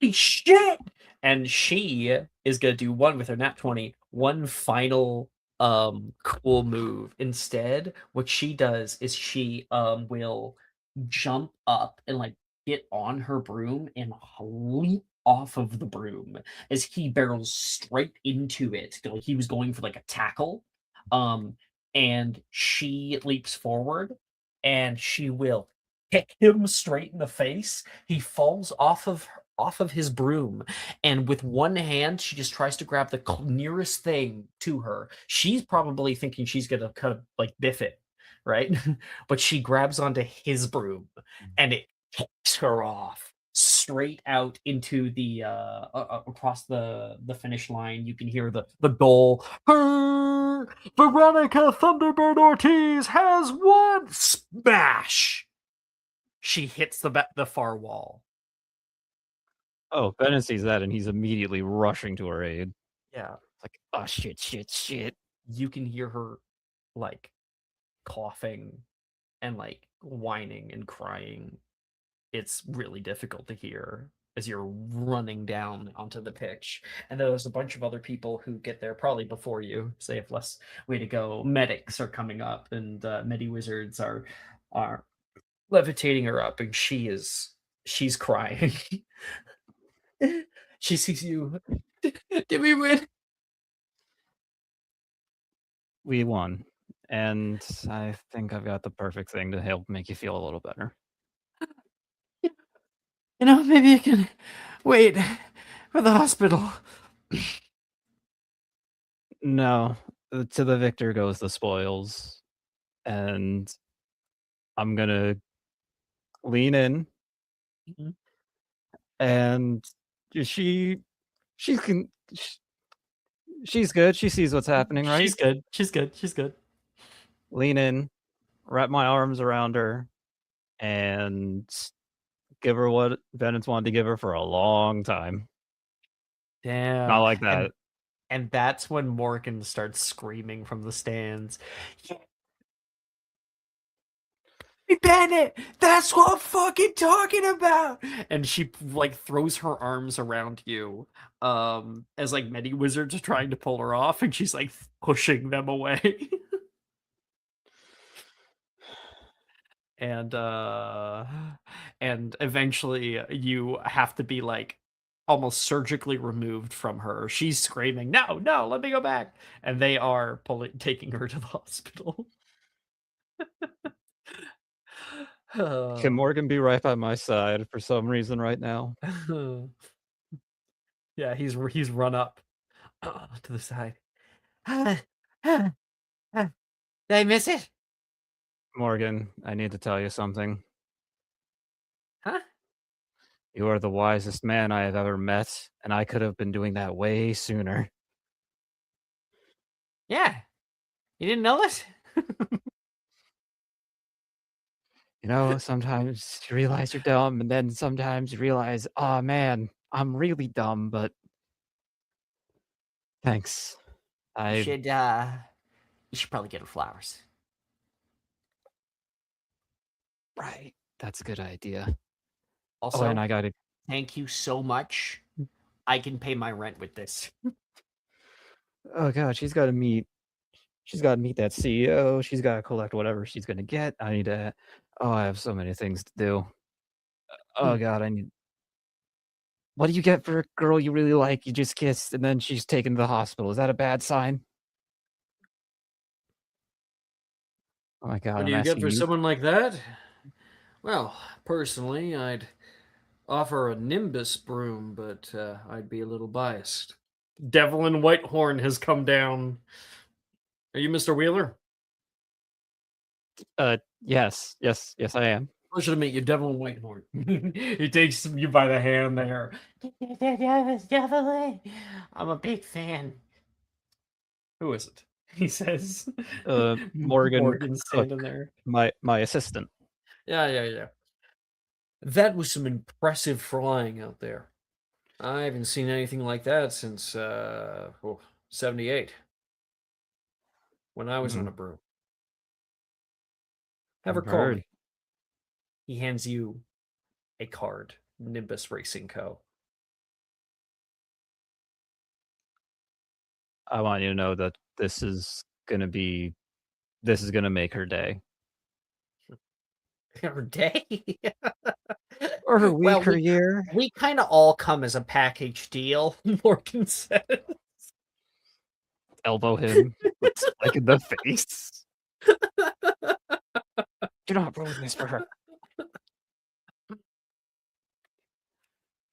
Holy shit! And she is gonna do one with her nat 20, one final cool move. Instead, what she does is she will jump up and like get on her broom and leap off of the broom as he barrels straight into it. Like he was going for like a tackle. And she leaps forward and she will kick him straight in the face. He falls off of his broom, and with one hand she just tries to grab the nearest thing to her. She's probably thinking she's gonna kind of like biff it, right? But she grabs onto his broom and it kicks her off straight out into the across the finish line. You can hear the goal. Veronica Thunderbird Ortiz has won. Smash. She hits the far wall. Oh, Bennett sees that and he's immediately rushing to her aid. Yeah. It's like, oh shit. You can hear her like coughing and like whining and crying. It's really difficult to hear as you're running down onto the pitch. And there's a bunch of other people who get there probably before you. So they have less way to go. Medics are coming up, and Medi Wizards are levitating her up, and she's crying. She sees you. Did we win? We won. And I think I've got the perfect thing to help make you feel a little better. You know, maybe I can wait for the hospital. No, to the victor goes the spoils. And I'm gonna lean in. Mhm. And she's good. She sees what's happening, right? She's good. Lean in, wrap my arms around her, and give her what Bennett's wanted to give her for a long time. Damn. Not like that. And that's when Morgan starts screaming from the stands. Hey, Bennett, that's what I'm fucking talking about. And she like throws her arms around you, as like many wizards are trying to pull her off, and she's like pushing them away. And eventually you have to be like almost surgically removed from her. She's screaming, no, let me go back. And they are taking her to the hospital. Can Morgan be right by my side for some reason right now? Yeah, he's run up to the side. Did I miss it? Morgan, I need to tell you something. Huh? You are the wisest man I have ever met, and I could have been doing that way sooner. Yeah. You didn't know this? You know, sometimes you realize you're dumb, and then sometimes you realize, oh man, I'm really dumb, but thanks. You should probably get her flowers. Right. That's a good idea. Also, and I got it. Thank you so much. I can pay my rent with this. Oh god, she's got to meet that CEO. She's got to collect whatever she's going to get. I have so many things to do. Oh god, what do you get for a girl you really like, you just kissed, and then she's taken to the hospital? Is that a bad sign? Oh my god, What I'm do you get asking for you. someone like that? Well, personally, I'd offer a Nimbus broom, but I'd be a little biased. Devlin Whitehorn has come down. Are you Mr. Wheeler? Yes, I am. Pleasure to meet you, Devil Whitehorn. He takes you by the hand there. I'm a big fan. Who is it? He says. Morgan Morgan's Cook, standing there. my assistant. Yeah. That was some impressive flying out there. I haven't seen anything like that since 78. When I was on a broom. Have her I've call heard. me. He hands you a card. Nimbus Racing Co. I want you to know that this is gonna make her day. Her day? Or her week, Well, her year. we kind of all come as a package deal, Morgan said. Elbow him with spike in the face. Do not ruin this for her.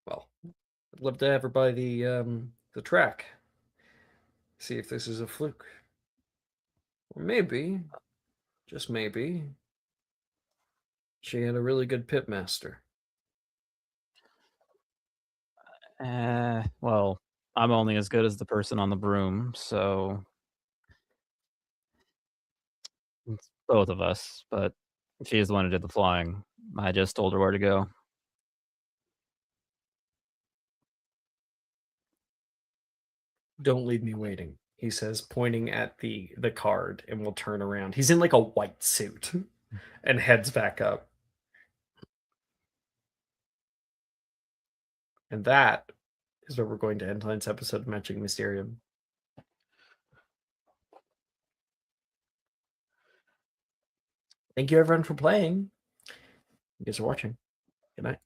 Well, I'd love to have her by the track. See if this is a fluke. Or maybe, just maybe, she had a really good pitmaster. Well, I'm only as good as the person on the broom, so it's both of us. But she's the one who did the flying. I just told her where to go. Don't leave me waiting, he says, pointing at the card, and will turn around. He's in like a white suit and heads back up. And that is where we're going to end tonight's episode of Matching Mysterium. Thank you everyone for playing. You guys are watching. Good night.